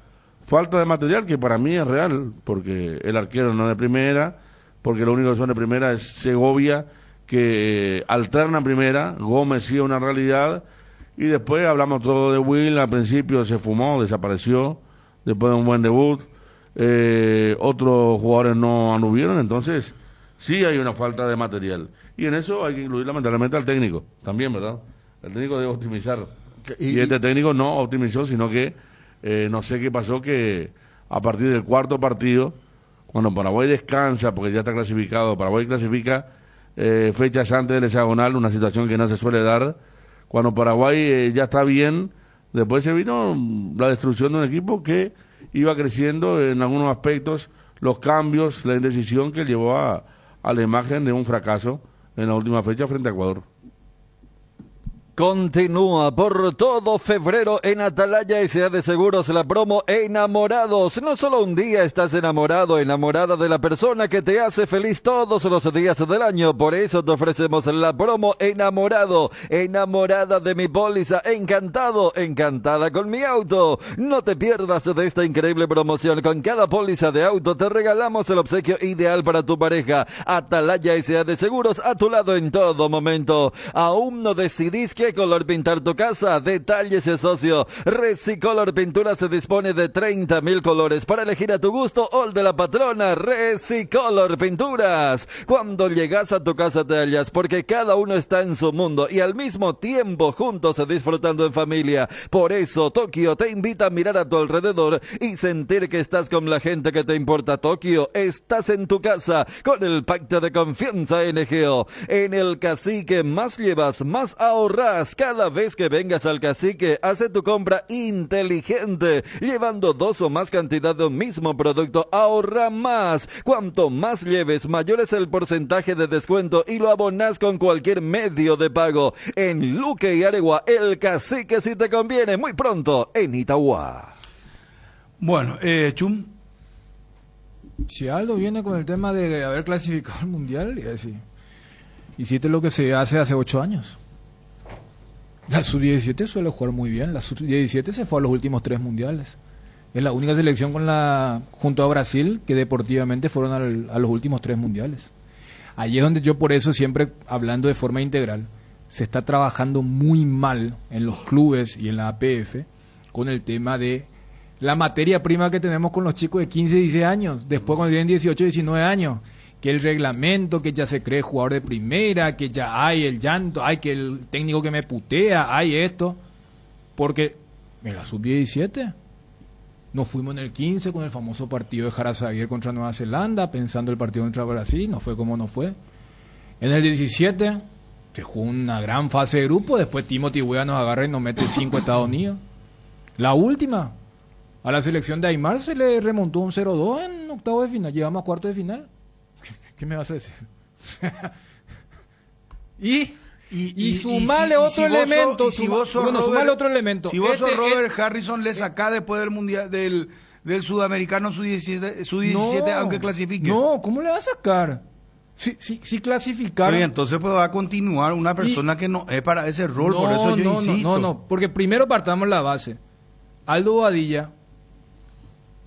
Speaker 8: falta de material, que para mí es real, porque el arquero no es de primera, porque lo único que son de primera es Segovia, que alterna en primera, Gómez sí es una realidad, y después hablamos todo de Will, al principio se fumó, desapareció, después de un buen debut, otros jugadores no anduvieron, entonces sí hay una falta de material, y en eso hay que incluir lamentablemente al técnico, también, ¿verdad? El técnico debe optimizar, y este técnico no optimizó, sino que no sé qué pasó, que a partir del 4.º partido, cuando Paraguay descansa, porque ya está clasificado, Paraguay clasifica fechas antes del hexagonal, una situación que no se suele dar, cuando Paraguay ya está bien, después se vino la destrucción de un equipo que iba creciendo en algunos aspectos, los cambios, la indecisión que llevó a la imagen de un fracaso en la última fecha frente a Ecuador.
Speaker 11: Continúa por todo febrero en Atalaya S.A. de Seguros la promo Enamorados. No solo un día estás enamorado, enamorada de la persona que te hace feliz todos los días del año. Por eso te ofrecemos la promo Enamorado. Enamorada de mi póliza, encantado, encantada con mi auto. No te pierdas de esta increíble promoción. Con cada póliza de auto te regalamos el obsequio ideal para tu pareja. Atalaya S.A. de Seguros, a tu lado en todo momento. ¿Aún no decidís qué color pintar tu casa? Detalles, socio. Resicolor Pintura se dispone de 30.000 colores para elegir a tu gusto o el de la patrona. Resicolor Pinturas. Cuando llegas a tu casa te hallas, porque cada uno está en su mundo y al mismo tiempo juntos disfrutando en familia. Por eso Tokio te invita a mirar a tu alrededor y sentir que estás con la gente que te importa. Tokio, estás en tu casa con el pacto de confianza NGO. En el Cacique más llevas, más ahorrar. ahorrás. Cada vez que vengas al Cacique, hace tu compra inteligente. Llevando 2 o más cantidad de un mismo producto, ahorra más. Cuanto más lleves, mayor es el porcentaje de descuento y lo abonás con cualquier medio de pago. En Luque y Aregua, el Cacique si te conviene. Muy pronto en Itagua.
Speaker 5: Bueno, Chum.
Speaker 6: Si Aldo viene con el tema de haber clasificado al Mundial, y decir, hiciste lo que se hace 8 años. La Sub-17 suele jugar muy bien. La Sub-17 se fue a los últimos 3 mundiales. Es la única selección junto a Brasil que deportivamente fueron a los últimos 3 mundiales. Allí es donde yo, por eso, siempre hablando de forma integral, se está trabajando muy mal en los clubes y en la APF con el tema de la materia prima que tenemos con los chicos de 15 y 16 años, después cuando tienen 18 y 19 años, que el reglamento, que ya se cree jugador de primera, que ya hay el llanto, hay que el técnico que me putea, hay esto, porque en la Sub-17 nos fuimos en el 15 con el famoso partido de Jarazaguer contra Nueva Zelanda, pensando el partido contra Brasil, no fue como no fue. En el 17 se jugó una gran fase de grupo, después Timothy Weah nos agarra y nos mete 5 Estados Unidos. La última, a la selección de Aymar se le remontó un 0-2 en octavo de final, llegamos a cuarto de final. ¿Qué me vas a decir? y sumale otro elemento.
Speaker 5: Si vos sos Robert Harrison, le sacás después del mundial del sudamericano su-17 aunque clasifique.
Speaker 6: No, ¿cómo le va a sacar? Si clasificar.
Speaker 5: Pero entonces pues va a continuar una persona que no es para ese rol, por eso yo insisto.
Speaker 6: No, porque primero partamos la base. Aldo Bobadilla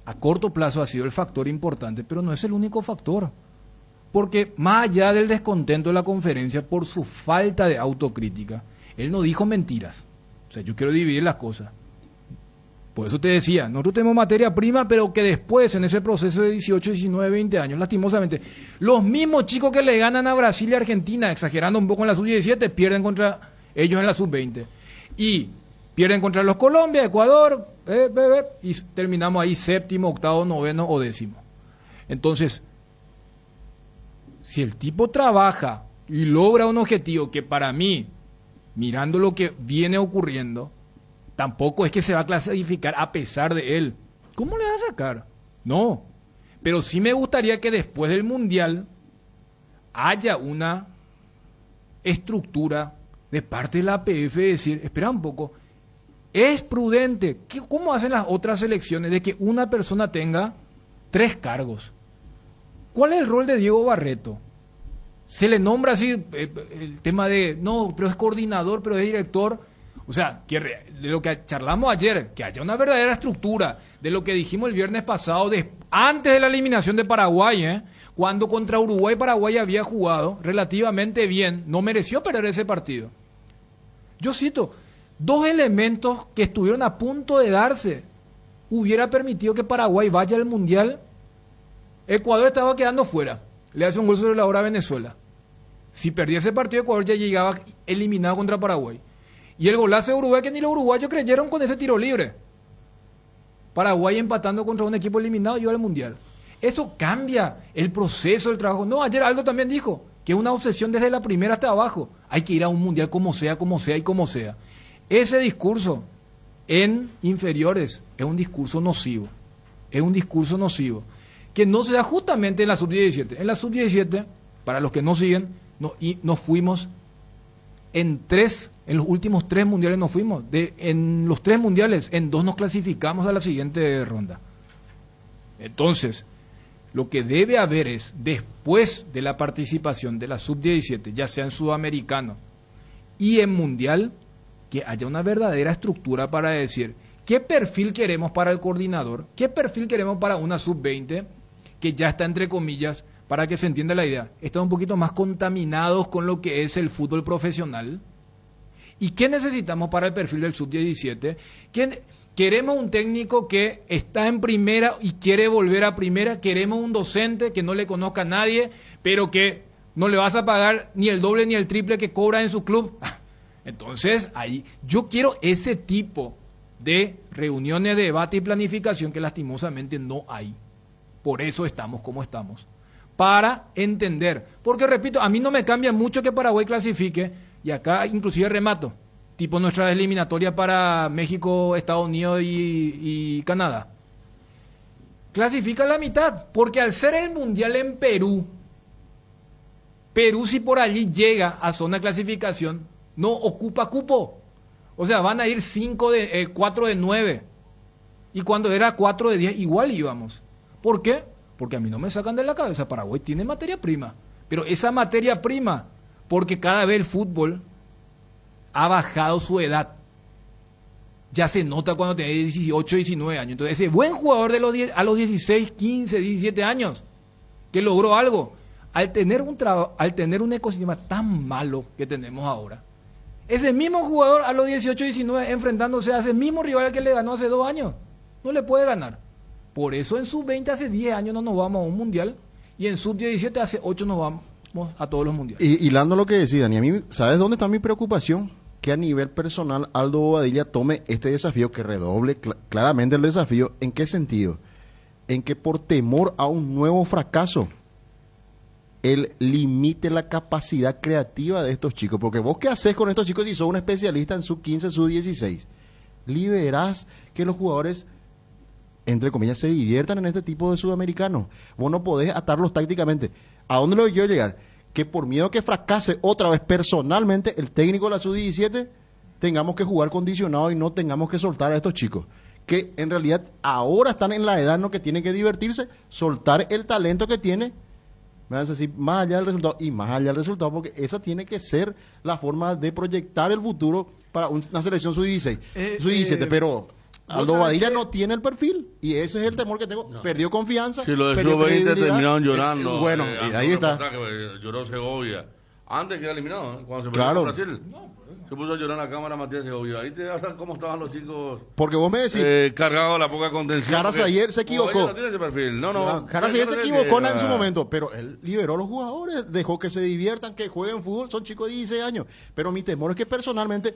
Speaker 6: a corto plazo ha sido el factor importante, pero no es el único factor. Porque más allá del descontento de la conferencia por su falta de autocrítica, él no dijo mentiras. O sea, yo quiero dividir las cosas. Por eso te decía, nosotros tenemos materia prima, pero que después, en ese proceso de 18, 19, 20 años, lastimosamente, los mismos chicos que le ganan a Brasil y Argentina, exagerando un poco en la Sub-17, pierden contra ellos en la Sub-20. Y pierden contra los Colombia, Ecuador, y terminamos ahí 7º, 8º, 9º o 10º. Entonces, si el tipo trabaja y logra un objetivo que para mí, mirando lo que viene ocurriendo, tampoco es que se va a clasificar a pesar de él. ¿Cómo le va a sacar? No. Pero sí me gustaría que después del Mundial haya una estructura de parte de la APF de decir, espera un poco, es prudente. ¿Cómo hacen las otras selecciones de que una persona tenga 3 cargos? ¿Cuál es el rol de Diego Barreto? Se le nombra así el tema de, no, pero es coordinador, pero es director. O sea, que de lo que charlamos ayer, que haya una verdadera estructura, de lo que dijimos el viernes pasado, antes de la eliminación de Paraguay, cuando contra Uruguay Paraguay había jugado relativamente bien, no mereció perder ese partido. Yo cito, 2 elementos que estuvieron a punto de darse, hubiera permitido que Paraguay vaya al Mundial. Ecuador estaba quedando fuera, le hace un gol sobre la hora a Venezuela. Si perdía ese partido, Ecuador ya llegaba eliminado contra Paraguay. Y el golazo de Uruguay, que ni los uruguayos creyeron con ese tiro libre. Paraguay empatando contra un equipo eliminado y iba al Mundial. Eso cambia el proceso del trabajo. No, ayer Aldo también dijo que es una obsesión desde la primera hasta abajo. Hay que ir a un Mundial como sea y como sea. Ese discurso en inferiores es un discurso nocivo. Es un discurso nocivo. Que no se da justamente en la Sub-17. En la Sub-17, para los que no siguen, nos fuimos en los últimos 3 mundiales nos fuimos. En los 3 mundiales, en 2 nos clasificamos a la siguiente ronda. Entonces, lo que debe haber es, después de la participación de la Sub-17, ya sea en Sudamericano y en Mundial, que haya una verdadera estructura para decir qué perfil queremos para el coordinador, qué perfil queremos para una Sub-20, que ya está entre comillas, para que se entienda la idea, están un poquito más contaminados con lo que es el fútbol profesional. ¿Y qué necesitamos para el perfil del Sub-17? Queremos un técnico que está en primera y quiere volver a primera, queremos un docente que no le conozca a nadie, pero que no le vas a pagar ni el doble ni el triple que cobra en su club. Entonces, ahí yo quiero ese tipo de reuniones de debate y planificación que lastimosamente no hay. Por eso estamos como estamos. Para entender. Porque repito, a mí no me cambia mucho que Paraguay clasifique, y acá inclusive remato. tipo nuestra eliminatoria para México, Estados Unidos y Canadá. Clasifica la mitad, porque al ser el mundial en Perú, si por allí llega a zona de clasificación, no ocupa cupo. O sea, van a ir 4 de 9. Y cuando era 4 de 10, igual íbamos. ¿Por qué? Porque a mí no me sacan de la cabeza. Paraguay tiene materia prima. Pero esa materia prima, porque cada vez el fútbol ha bajado su edad. Ya se nota cuando tiene 18, 19 años. Entonces, ese buen jugador a los 16, 15, 17 años, que logró algo, al tener un ecosistema tan malo que tenemos ahora, ese mismo jugador a los 18, 19, enfrentándose a ese mismo rival que le ganó hace 2 años, no le puede ganar. Por eso en sub-20 hace 10 años no nos vamos a un mundial, y en sub-17 hace 8 nos vamos a todos los mundiales.
Speaker 7: Y hilando lo que decían, y a mí, ¿sabes dónde está mi preocupación? Que a nivel personal Aldo Bobadilla tome este desafío, que redoble claramente el desafío. ¿En qué sentido? En que por temor a un nuevo fracaso, él limite la capacidad creativa de estos chicos. Porque vos, ¿qué haces con estos chicos si sos un especialista en sub-15, sub-16? Liberás que los jugadores, entre comillas, se diviertan en este tipo de sudamericanos. Vos no podés atarlos tácticamente. ¿A dónde lo quiero llegar? Que por miedo a que fracase otra vez personalmente el técnico de la sub-17, tengamos que jugar condicionado y no tengamos que soltar a estos chicos, que en realidad ahora están en la edad en la que tienen que divertirse, soltar el talento que tiene, me van a decir, más allá del resultado, y más allá del resultado, porque esa tiene que ser la forma de proyectar el futuro para una selección sub-16, sub-17, pero Aldo Bobadilla no tiene el perfil, y ese es el temor que tengo. Perdió confianza.
Speaker 8: Si lo de sub-20 terminaron llorando.
Speaker 7: Bueno, ahí está.
Speaker 8: Lloró Segovia. Antes que era eliminado, cuando se perdió
Speaker 7: Claro.
Speaker 8: con Brasil. Se puso a llorar en la cámara Matías Segovia. Ahí te hablan cómo estaban los chicos.
Speaker 7: Porque vos me decís,
Speaker 8: cargados la poca contención.
Speaker 7: Caras ayer se equivocó.
Speaker 8: No tiene ese perfil. No.
Speaker 7: Caras ayer se equivocó en su momento, pero él liberó a los jugadores, dejó que se diviertan, que jueguen fútbol. Son chicos de 16 años. Pero mi temor es que personalmente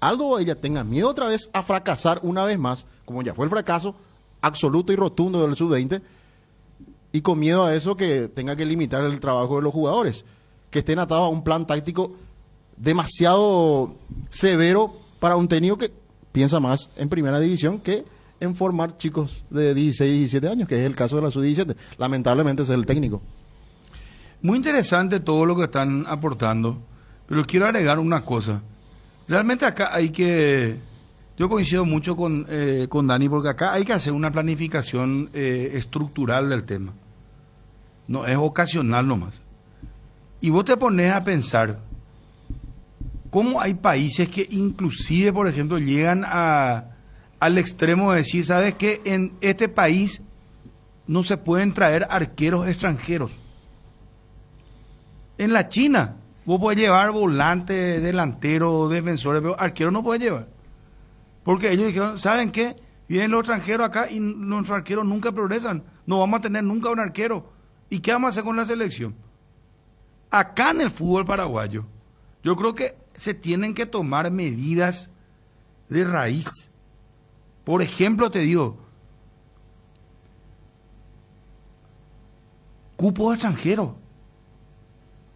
Speaker 7: Aldo Bobadilla tenga miedo otra vez a fracasar una vez más, como ya fue el fracaso absoluto y rotundo del sub-20, y con miedo a eso que tenga que limitar el trabajo de los jugadores, que estén atados a un plan táctico demasiado severo para un técnico que piensa más en primera división que en formar chicos de 16 y 17 años, que es el caso de la sub-17. Lamentablemente ese es el técnico.
Speaker 5: Muy interesante todo lo que están aportando, pero quiero agregar una cosa. Realmente acá hay que... Yo coincido mucho con Dani, porque acá hay que hacer una planificación estructural del tema. No es ocasional nomás. Y vos te pones a pensar cómo hay países que inclusive, por ejemplo, llegan al extremo de decir, ¿sabes qué? En este país no se pueden traer arqueros extranjeros. En la China vos podés llevar volante, delantero, defensores, pero arquero no podés llevar. Porque ellos dijeron, ¿saben qué? Vienen los extranjeros acá y nuestros arqueros nunca progresan. No vamos a tener nunca un arquero. ¿Y qué vamos a hacer con la selección? Acá en el fútbol paraguayo, yo creo que se tienen que tomar medidas de raíz. Por ejemplo, te digo, cupos extranjeros.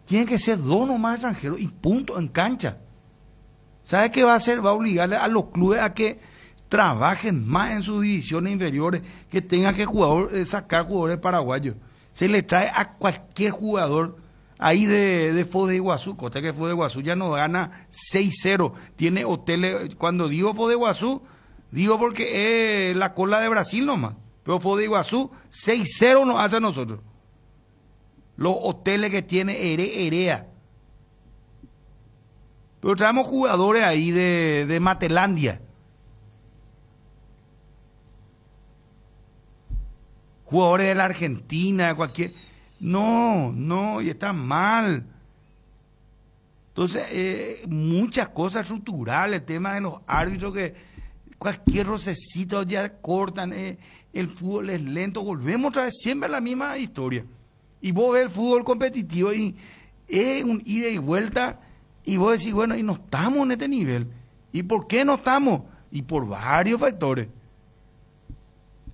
Speaker 5: Tienen que ser 2 nomás extranjeros y punto, en cancha. ¿Sabe qué va a hacer? Va a obligarle a los clubes a que trabajen más en sus divisiones inferiores, que tengan que sacar jugadores paraguayos. Se le trae a cualquier jugador ahí de Foz de Iguazú, cosa que Foz de Iguazú ya no gana 6-0, tiene hoteles. Cuando digo Foz de Iguazú, digo porque es la cola de Brasil nomás, pero Foz de Iguazú 6-0 nos hace a nosotros. Los hoteles que tiene Herea. Pero traemos jugadores ahí de Matelandia. Jugadores de la Argentina, de cualquier... No, y está mal. Entonces, muchas cosas estructurales, el tema de los árbitros, que cualquier rocecito ya cortan, el fútbol es lento, volvemos otra vez siempre a la misma historia. Y vos ves el fútbol competitivo y es un ida y vuelta, y vos decís, bueno, y no estamos en este nivel. ¿Y por qué no estamos? Y por varios factores.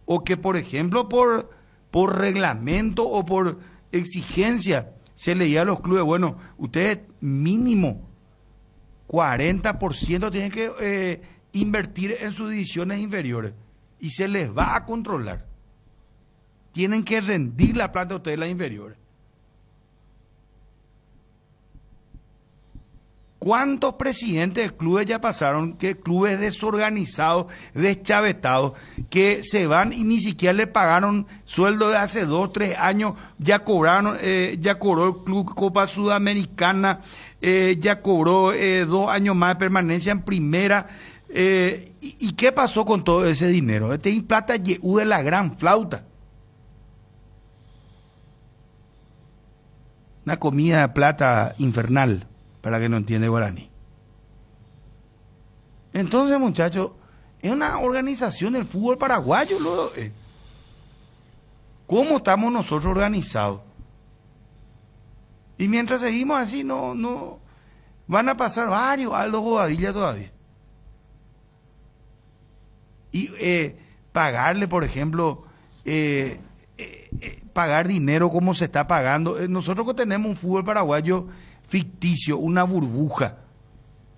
Speaker 5: O que, por ejemplo, por reglamento o por exigencia, se leía a los clubes, bueno, ustedes mínimo 40% tienen que invertir en sus divisiones inferiores y se les va a controlar. Tienen que rendir la plata a ustedes las inferiores. ¿Cuántos presidentes de clubes ya pasaron? Que clubes desorganizados, deschavetados, que se van y ni siquiera le pagaron sueldo de hace 2, 3 años, ya cobraron, ya cobró el club Copa Sudamericana, ya cobró 2 años más de permanencia en primera. ¿Y qué pasó con todo ese dinero? Este es plata de la gran flauta. Una comida de plata infernal, para que no entiende guaraní. Entonces, muchachos, es una organización del fútbol paraguayo. ¿Cómo estamos nosotros organizados? Y mientras seguimos así, no van a pasar varios Aldo Bobadilla todavía. Y pagarle, por ejemplo, pagar dinero como se está pagando. Nosotros que tenemos un fútbol paraguayo ficticio, una burbuja,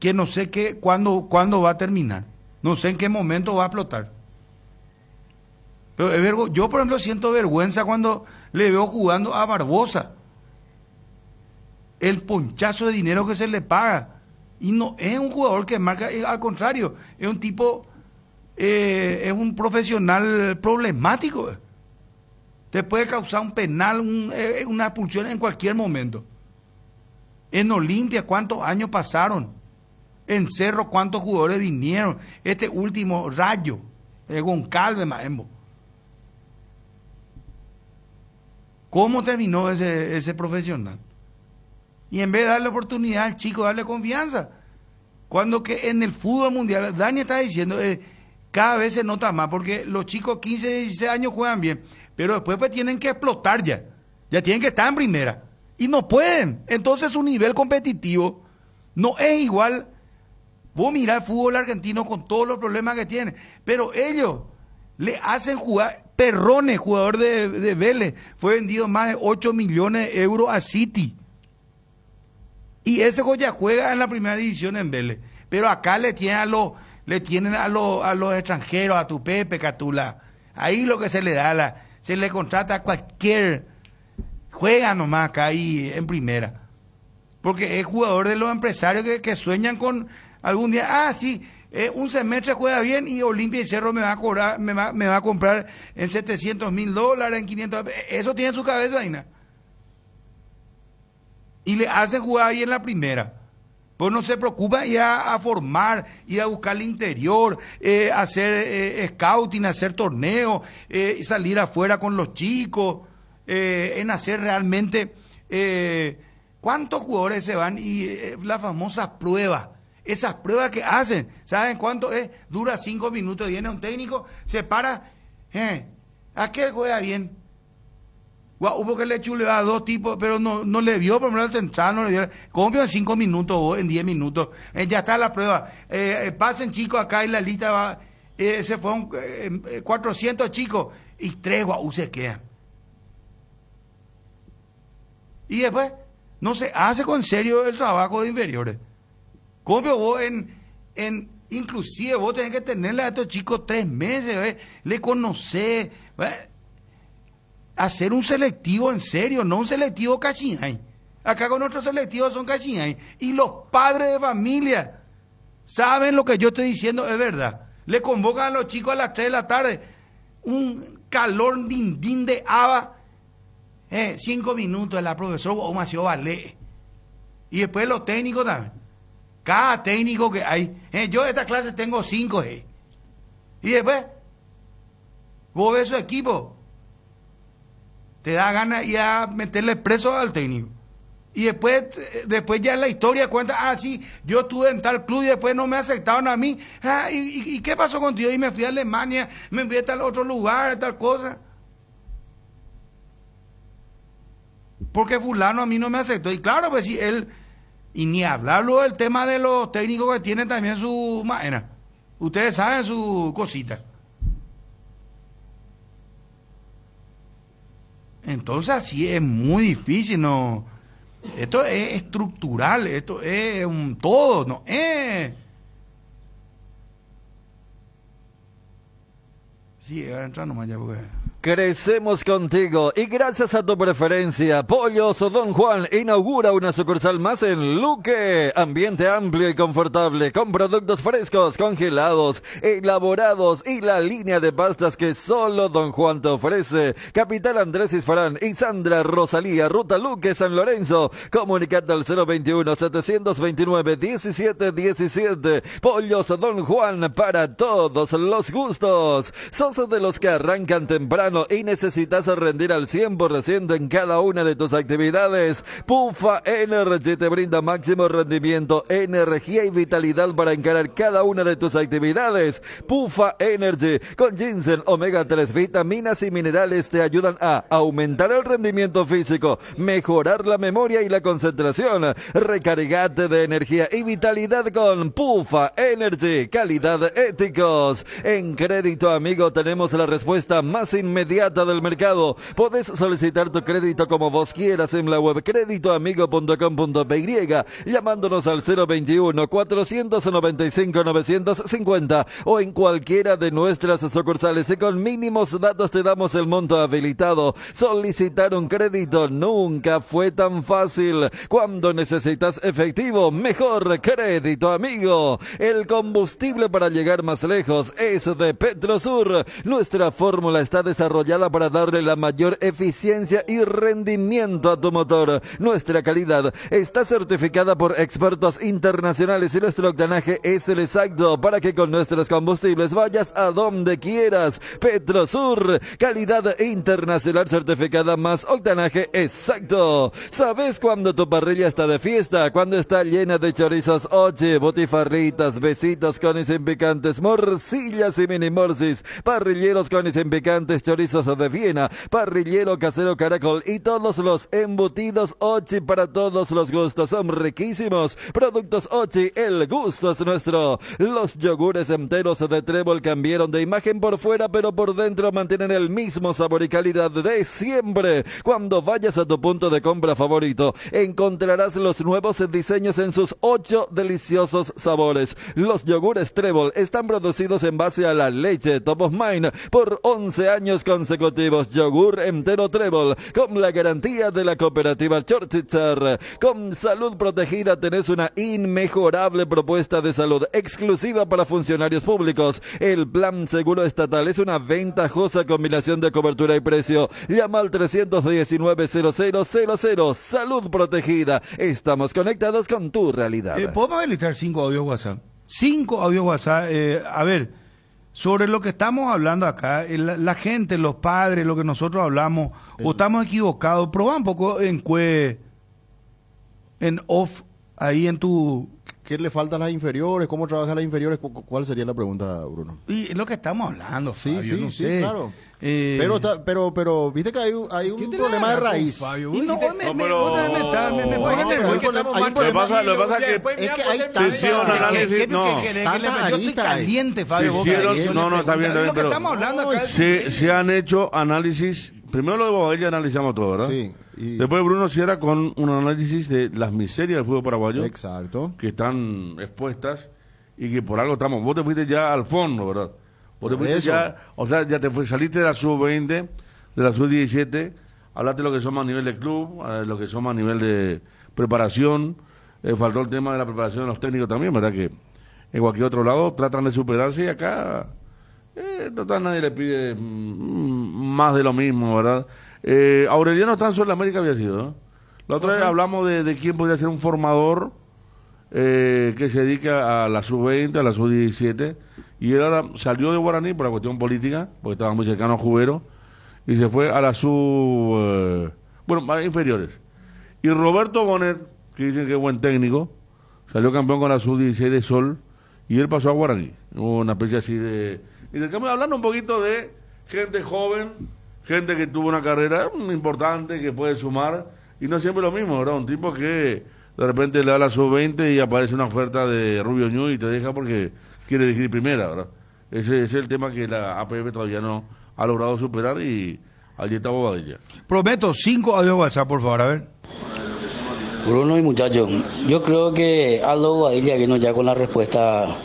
Speaker 5: que no sé cuándo va a terminar, no sé en qué momento va a explotar. Pero yo, por ejemplo, siento vergüenza cuando le veo jugando a Barbosa, el ponchazo de dinero que se le paga, y no es un jugador que marca, al contrario, es un tipo, es un profesional problemático, te puede causar un penal, una expulsión en cualquier momento. En Olimpia, ¿cuántos años pasaron? En Cerro, ¿cuántos jugadores vinieron? Este último, Rayo, Goncalves, Maembo. ¿Cómo terminó ese profesional? Y en vez de darle oportunidad al chico, darle confianza. Cuando que en el fútbol mundial, Dani está diciendo, cada vez se nota más, porque los chicos 15, 16 años juegan bien, pero después pues tienen que explotar ya tienen que estar en primera. Y no pueden. Entonces su nivel competitivo no es igual. Vos mirá el fútbol argentino con todos los problemas que tiene, pero ellos le hacen jugar. Perrone, jugador de Vélez, fue vendido más de 8 millones de euros a City. Y ese ya juega en la primera división en Vélez. Pero acá le tienen a los extranjeros, a tu Pepe, Catula. Ahí lo que se le da, se le contrata a cualquier. Juega nomás acá ahí en primera. Porque es jugador de los empresarios que sueñan con algún día. Sí, un semestre juega bien y Olimpia y Cerro me va a cobrar, me va a comprar en $700,000, en 500. Eso tiene en su cabeza, Ina. Y le hacen jugar ahí en la primera. Pues no se preocupa ir a formar, ir a buscar el interior, hacer scouting, hacer torneos, salir afuera con los chicos. En hacer realmente cuántos jugadores se van y la famosa prueba, esas pruebas que hacen, ¿saben cuánto es? Dura 5 minutos, viene un técnico, se para, aquel juega bien, hubo que le chuleaba a 2 tipos, pero no le vio por ejemplo al central, no le dio, como en 5 minutos o en 10 minutos, ya está la prueba, pasen chicos acá y la lista va, se fueron 400 chicos y 3 se quedan. Y después no se hace con serio el trabajo de inferiores. Como vos inclusive vos tenés que tenerle a estos chicos 3 meses, le conocés, hacer un selectivo en serio, no un selectivo cachinay. Acá con nuestros selectivos son cachinay. Y los padres de familia saben lo que yo estoy diciendo, es verdad. Le convocan a los chicos a las 3 de la tarde, un calor dindín de haba. 5 minutos de la profesora Omacio Ballet. Y después los técnicos también. Cada técnico que hay. Yo de esta clase tengo 5. Y después, vos ves su equipo. Te da ganas de ir a meterle preso al técnico. Y después ya en la historia cuenta, sí, yo estuve en tal club y después no me aceptaron a mí. ¿Y qué pasó contigo? Y me fui a Alemania, me fui a tal otro lugar, tal cosa. Porque fulano a mí no me aceptó. Y claro, pues si él, y ni hablarlo del tema de los técnicos que tienen también su maena. Ustedes saben su cosita. Entonces así es muy difícil, ¿no? Esto es estructural, esto es un todo, ¿no? Sí, ahora entra nomás ya porque...
Speaker 11: Crecemos contigo y gracias a tu preferencia, Pollos Don Juan inaugura una sucursal más en Luque. Ambiente amplio y confortable, con productos frescos, congelados, elaborados y la línea de pastas que solo Don Juan te ofrece. Capitán Andrés Isfarán y Sandra Rosalía, Ruta Luque, San Lorenzo. Comunicate al 021-729-1717. Pollos Don Juan, para todos los gustos. ¿Sos de los que arrancan temprano y necesitas rendir al 100% en cada una de tus actividades? Pufa Energy te brinda máximo rendimiento, energía y vitalidad para encarar cada una de tus actividades. Pufa Energy con ginseng, omega 3, vitaminas y minerales te ayudan a aumentar el rendimiento físico, mejorar la memoria y la concentración. Recargate de energía y vitalidad con Pufa Energy, calidad éticos. En Crédito Amigo tenemos la respuesta más inmediata del mercado. Podés solicitar tu crédito como vos quieras en la web creditoamigo.com.py, llamándonos al 021-495-950 o en cualquiera de nuestras sucursales, y con mínimos datos te damos el monto habilitado. Solicitar un crédito nunca fue tan fácil. Cuando necesitas efectivo, mejor Crédito Amigo. El combustible para llegar más lejos es de Petrosur. Nuestra fórmula está desarrollada para darle la mayor eficiencia y rendimiento a tu motor. Nuestra calidad está certificada por expertos internacionales y nuestro octanaje es el exacto para que con nuestros combustibles vayas a donde quieras. Petrosur, calidad internacional certificada más octanaje exacto. ¿Sabes cuando tu parrilla está de fiesta? Cuando está llena de chorizos ochi, botifarritas, besitos con y sin picantes, morcillas y mini morcis, parrilleros con y sin picantes, chorizos de Viena, parrillero casero Caracol y todos los embutidos Ochi para todos los gustos. Son riquísimos. Productos Ochi, el gusto es nuestro. Los yogures enteros de Trébol cambiaron de imagen por fuera, pero por dentro mantienen el mismo sabor y calidad de siempre. Cuando vayas a tu punto de compra favorito, encontrarás los nuevos diseños en sus 8 deliciosos sabores. Los yogures Trébol están producidos en base a la leche Top of Mind por 11 años consecutivos. Yogur entero Trébol, con la garantía de la cooperativa Chorchichar. Con salud protegida tenés una inmejorable propuesta de salud exclusiva para funcionarios públicos. El plan seguro estatal es una ventajosa combinación de cobertura y precio. Llama al 319-0000. Salud protegida. Estamos conectados con tu realidad.
Speaker 5: ¿Podemos habilitar 5 audios WhatsApp? 5 audios WhatsApp. A ver, sobre lo que estamos hablando acá, la gente, los padres, lo que nosotros hablamos, o estamos equivocados. Probá un poco en off, ahí en tu...
Speaker 7: ¿Qué le faltan las inferiores? ¿Cómo trabajan las inferiores? ¿Cuál sería la pregunta, Bruno?
Speaker 5: Y es lo que estamos hablando,
Speaker 7: sí,
Speaker 5: Fabio,
Speaker 7: sí,
Speaker 5: no
Speaker 7: sí,
Speaker 5: sé.
Speaker 7: claro. Pero viste que hay un problema de raíz.
Speaker 5: Fabio, y no, me ponen nervioso.
Speaker 8: Lo que pasa es que se hicieron análisis,
Speaker 5: yo estoy caliente, Fabio.
Speaker 8: No, está bien,
Speaker 5: lo que estamos hablando acá.
Speaker 8: Se han hecho análisis. Primero lo de Bobadilla analizamos todo, ¿verdad?
Speaker 7: Sí.
Speaker 8: Después Bruno cierra con un análisis de las miserias del fútbol paraguayo.
Speaker 7: Exacto.
Speaker 8: Que están expuestas y que por algo estamos. Vos te fuiste ya al fondo, ¿verdad? Vos te fuiste ya, o sea, saliste de la sub-20, de la sub-17, hablaste de lo que somos a nivel de club, lo que somos a nivel de preparación. Faltó el tema de la preparación de los técnicos también, ¿verdad? Que en cualquier otro lado tratan de superarse y acá total nadie le pide más de lo mismo, ¿verdad? Aureliano Tanzo en la América había sido, ¿no? La otra vez hablamos de quién podría ser un formador que se dedica a la sub-20, a la sub-17, y él ahora salió de Guaraní por la cuestión política, porque estaba muy cercano a Jubero, y se fue a la inferiores. Y Roberto Bonet, que dicen que es buen técnico, salió campeón con la sub-16 de Sol, y él pasó a Guaraní. Hubo una especie así de... Y de cambio, hablando un poquito de gente joven, gente que tuvo una carrera importante, que puede sumar, y no siempre lo mismo, ¿verdad? Un tipo que de repente le da la sub-20 y aparece una oferta de Rubio Ñu y te deja porque quiere dirigir primera, ¿verdad? Ese es el tema que la APF todavía no ha logrado superar y allí está Bobadilla.
Speaker 5: Prometo 5 audios WhatsApp, por favor, a ver.
Speaker 15: Bruno y muchachos, yo creo que Aldo Bobadilla vino ya con la respuesta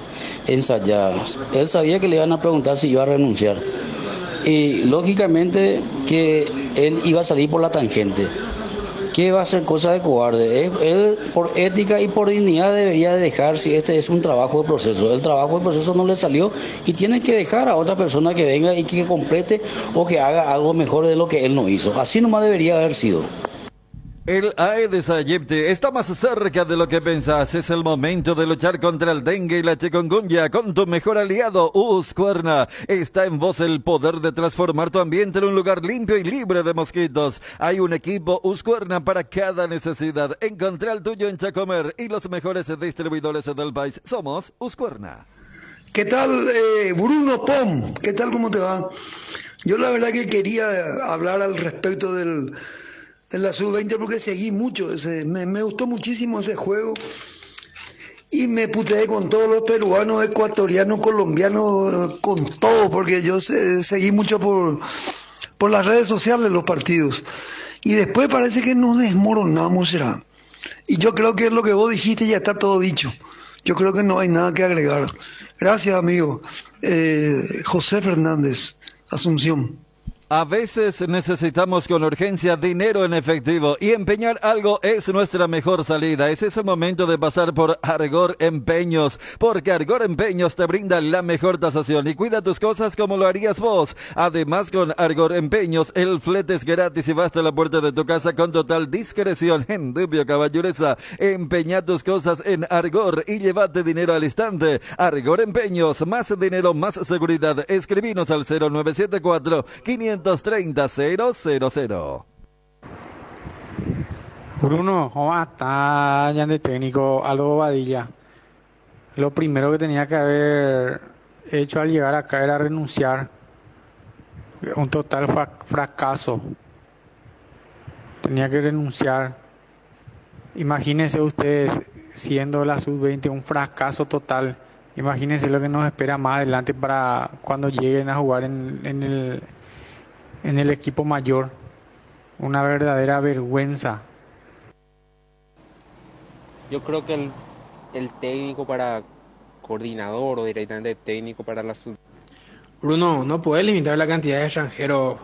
Speaker 15: ensayada. Él sabía que le iban a preguntar si iba a renunciar. Y lógicamente que él iba a salir por la tangente. Que va a ser cosa de cobarde. Él por ética y por dignidad debería dejar, si este es un trabajo de proceso. El trabajo de proceso no le salió y tiene que dejar a otra persona que venga y que complete o que haga algo mejor de lo que él no hizo. Así nomás debería haber sido.
Speaker 11: El Aedes aegypti está más cerca de lo que pensás. Es el momento de luchar contra el dengue y la chikungunya con tu mejor aliado, Husqvarna. Está en vos el poder de transformar tu ambiente en un lugar limpio y libre de mosquitos. Hay un equipo Husqvarna para cada necesidad. Encontrá el tuyo en Chacomer y los mejores distribuidores del país. Somos Husqvarna.
Speaker 16: ¿Qué tal, Bruno Pom? ¿Qué tal, cómo te va? Yo la verdad que quería hablar al respecto de la Sub-20 porque seguí mucho, me gustó muchísimo ese juego y me puteé con todos los peruanos, ecuatorianos, colombianos, con todo, porque yo seguí mucho por las redes sociales los partidos y después parece que nos desmoronamos, será. Y yo creo que es lo que vos dijiste, ya está todo dicho. Yo creo que no hay nada que agregar. Gracias, amigo. José Fernández, Asunción.
Speaker 11: A veces necesitamos con urgencia dinero en efectivo y empeñar algo es nuestra mejor salida. Es ese momento de pasar por Argor Empeños, porque Argor Empeños te brinda la mejor tasación y cuida tus cosas como lo harías vos. Además, con Argor Empeños el flete es gratis y va hasta la puerta de tu casa con total discreción. En dubio caballeresa, empeña tus cosas en Argor y llévate dinero al instante. Argor Empeños, más dinero, más seguridad. Escribinos al 0974 530 000.
Speaker 17: Bruno, ¿cómo está ya de técnico Aldo Bobadilla? Lo primero que tenía que haber hecho al llegar acá era renunciar. Un total fracaso. Tenía que renunciar. Imagínense ustedes siendo la Sub-20 un fracaso total. Imagínense lo que nos espera más adelante para cuando lleguen a jugar en el equipo mayor. Una verdadera vergüenza.
Speaker 18: Yo creo que el técnico para coordinador o directamente técnico para la sub.
Speaker 19: Bruno, no puede limitar la cantidad de extranjeros.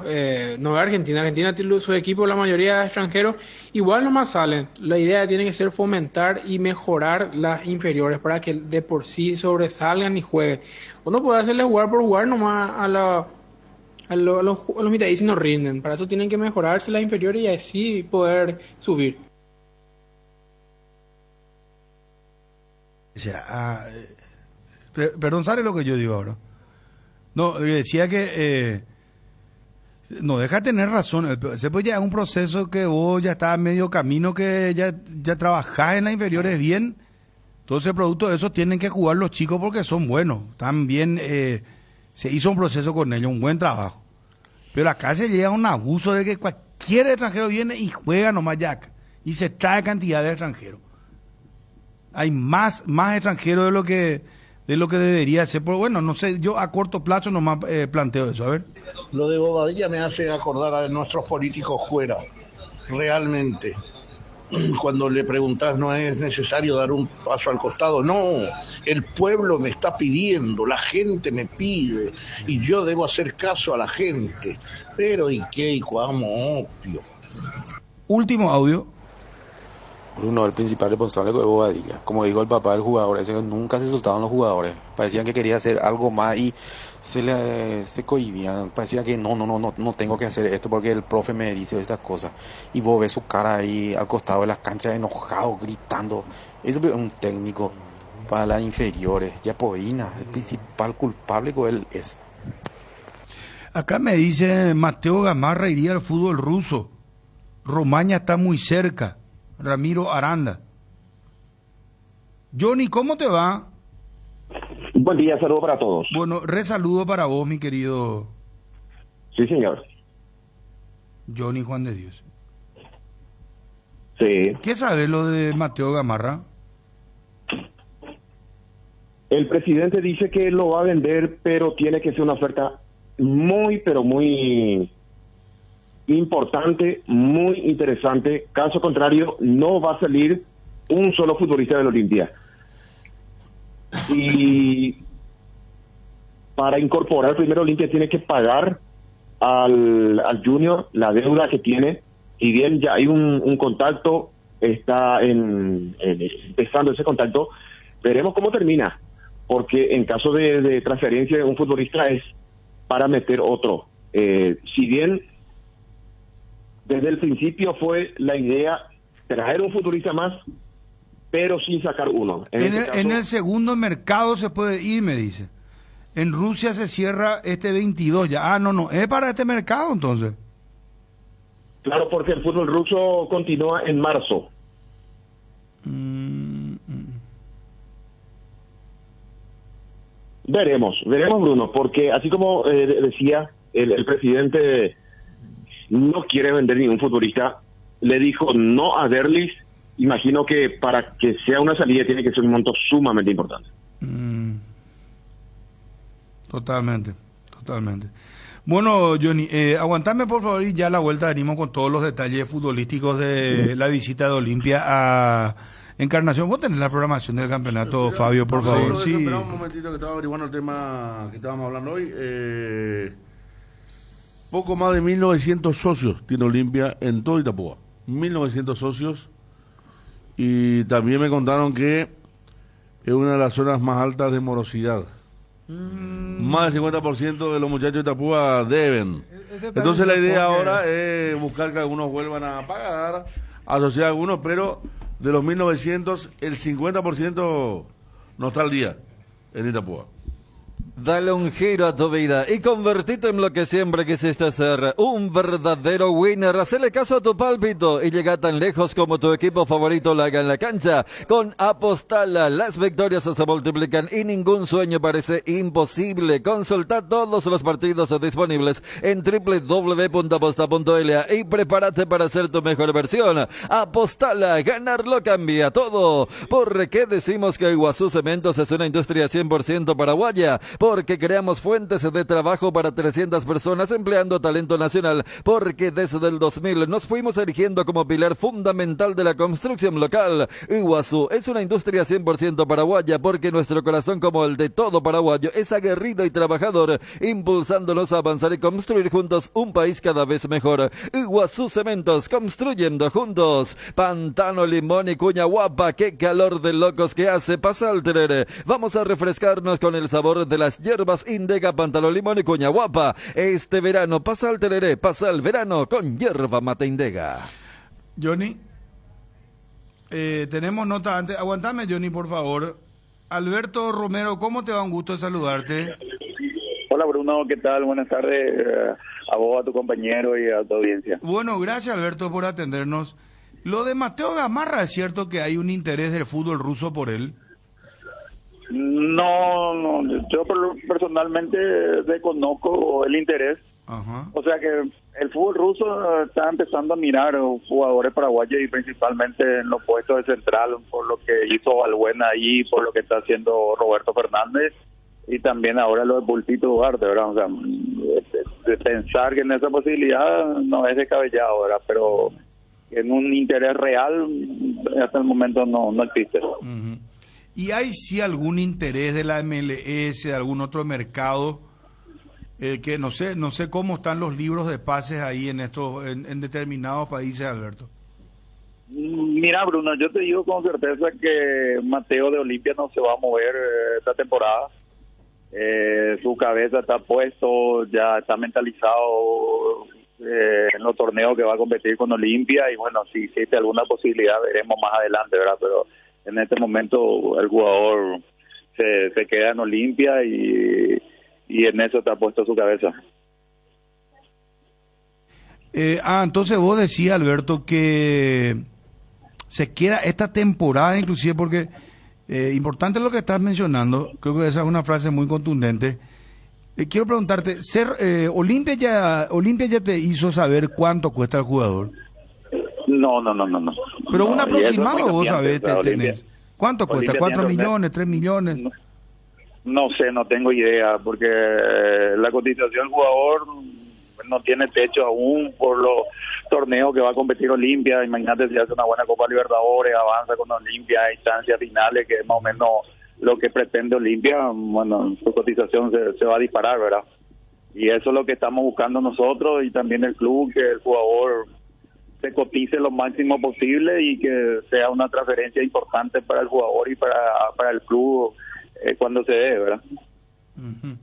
Speaker 19: No es Argentina, su equipo, la mayoría de extranjeros, igual nomás salen. La idea tiene que ser fomentar y mejorar las inferiores para que de por sí sobresalgan y jueguen. Uno puede hacerle jugar por jugar nomás a los mitadistas y no rinden. Para eso tienen que mejorarse las inferiores y así poder subir.
Speaker 5: Perdón, ¿sabe lo que yo digo ahora? No, decía que no deja de tener razón. Pues ya es un proceso que vos ya estás medio camino, que ya trabajás en las inferiores bien. Entonces, producto de eso tienen que jugar los chicos porque son buenos. También se hizo un proceso con ellos, un buen trabajo. Pero acá se llega a un abuso de que cualquier extranjero viene y juega nomás ya acá, y se trae cantidad de extranjeros. Hay más extranjeros de lo que debería ser. Pero bueno, no sé, yo a corto plazo nomás planteo eso. A ver.
Speaker 20: Lo de Bobadilla me hace acordar a nuestros políticos fuera. Realmente. Cuando le preguntás, no es necesario dar un paso al costado. No, el pueblo me está pidiendo, la gente me pide y yo debo hacer caso a la gente. Pero ¿y qué? ¿Y cómo? Obvio.
Speaker 5: Último audio.
Speaker 21: Bruno, el principal responsable fue Bobadilla. Como dijo el papá del jugador, ese nunca se soltaban los jugadores. Parecían que quería hacer algo más y se cohibían. Parecía que no tengo que hacer esto porque el profe me dice estas cosas. Y vos ves su cara ahí al costado de las canchas enojado, gritando. Eso es un técnico para las inferiores. Yapoina, el principal culpable que él es.
Speaker 5: Acá me dice Mateo Gamarra iría al fútbol ruso. Romaña está muy cerca. Ramiro Aranda. Johnny, ¿cómo te va?
Speaker 12: Buen día, saludo para todos.
Speaker 5: Bueno, resaludo para vos, mi querido.
Speaker 12: Sí, señor.
Speaker 5: Johnny Juan de Dios.
Speaker 12: Sí.
Speaker 5: ¿Qué sabes lo de Mateo Gamarra?
Speaker 12: El presidente dice que lo va a vender, pero tiene que ser una oferta muy, pero muy importante, muy interesante. Caso contrario, no va a salir un solo futbolista del Olimpia. Y para incorporar primero, Olimpia tiene que pagar al Junior la deuda que tiene. Si bien ya hay un contacto, está empezando ese contacto, veremos cómo termina, porque en caso de transferencia de un futbolista es para meter otro. Si bien desde el principio fue la idea traer un futbolista más, pero sin sacar uno.
Speaker 5: En el segundo mercado se puede ir, me dice. En Rusia se cierra este 22 ya. No, es para este mercado entonces.
Speaker 12: Claro, porque el fútbol ruso continúa en marzo. Veremos, Bruno, porque así como decía el presidente, no quiere vender ningún futbolista, le dijo no a Derlis. Imagino que para que sea una salida tiene que ser un monto sumamente importante.
Speaker 5: Totalmente. Bueno, Johnny, aguantame por favor y ya a la vuelta venimos con todos los detalles futbolísticos de la visita de Olimpia a Encarnación. Vos tenés la programación del campeonato, Fabio, por favor.
Speaker 8: Sí. Espera un momentito que estaba averiguando el tema que estábamos hablando hoy. Poco más de 1.900 socios tiene Olimpia en todo Itapúa. 1.900 socios. Y también me contaron que es una de las zonas más altas de morosidad. Más del 50% de los muchachos de Itapúa deben. Entonces la idea ahora es buscar que algunos vuelvan a pagar, asociar a algunos, pero de los 1.900, el 50% no está al día en Itapúa.
Speaker 11: Dale un giro a tu vida y convertite en lo que siempre quisiste ser, un verdadero winner. Hacele caso a tu pálpito y llega tan lejos como tu equipo favorito lo haga en la cancha. Con Apostala, las victorias se multiplican y ningún sueño parece imposible. Consulta todos los partidos disponibles en www.aposta.la y prepárate para ser tu mejor versión. Apostala, ganarlo cambia todo. ¿Por qué decimos que Iguazú Cementos es una industria 100% paraguaya? Porque creamos fuentes de trabajo para 300 personas empleando talento nacional, porque desde el 2000 nos fuimos erigiendo como pilar fundamental de la construcción local. Iguazú es una industria 100% paraguaya, porque nuestro corazón, como el de todo paraguayo, es aguerrido y trabajador, impulsándonos a avanzar y construir juntos un país cada vez mejor. Iguazú Cementos, construyendo juntos. Pantano, Limón y Cuñahuapa, qué calor de locos que hace. Pasa al Terere, vamos a refrescarnos con el sabor de las hierbas Indega, Pantano, Limón y Cuñahuapa. Este verano pasa al Tereré, pasa el verano con hierba mate Indega.
Speaker 5: Johnny, tenemos nota antes. Aguantame, Johnny, por favor. Alberto Romero, ¿cómo te va? Un gusto saludarte.
Speaker 1: Hola, Bruno, ¿qué tal? Buenas tardes a vos, a tu compañero y a tu audiencia.
Speaker 5: Bueno, gracias, Alberto, por atendernos. Lo de Mateo Gamarra, ¿es cierto que hay un interés del fútbol ruso por él?
Speaker 1: No, yo personalmente desconozco el interés.
Speaker 5: Ajá.
Speaker 1: O sea que el fútbol ruso está empezando a mirar jugadores paraguayos y principalmente en los puestos de central, por lo que hizo Valbuena ahí, por lo que está haciendo Roberto Fernández y también ahora lo de Pulpito Ugarte, ¿verdad? O sea, de pensar que en esa posibilidad no es descabellado, ¿verdad? Pero en un interés real hasta el momento no existe.
Speaker 5: Uh-huh. ¿Y hay sí algún interés de la MLS, de algún otro mercado? Que no sé cómo están los libros de pases ahí en determinados países, Alberto.
Speaker 1: Mira, Bruno, yo te digo con certeza que Mateo de Olimpia no se va a mover esta temporada. Su cabeza está puesto, ya está mentalizado en los torneos que va a competir con Olimpia y bueno, si existe alguna posibilidad veremos más adelante, ¿verdad? Pero en este momento el jugador se queda en Olimpia y en eso está puesto su cabeza.
Speaker 5: Entonces vos decías, Alberto, que se queda esta temporada inclusive porque importante lo que estás mencionando, creo que esa es una frase muy contundente. Quiero preguntarte, Olimpia ya te hizo saber cuánto cuesta el jugador.
Speaker 1: No.
Speaker 5: Pero un
Speaker 1: no,
Speaker 5: aproximado vos sabés, tenés. ¿Cuánto cuesta? ¿4 millones, 3 millones?
Speaker 1: No sé, no tengo idea, porque la cotización del jugador no tiene techo aún por los torneos que va a competir Olimpia. Imagínate si hace una buena Copa Libertadores, avanza con Olimpia a instancias finales, que es más o menos lo que pretende Olimpia, bueno, su cotización se va a disparar, ¿verdad? Y eso es lo que estamos buscando nosotros y también el club, que el jugador se cotice lo máximo posible y que sea una transferencia importante para el jugador y para el club cuando se dé, ¿verdad?
Speaker 5: Uh-huh.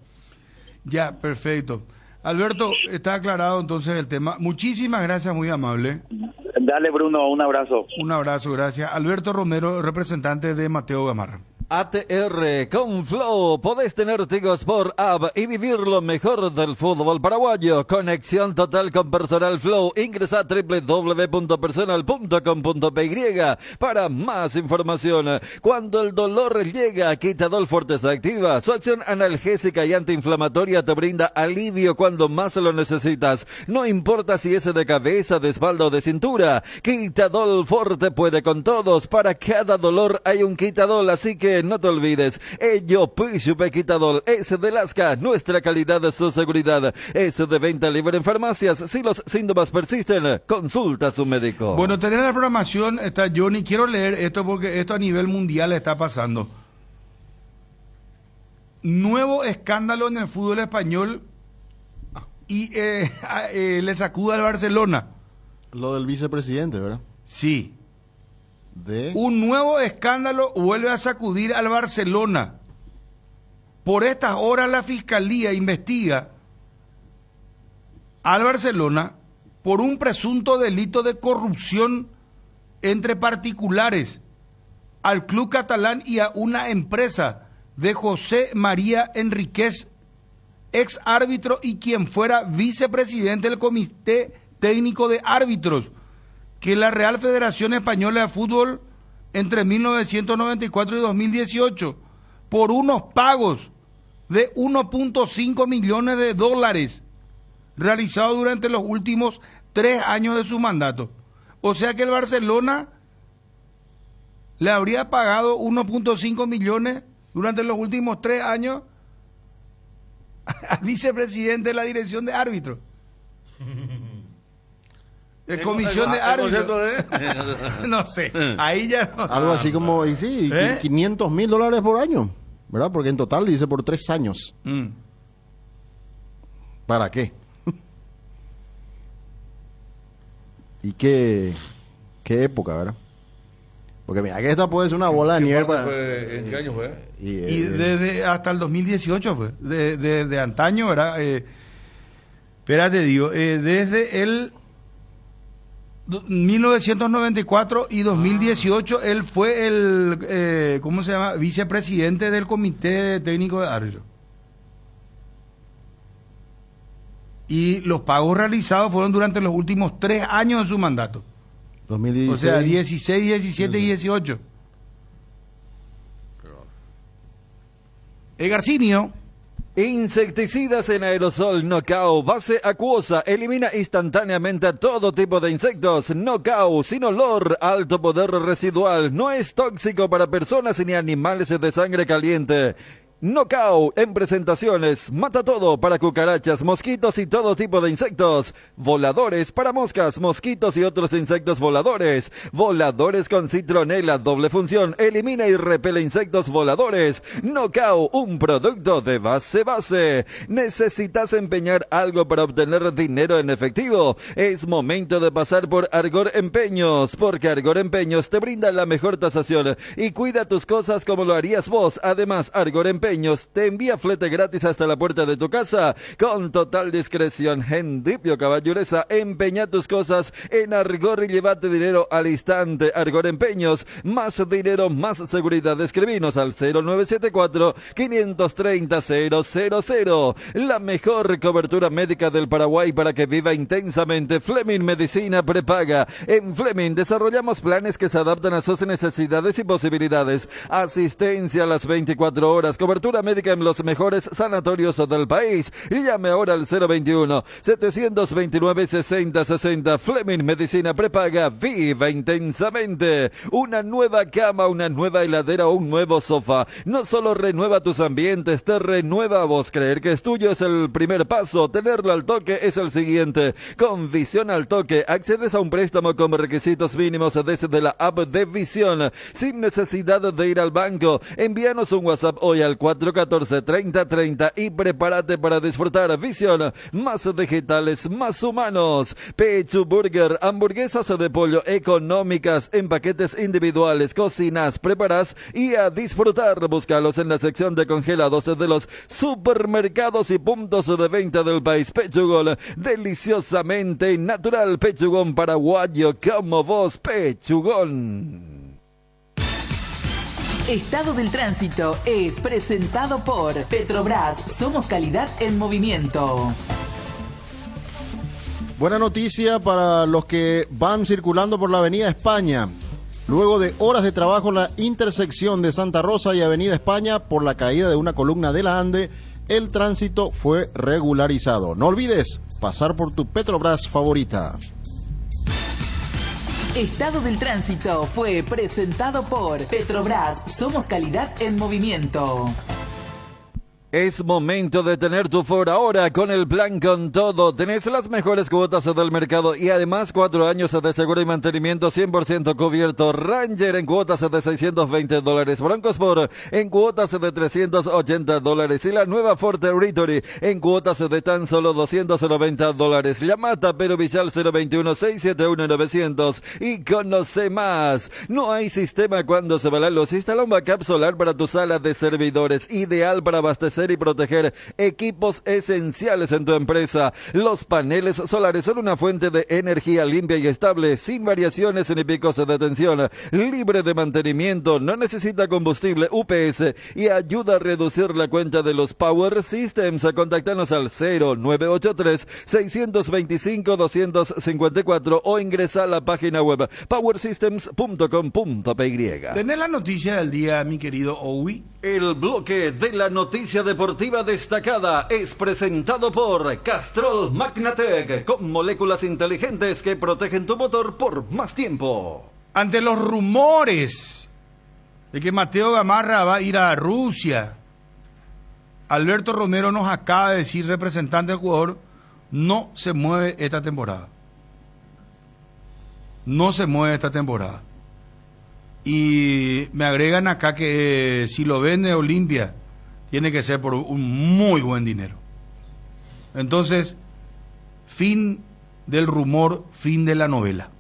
Speaker 5: Ya, perfecto. Alberto, está aclarado entonces el tema. Muchísimas gracias, muy amable.
Speaker 1: Dale, Bruno, un abrazo.
Speaker 5: Un abrazo, gracias. Alberto Romero, representante de Mateo Gamarra.
Speaker 11: ATR con Flow, podés tener Tigo Sport App y vivir lo mejor del fútbol paraguayo. Conexión total con Personal Flow. Ingresa a www.personal.com.py para más información. Cuando el dolor llega, Quitadol Forte se activa. Su acción analgésica y antiinflamatoria te brinda alivio cuando más lo necesitas. No importa si es de cabeza, de espalda o de cintura. Quitadol Forte puede con todos. Para cada dolor hay un Quitadol, así que no te olvides. Ello Pishupe Quitadol es de Lasca, nuestra calidad es su seguridad. Es de venta libre en farmacias. Si los síntomas persisten, consulta a su médico.
Speaker 5: Bueno, tenés la programación, está Johnny. Quiero leer esto porque esto a nivel mundial está pasando. Nuevo escándalo en el fútbol español y le sacuda al Barcelona.
Speaker 7: Lo del vicepresidente, ¿verdad?
Speaker 5: Sí. Un nuevo escándalo vuelve a sacudir al Barcelona. Por estas horas la Fiscalía investiga al Barcelona por un presunto delito de corrupción entre particulares, al club catalán y a una empresa de José María Enríquez, ex árbitro y quien fuera vicepresidente del Comité Técnico de Árbitros, que la Real Federación Española de Fútbol entre 1994 y 2018, por unos pagos de 1.5 millones de dólares realizados durante los últimos 3 años de su mandato. O sea que el Barcelona le habría pagado 1.5 millones durante los últimos 3 años al vicepresidente de la dirección de árbitros. De comisión de árbitros. No sé, ahí ya no.
Speaker 7: Algo así como, y sí, $500,000 por año, ¿verdad? Porque en total dice por 3 años. ¿Para qué? ¿Y qué época, verdad? Porque mira que esta puede ser una bola de nieve.
Speaker 8: ¿En qué año fue?
Speaker 5: Y desde hasta el 2018 fue. De antaño, ¿verdad? Espérate, digo, desde el 1994 y 2018 él fue el ¿cómo se llama? Vicepresidente del Comité Técnico de Árbitros. Y los pagos realizados fueron durante los últimos 3 años de su mandato.
Speaker 7: 2016.
Speaker 5: O sea, 16, 17 y 18. Garcinio.
Speaker 11: Insecticidas en aerosol Knockout, base acuosa, elimina instantáneamente a todo tipo de insectos. Knockout, sin olor, alto poder residual, no es tóxico para personas ni animales de sangre caliente. Knockout en presentaciones, mata todo para cucarachas, mosquitos y todo tipo de insectos. Voladores para moscas, mosquitos y otros insectos voladores. Voladores con citronela, doble función, elimina y repele insectos voladores. Knockout, un producto de base. ¿Necesitas empeñar algo para obtener dinero en efectivo? Es momento de pasar por Argor Empeños, porque Argor Empeños te brinda la mejor tasación y cuida tus cosas como lo harías vos. Además, Argor Empeños te envía flete gratis hasta la puerta de tu casa con total discreción. Hendipio Caballureza, empeña tus cosas en Argor y llévate dinero al instante. Argor Empeños, más dinero, más seguridad. Escribinos al 0974-530-000. La mejor cobertura médica del Paraguay para que viva intensamente. Fleming Medicina Prepaga. En Fleming desarrollamos planes que se adaptan a sus necesidades y posibilidades. Asistencia a las 24 horas, cobertura cobertura médica en los mejores sanatorios del país. Y llame ahora al 021-729-6060. Fleming Medicina Prepaga. Viva intensamente. Una nueva cama, una nueva heladera o un nuevo sofá. No solo renueva tus ambientes, te renueva a vos. Creer que es tuyo es el primer paso. Tenerlo al toque es el siguiente. Con Visión al Toque, accedes a un préstamo con requisitos mínimos desde la app de Visión, sin necesidad de ir al banco. Envíanos un WhatsApp hoy al 414-3030 y prepárate para disfrutar Visión, más digitales, más humanos. Pechu Burger, hamburguesas de pollo económicas en paquetes individuales, cocinas, preparas y a disfrutar. Búscalos en la sección de congelados de los supermercados y puntos de venta del país. Pechugón, deliciosamente natural. Pechugón paraguayo como vos. Pechugón.
Speaker 2: Estado del Tránsito es presentado por Petrobras. Somos calidad en movimiento.
Speaker 7: Buena noticia para los que van circulando por la Avenida España. Luego de horas de trabajo en la intersección de Santa Rosa y Avenida España por la caída de una columna de la Ande, el tránsito fue regularizado. No olvides pasar por tu Petrobras favorita.
Speaker 2: Estado del Tránsito fue presentado por Petrobras. Somos calidad en movimiento.
Speaker 11: Es momento de tener tu Ford ahora con el plan Con Todo. Tenés las mejores cuotas del mercado y además 4 años de seguro y mantenimiento 100% cubierto. Ranger en cuotas de $620. Bronco Sport en cuotas de $380. Y la nueva Ford Territory en cuotas de tan solo $290. Llamata Pero Villal 021-671-900 y conoce más. No hay sistema cuando se va la luz. Instala un backup solar para tu sala de servidores. Ideal para abastecer y proteger equipos esenciales en tu empresa. Los paneles solares son una fuente de energía limpia y estable, sin variaciones ni picos de tensión, libre de mantenimiento, no necesita combustible UPS y ayuda a reducir la cuenta de los Power Systems. Contáctanos al 0983-625-254 o ingresa a la página web powersystems.com.py.
Speaker 5: ¿Tenés la noticia del día, mi querido Owi?
Speaker 11: El bloque de la noticia deportiva destacada es presentado por Castrol Magnatec, con moléculas inteligentes que protegen tu motor por más tiempo.
Speaker 5: Ante los rumores de que Mateo Gamarra va a ir a Rusia, Alberto Romero nos acaba de decir, representante del jugador, no se mueve esta temporada. No se mueve esta temporada. Y me agregan acá que si lo vende Olimpia, tiene que ser por un muy buen dinero. Entonces, fin del rumor, fin de la novela.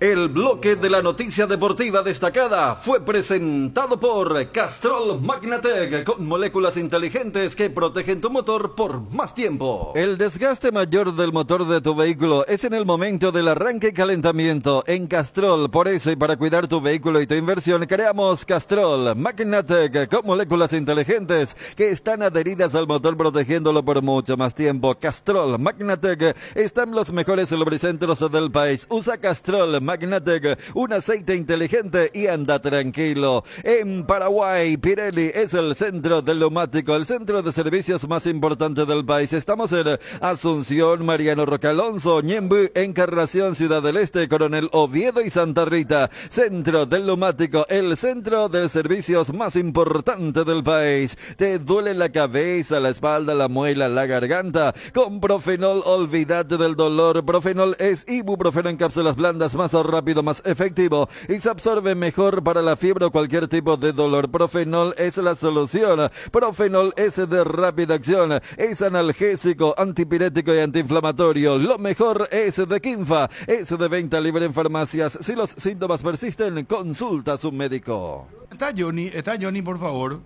Speaker 11: El bloque de la noticia deportiva destacada fue presentado por Castrol Magnatec, con moléculas inteligentes que protegen tu motor por más tiempo. El desgaste mayor del motor de tu vehículo es en el momento del arranque y calentamiento. En Castrol, por eso y para cuidar tu vehículo y tu inversión, creamos Castrol Magnatec, con moléculas inteligentes que están adheridas al motor protegiéndolo por mucho más tiempo. Castrol Magnatec está en los mejores lubricentros del país. Usa Castrol Magnatec, un aceite inteligente y anda tranquilo. En Paraguay, Pirelli es el centro del neumático, el centro de servicios más importante del país. Estamos en Asunción, Mariano Roca Alonso, Ñemby, Encarnación, Ciudad del Este, Coronel Oviedo y Santa Rita. Centro del neumático, el centro de servicios más importante del país. ¿Te duele la cabeza, la espalda, la muela, la garganta? Con Profenol, olvídate del dolor. Profenol es ibuprofeno en cápsulas blandas, más rápido, más efectivo y se absorbe mejor para la fiebre o cualquier tipo de dolor. Profenol es la solución. Profenol es de rápida acción, es analgésico, antipirético y antiinflamatorio. Lo mejor es de Quinfa, es de venta libre en farmacias. Si los síntomas persisten, consulta a su médico.
Speaker 5: Está Johnny, por favor.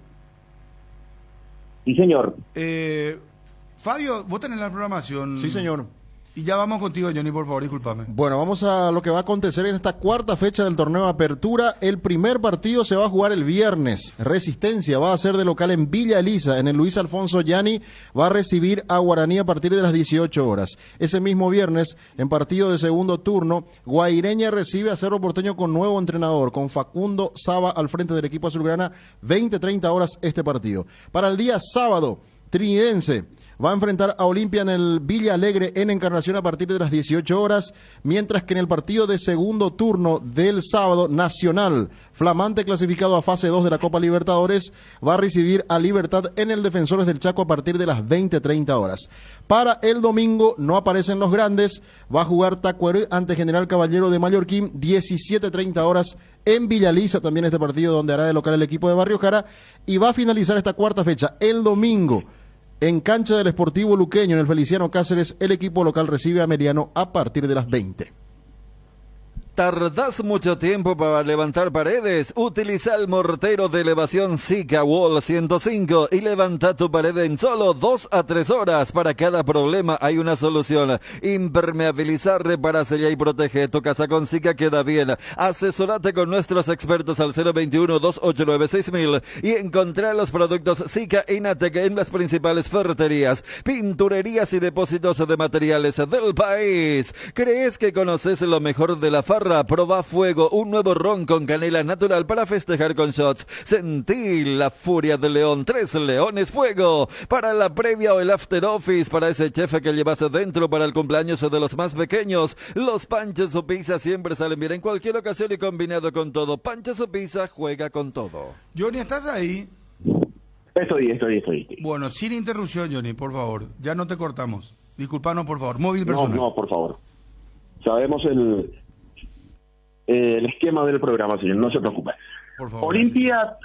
Speaker 12: Sí, señor.
Speaker 5: Fabio, vos tenés la programación.
Speaker 7: Sí, señor.
Speaker 5: Y ya vamos contigo, Johnny, por favor, discúlpame.
Speaker 7: Bueno, vamos a lo que va a acontecer en esta cuarta fecha del torneo Apertura. El primer partido se va a jugar el viernes. Resistencia va a ser de local en Villa Elisa, en el Luis Alfonso Yanni. Va a recibir a Guaraní a partir de las 18 horas. Ese mismo viernes, en partido de segundo turno, Guaireña recibe a Cerro Porteño con nuevo entrenador, con Facundo Saba al frente del equipo azulgrana, 20-30 horas este partido. Para el día sábado, Trinidense va a enfrentar a Olimpia en el Villa Alegre en Encarnación a partir de las 18 horas, mientras que en el partido de segundo turno del sábado, Nacional, flamante clasificado a fase 2 de la Copa Libertadores, va a recibir a Libertad en el Defensores del Chaco a partir de las 20-30 horas. Para el domingo no aparecen los grandes, va a jugar Tacuarembó ante General Caballero de Mallorquín, 17-30 horas en Villa Elisa, también este partido donde hará de local el equipo de Barrio Jara, y va a finalizar esta cuarta fecha el domingo en cancha del Sportivo Luqueño, en el Feliciano Cáceres. El equipo local recibe a Meriano a partir de las 20.
Speaker 11: ¿Tardás mucho tiempo para levantar paredes? Utiliza el mortero de elevación Sika Wall 105 y levanta tu pared en solo 2 a 3 horas. Para cada problema hay una solución. Impermeabilizar, repara, sella y protege. Tu casa con Sika queda bien. Asesorate con nuestros expertos al 021-289-6000 y encontrá los productos Sika Inatec en las principales ferreterías, pinturerías y depósitos de materiales del país. ¿Crees que conoces lo mejor de la farra? Proba Fuego, un nuevo ron con canela natural para festejar con shots. Sentí la furia del león, 3 leones fuego. Para la previa o el after office, para ese chef que llevas dentro para el cumpleaños de los más pequeños. Los panchos o pizza siempre salen bien en cualquier ocasión y combinado con todo. Panchos o pizza juega con todo.
Speaker 5: Johnny, ¿estás ahí?
Speaker 12: Estoy.
Speaker 5: Bueno, sin interrupción, Johnny, por favor. Ya no te cortamos. Disculpanos, por favor. Móvil personal.
Speaker 12: No, por favor. Sabemos el esquema del programa, señor, no se preocupe.
Speaker 5: Por favor,
Speaker 12: Olimpia,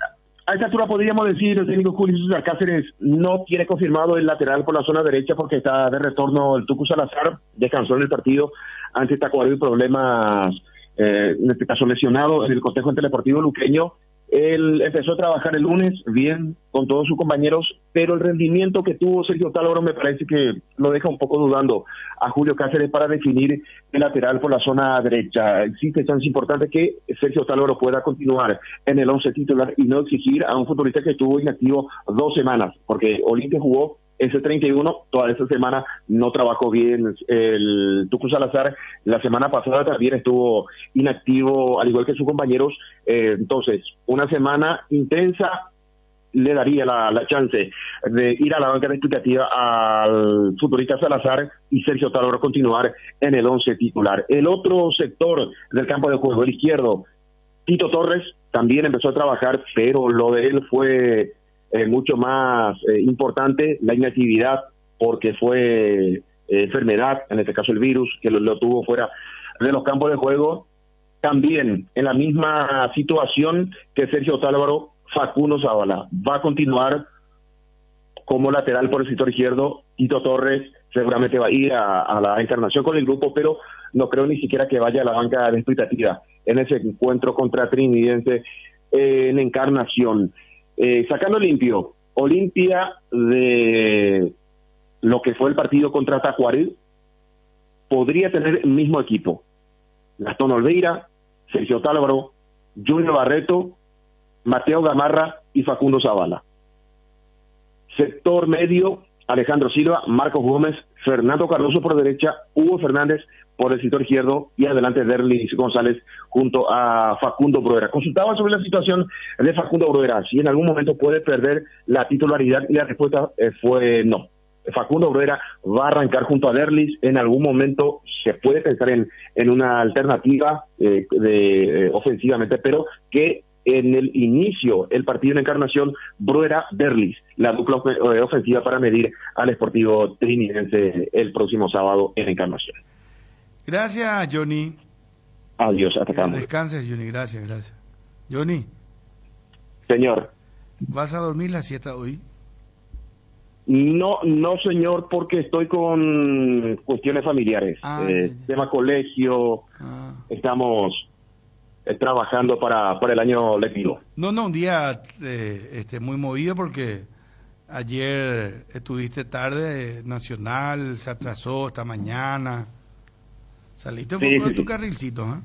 Speaker 12: a esta altura podríamos decir, el técnico Julio César Cáceres no tiene confirmado el lateral por la zona derecha porque está de retorno el Tucu Salazar, descansó en el partido ante Tacuarembó y problemas, en este caso lesionado en el cotejo ante el Deportivo Luqueño. Él empezó a trabajar el lunes bien con todos sus compañeros, pero el rendimiento que tuvo Sergio Tálvaro me parece que lo deja un poco dudando a Julio Cáceres para definir el lateral por la zona derecha. Existe chance importante que Sergio Tálvaro pueda continuar en el 11 titular y no exigir a un futbolista que estuvo inactivo 2 semanas, porque Olimpia jugó ese 31, toda esa semana no trabajó bien el Tucu Salazar, la semana pasada también estuvo inactivo, al igual que sus compañeros, entonces, una semana intensa le daría la chance de ir a la banca de explicativa al futbolista Salazar y Sergio Tálvaro continuar en el 11 titular. El otro sector del campo de juego, el izquierdo, Tito Torres, también empezó a trabajar, pero lo de él fue mucho más importante, la inactividad, porque fue enfermedad, en este caso el virus, que lo tuvo fuera de los campos de juego. También en la misma situación que Sergio Tálvaro, Facundo Zavala va a continuar como lateral por el sector izquierdo. Tito Torres seguramente va a ir a la Encarnación con el grupo, pero no creo ni siquiera que vaya a la banca de expectativa en ese encuentro contra Trinidense en Encarnación. Sacando limpio, Olimpia de lo que fue el partido contra Tacuarembó, podría tener el mismo equipo. Gastón Olveira, Sergio Tálvaro, Junior Barreto, Mateo Gamarra y Facundo Zavala. Sector medio, Alejandro Silva, Marcos Gómez, Fernando Cardoso por derecha, Hugo Fernández por el sector izquierdo y adelante Derlis González junto a Facundo Bruera. Consultaba sobre la situación de Facundo Bruera, si en algún momento puede perder la titularidad, y la respuesta fue no. Facundo Bruera va a arrancar junto a Derlis, en algún momento se puede pensar en una alternativa ofensivamente, pero que en el inicio, el partido en Encarnación, Bruera-Derlis, la dupla ofensiva para medir al Sportivo Trinidense el próximo sábado en Encarnación.
Speaker 5: Gracias, Johnny.
Speaker 12: Adiós, hasta acá.
Speaker 5: Descanses, Johnny, gracias. Johnny.
Speaker 12: Señor.
Speaker 5: ¿Vas a dormir la siesta hoy?
Speaker 12: No, señor, porque estoy con cuestiones familiares. Tema colegio, estamos trabajando para el año lectivo.
Speaker 5: No, un día muy movido porque Ayer estuviste tarde, Nacional se atrasó esta mañana. Saliste un poco de tu carrilcito, ¿eh?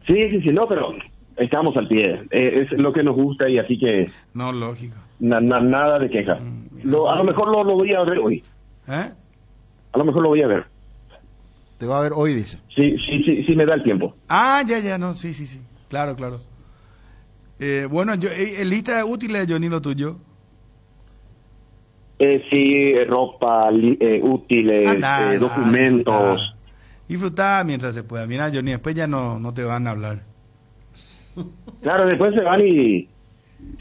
Speaker 12: Sí, no, pero estamos al pie. Es lo que nos gusta y así que...
Speaker 5: No, lógico.
Speaker 12: Nada de queja. A lo mejor lo voy a ver hoy.
Speaker 5: ¿Eh?
Speaker 12: A lo mejor lo voy a ver.
Speaker 7: Te va a ver hoy, dice.
Speaker 12: Sí, me da el tiempo.
Speaker 5: Ah, ya, no, sí. Claro. Bueno, lista de útiles, Johnny, lo tuyo.
Speaker 12: Sí, ropa, útiles, documentos.
Speaker 5: Disfrutá mientras se pueda. Mira, Johnny, después ya no te van a hablar.
Speaker 12: Claro, después se van y...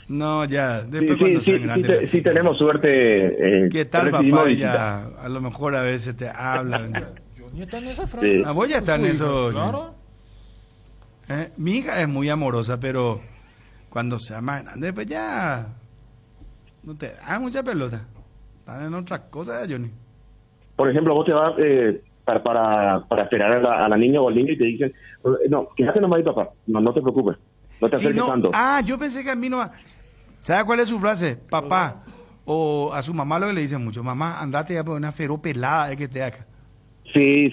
Speaker 5: No, ya, después cuando sean grandes.
Speaker 12: Sí, tenemos suerte.
Speaker 5: ¿Qué tal, papá? Ya, a lo mejor a veces te hablan.
Speaker 6: Johnny está en esa frase.
Speaker 5: Voy a estar en eso.
Speaker 6: Claro.
Speaker 5: Mi hija es muy amorosa, pero cuando sea más grande, pues ya no te da mucha pelota. Están en otras cosas, Johnny.
Speaker 12: Por ejemplo, vos te vas para esperar a la niña o al niño y te dicen, no, quédate nomás ahí, papá, no te preocupes, no te acerques tanto.
Speaker 5: Yo pensé que a mí no... ¿Sabe cuál es su frase? Papá, o a su mamá lo que le dicen mucho, mamá, andate ya por una feroz pelada que te acá.
Speaker 12: Sí.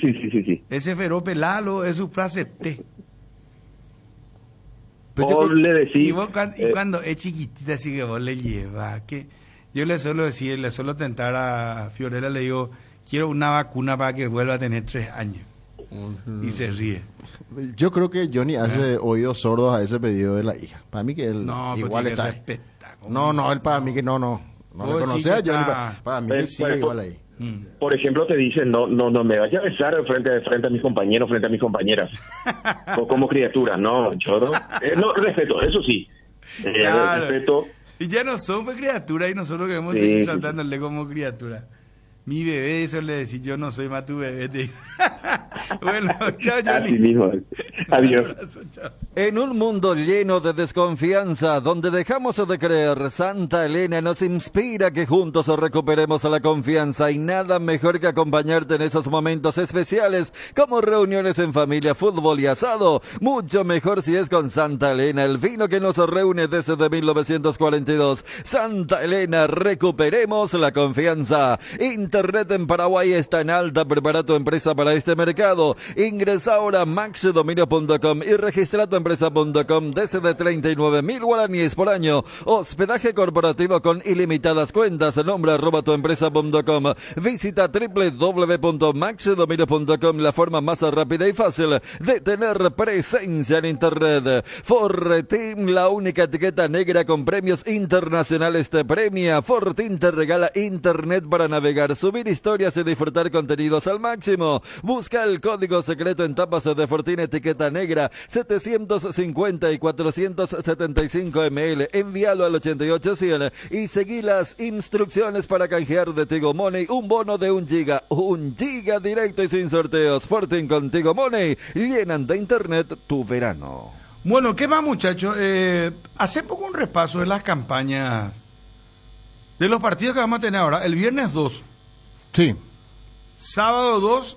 Speaker 5: Ese feroz pelado es su frase T.
Speaker 12: Vos le decís...
Speaker 5: Y cuando es chiquitita, así que vos le llevas, que yo le suelo tentar a Fiorella, le digo, quiero una vacuna para que vuelva a tener 3 años. Y se ríe.
Speaker 7: Yo creo que Johnny hace oídos sordos a ese pedido de la hija. Para mí que él igual está... No, él para mí que no reconoce a Johnny. Para mí que sigue igual ahí.
Speaker 12: Por ejemplo, te dicen, no me vayas a besar frente a mis compañeros, frente a mis compañeras. O como criatura, no, choro. No, respeto, eso sí.
Speaker 5: Claro.
Speaker 12: Respeto.
Speaker 5: Y ya no somos criaturas y nosotros queremos seguir tratándole como criatura. Mi bebé, eso le decís, yo no soy más tu bebé, te dice. Bueno, chao, Johnny.
Speaker 12: Así mismo. Adiós.
Speaker 5: Abrazo, chao.
Speaker 11: En un mundo lleno de desconfianza, donde dejamos de creer, Santa Elena nos inspira que juntos recuperemos la confianza y nada mejor que acompañarte en esos momentos especiales como reuniones en familia, fútbol y asado. Mucho mejor si es con Santa Elena, el vino que nos reúne desde 1942. Santa Elena, recuperemos la confianza. Internet en Paraguay está en alta, prepara tu empresa para este mercado. Ingresa ahora a maxdominio.com y registra tu empresa.com desde 39.000 guaraníes por año. Hospedaje corporativo con ilimitadas cuentas. Nombre @tuempresa.com. Visita www.maxdominio.com, la forma más rápida y fácil de tener presencia en Internet. Fortin, la única etiqueta negra con premios internacionales, te premia. Fortin te regala Internet para navegar, subir historias y disfrutar contenidos al máximo. Busca el código secreto en tapas de Fortin, etiqueta negra 750 y 475 ml. Envíalo al 8800 y seguí las instrucciones para canjear de Tigo Money un bono de 1 giga. 1 giga directo y sin sorteos. Fortin con Tigo Money llenan de Internet tu verano.
Speaker 5: Bueno, ¿qué más, muchachos? Hace poco un repaso de las campañas de los partidos que vamos a tener ahora. El viernes 2.
Speaker 7: Sí.
Speaker 5: Sábado 2,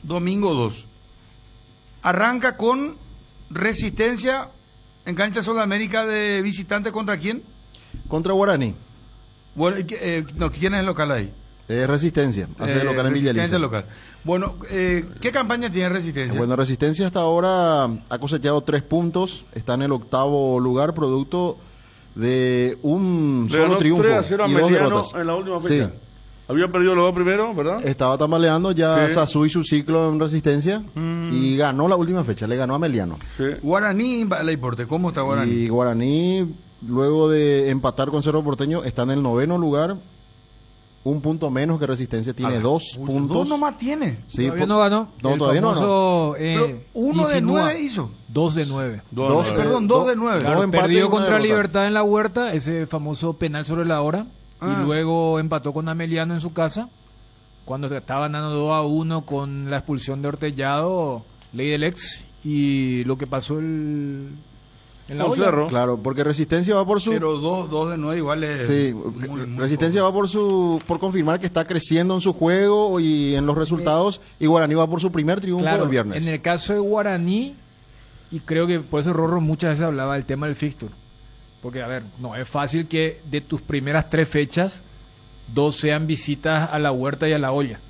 Speaker 5: domingo 2. Arranca con Resistencia en cancha Sudamérica de visitante, ¿contra quién?
Speaker 7: Contra Guaraní.
Speaker 5: Bueno, ¿quién es el local ahí?
Speaker 7: Resistencia, hace de local en Villaliza.
Speaker 5: Local. Bueno, ¿qué campaña tiene Resistencia?
Speaker 7: Bueno, Resistencia hasta ahora ha cosechado 3 puntos, está en el 8º lugar, producto de un solo triunfo
Speaker 8: 3-0 a
Speaker 7: y 2
Speaker 8: Meliano
Speaker 7: derrotas.
Speaker 8: en la última fecha. Sí. Había perdido los 2 primeros, ¿verdad?
Speaker 7: Estaba tambaleando ya
Speaker 8: Sí.
Speaker 7: Sasui su ciclo en Resistencia y ganó la última fecha, le ganó a Meliano.
Speaker 8: Sí.
Speaker 5: Guaraní, le importe, ¿cómo está Guaraní?
Speaker 7: Y Guaraní, luego de empatar con Cerro Porteño, está en el 9º lugar, 1 punto menos que Resistencia, tiene 2 puntos.
Speaker 5: 2 nomás tiene.
Speaker 7: Sí,
Speaker 6: Todavía no ganó.
Speaker 7: No, todavía no.
Speaker 5: Pero 1 de 9 hizo.
Speaker 6: 2 de 9.
Speaker 5: 2 de 9.
Speaker 6: Claro, perdió contra Libertad en la Huerta, ese famoso penal sobre la hora, y luego empató con Ameliano en su casa, cuando estaba ganando 2-1 con la expulsión de Ortellado, ley del ex, y lo que pasó en la olla.
Speaker 7: Claro, porque Resistencia va por su...
Speaker 5: Pero 2 de 9 igual es...
Speaker 7: Sí, muy Resistencia va por confirmar que está creciendo en su juego y en los resultados, y Guaraní va por su primer triunfo el viernes.
Speaker 6: En el caso de Guaraní, y creo que por eso Rorro muchas veces hablaba del tema del fixture, Porque, a ver, no es fácil que de tus primeras 3 fechas, 2 sean visitas a la Huerta y a la Olla.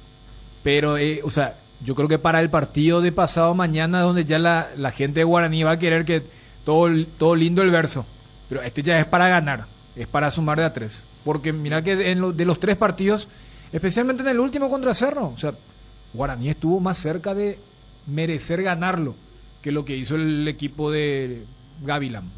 Speaker 6: Pero, o sea, yo creo que para el partido de pasado mañana, donde ya la gente de Guaraní va a querer que todo lindo el verso. Pero este ya es para ganar, es para sumar de a 3. Porque mira que de los 3 partidos, especialmente en el último contra Cerro, o sea, Guaraní estuvo más cerca de merecer ganarlo que lo que hizo el equipo de Gavilán.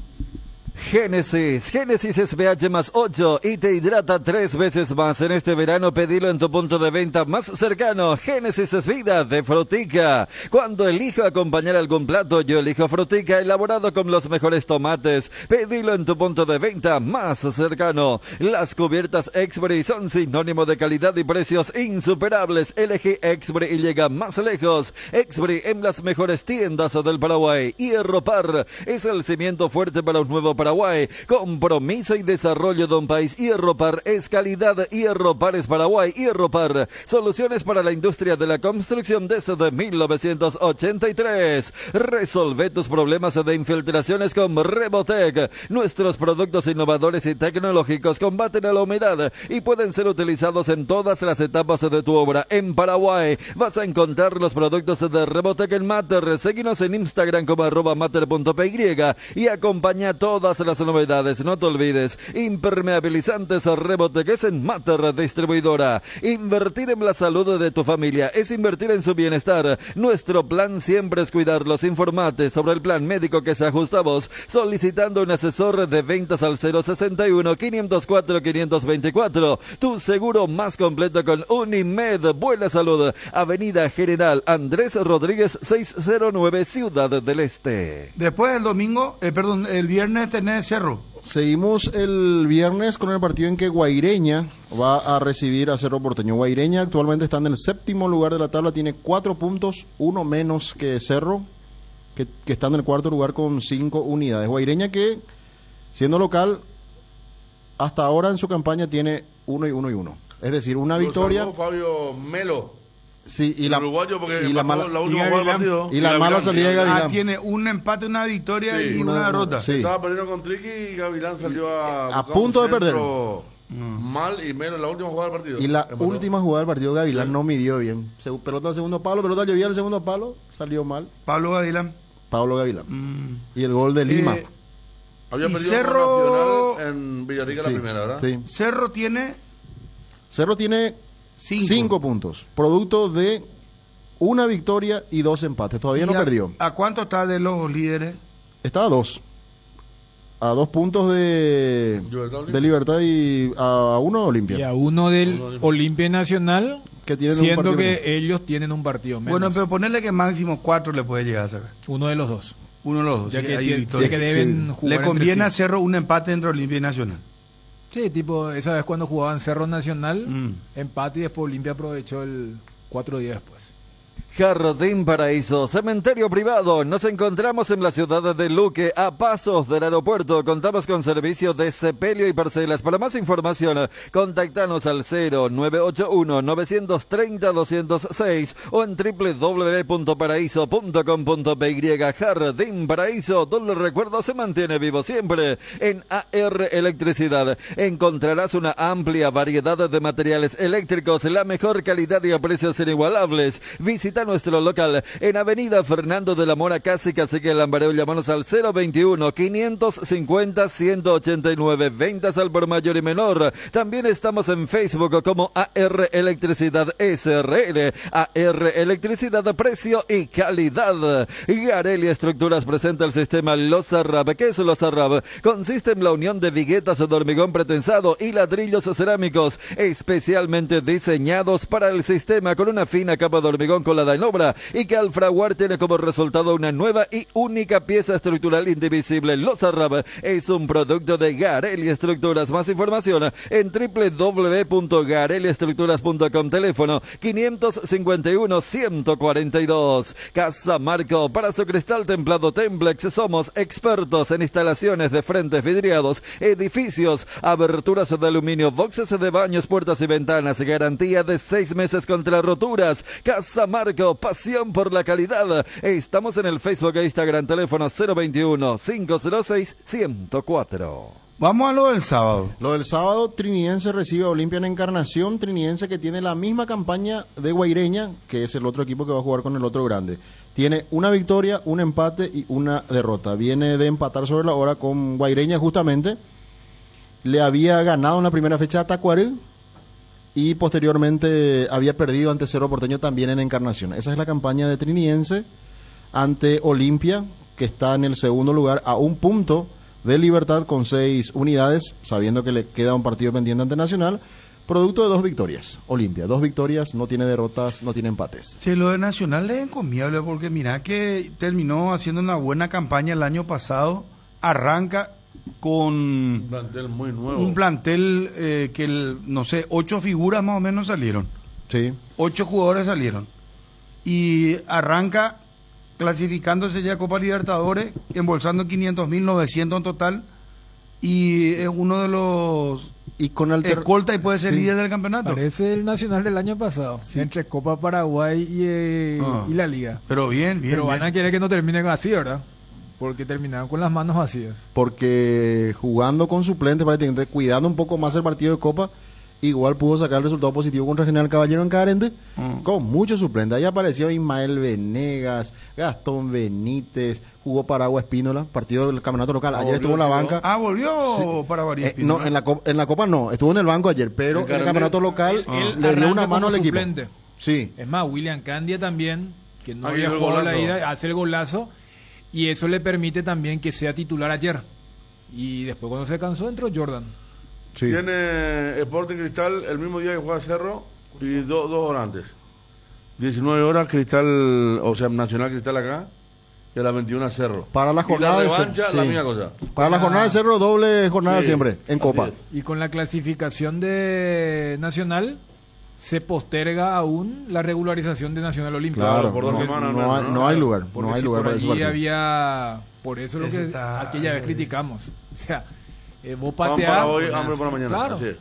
Speaker 11: Génesis SPH más 8 y te hidrata 3 veces más. En este verano pedilo en tu punto de venta más cercano. Génesis es vida de Frutica. Cuando elijo acompañar algún plato, yo elijo Frutica, elaborado con los mejores tomates. Pedilo en tu punto de venta más cercano. Las cubiertas Exbury son sinónimo de calidad y precios insuperables. Elegí Exbury y llega más lejos. Exbury en las mejores tiendas del Paraguay. Hierro Par es el cimiento fuerte para un nuevo Paraguay, compromiso y desarrollo de un país. Hierro Par es calidad. Hierro Par es Paraguay. Hierro Par, soluciones para la industria de la construcción desde 1983. Resolve tus problemas de infiltraciones con Rebotec. Nuestros productos innovadores y tecnológicos combaten a la humedad y pueden ser utilizados en todas las etapas de tu obra. En Paraguay vas a encontrar los productos de Rebotec en Mater. Seguinos en Instagram como @mater.py y acompaña todas las novedades. No te olvides, impermeabilizantes Rebotec es en Mater Distribuidora. Invertir en la salud de tu familia es invertir en su bienestar. Nuestro plan siempre es cuidarlos. Informate sobre el plan médico que se ajusta a vos solicitando un asesor de ventas al 061-504-524. Tu seguro más completo con Unimed. Buena salud. Avenida General Andrés Rodríguez 609, Ciudad del Este.
Speaker 5: Después el viernes tenés Cerro.
Speaker 7: Seguimos el viernes con el partido en que Guaireña va a recibir a Cerro Porteño. Guaireña actualmente está en el 7º lugar de la tabla, tiene 4 puntos, 1 menos que Cerro, que está en el 4º lugar con 5 unidades. Guaireña que, siendo local, hasta ahora en su campaña tiene 1 y 1 y 1. Es decir, una victoria.
Speaker 8: Fabio Melo.
Speaker 7: Sí, y la
Speaker 8: uruguayo porque
Speaker 7: y la mala salida de Gavilán.
Speaker 5: Tiene un empate, una victoria y una derrota.
Speaker 7: Sí.
Speaker 8: Estaba perdiendo con Triqui y Gavilán salió
Speaker 7: a punto de perder.
Speaker 8: Mal y menos en la última jugada del partido.
Speaker 7: Y la última jugada del partido Gavilán no midió bien. Pelota al segundo palo, pelota llovía al segundo palo, salió mal.
Speaker 5: Pablo Gavilán.
Speaker 7: Y el gol de Lima.
Speaker 8: Había perdido
Speaker 5: Cerro
Speaker 8: Nacional en Villarrica la primera, ¿verdad?
Speaker 7: Sí.
Speaker 5: Cerro tiene
Speaker 7: 5 puntos, producto de una victoria y 2 empates. Todavía no perdió.
Speaker 5: ¿A cuánto está de los líderes?
Speaker 7: Está a 2 puntos de Libertad y a 1 de Olimpia.
Speaker 6: Y a 1 del Olimpia Nacional,
Speaker 7: que tienen
Speaker 6: siendo
Speaker 7: un
Speaker 6: que ellos tienen un partido menos.
Speaker 5: Bueno, pero ponerle que máximo 4 le puede llegar a sacar.
Speaker 6: Uno de los dos.
Speaker 5: Ya
Speaker 6: sí,
Speaker 5: que
Speaker 6: deben jugar.
Speaker 5: Le conviene a Cerro un empate entre Olimpia y Nacional.
Speaker 6: Sí, tipo, esa vez cuando jugaban Cerro Nacional, empate y después Olimpia aprovechó el 4 días después.
Speaker 11: Jardín Paraíso, cementerio privado. Nos encontramos en la ciudad de Luque, a pasos del aeropuerto. Contamos con servicio de sepelio y parcelas. Para más información, contactanos al 0981-930-206 o en www.paraíso.com.py. Jardín Paraíso, donde el recuerdo se mantiene vivo siempre. En AR Electricidad encontrarás una amplia variedad de materiales eléctricos, la mejor calidad y a precios inigualables. Visita nuestro local en Avenida Fernando de la Mora, casi Cacique del Lambareo. Llámanos al 021-550-189. Ventas al por mayor y menor. También estamos en Facebook como AR Electricidad SRL. AR Electricidad, precio y calidad. Gareli Estructuras presenta el sistema Lozarrab. ¿Qué es Lozarrab? Consiste en la unión de viguetas de hormigón pretensado y ladrillos cerámicos especialmente diseñados para el sistema, con una fina capa de hormigón colada en obra y que al fraguar tiene como resultado una nueva y única pieza estructural indivisible. Lozarrab es un producto de Gareli Estructuras. Más información en www.gareliestructuras.com. Teléfono 551-142. Casa Marco, para su cristal templado Templex somos expertos en instalaciones de frentes vidriados, edificios, aberturas de aluminio, boxes de baños, puertas y ventanas. Garantía de 6 meses contra roturas. Casa Marco, Banco, pasión por la calidad. Estamos en el Facebook e Instagram, teléfono 021-506-104.
Speaker 5: Vamos a lo del sábado.
Speaker 7: Lo del sábado, Trinidense recibe a Olimpia en Encarnación. Trinidense que tiene la misma campaña de Guaireña, que es el otro equipo que va a jugar con el otro grande. Tiene una victoria, un empate y una derrota. Viene de empatar sobre la hora con Guaireña justamente. Le había ganado en la primera fecha a Tacuaré y posteriormente había perdido ante Cerro Porteño también en Encarnación. Esa es la campaña de Trinidense ante Olimpia, que está en el segundo lugar a un punto de Libertad con 6 unidades, sabiendo que le queda un partido pendiente ante Nacional, producto de 2 victorias. Olimpia, 2 victorias, no tiene derrotas, no tiene empates.
Speaker 5: Sí, lo de Nacional es encomiable porque mira que terminó haciendo una buena campaña el año pasado, arranca con
Speaker 8: un plantel muy nuevo.
Speaker 5: Un plantel que, no sé, 8 figuras más o menos salieron.
Speaker 7: Sí.
Speaker 5: 8 jugadores salieron. Y arranca clasificándose ya a Copa Libertadores, embolsando 500.900 en total, y es uno de los escolta y puede ser líder del campeonato.
Speaker 6: Parece el Nacional del año pasado, entre Copa Paraguay y la Liga.
Speaker 5: Pero bien.
Speaker 6: Pero van a querer que no termine así, ¿verdad? Porque terminaron con las manos vacías.
Speaker 7: Porque jugando con suplentes, prácticamente cuidando un poco más el partido de Copa, igual pudo sacar el resultado positivo contra General Caballero en Carente, con muchos suplentes. Ahí apareció Ismael Venegas, Gastón Benítez, jugó Paragua Espínola, partido del campeonato local. Ayer estuvo en la banca.
Speaker 5: Volvió Paragua Espínola.
Speaker 7: No, en la Copa no, estuvo en el banco ayer, pero en el campeonato local le dio una mano al equipo.
Speaker 6: Suplente.
Speaker 7: Sí.
Speaker 6: Es más, William Candia también, que no había jugado la ida, hace el golazo, y eso le permite también que sea titular ayer. Y después cuando se cansó entró Jordan.
Speaker 7: Sí.
Speaker 8: Tiene Sporting Cristal el mismo día que juega Cerro y 2 horas antes. 19 horas Cristal, o sea, Nacional Cristal acá y a las 21 Cerro.
Speaker 7: Para la jornada
Speaker 8: de revancha,
Speaker 7: sí.
Speaker 8: la misma cosa.
Speaker 7: Para la jornada de Cerro, doble jornada siempre, en Copa.
Speaker 6: Y con la clasificación de Nacional, se posterga aún la regularización de Nacional Olimpia.
Speaker 7: Claro,
Speaker 8: por 2 semanas.
Speaker 7: No hay lugar.
Speaker 6: Porque
Speaker 7: no hay
Speaker 6: si
Speaker 7: lugar
Speaker 6: por
Speaker 7: para ese
Speaker 6: allí
Speaker 7: partido.
Speaker 6: por eso lo que aquella vez criticamos. O sea, vos
Speaker 8: Pan
Speaker 6: pateás.
Speaker 8: para hoy, hambre para mañana.
Speaker 6: Claro.
Speaker 8: Así es.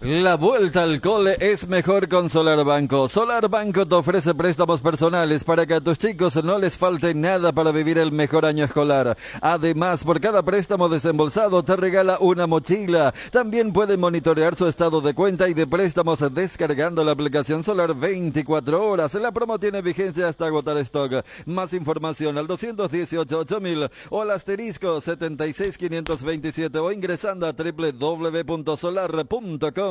Speaker 11: La vuelta al cole es mejor con Solar Banco. Solar Banco te ofrece préstamos personales para que a tus chicos no les falte nada para vivir el mejor año escolar. Además, por cada préstamo desembolsado te regala una mochila. También pueden monitorear su estado de cuenta y de préstamos descargando la aplicación Solar 24 horas. La promo tiene vigencia hasta agotar stock. Más información al 218-8000 o al asterisco 76527 o ingresando a www.solar.com.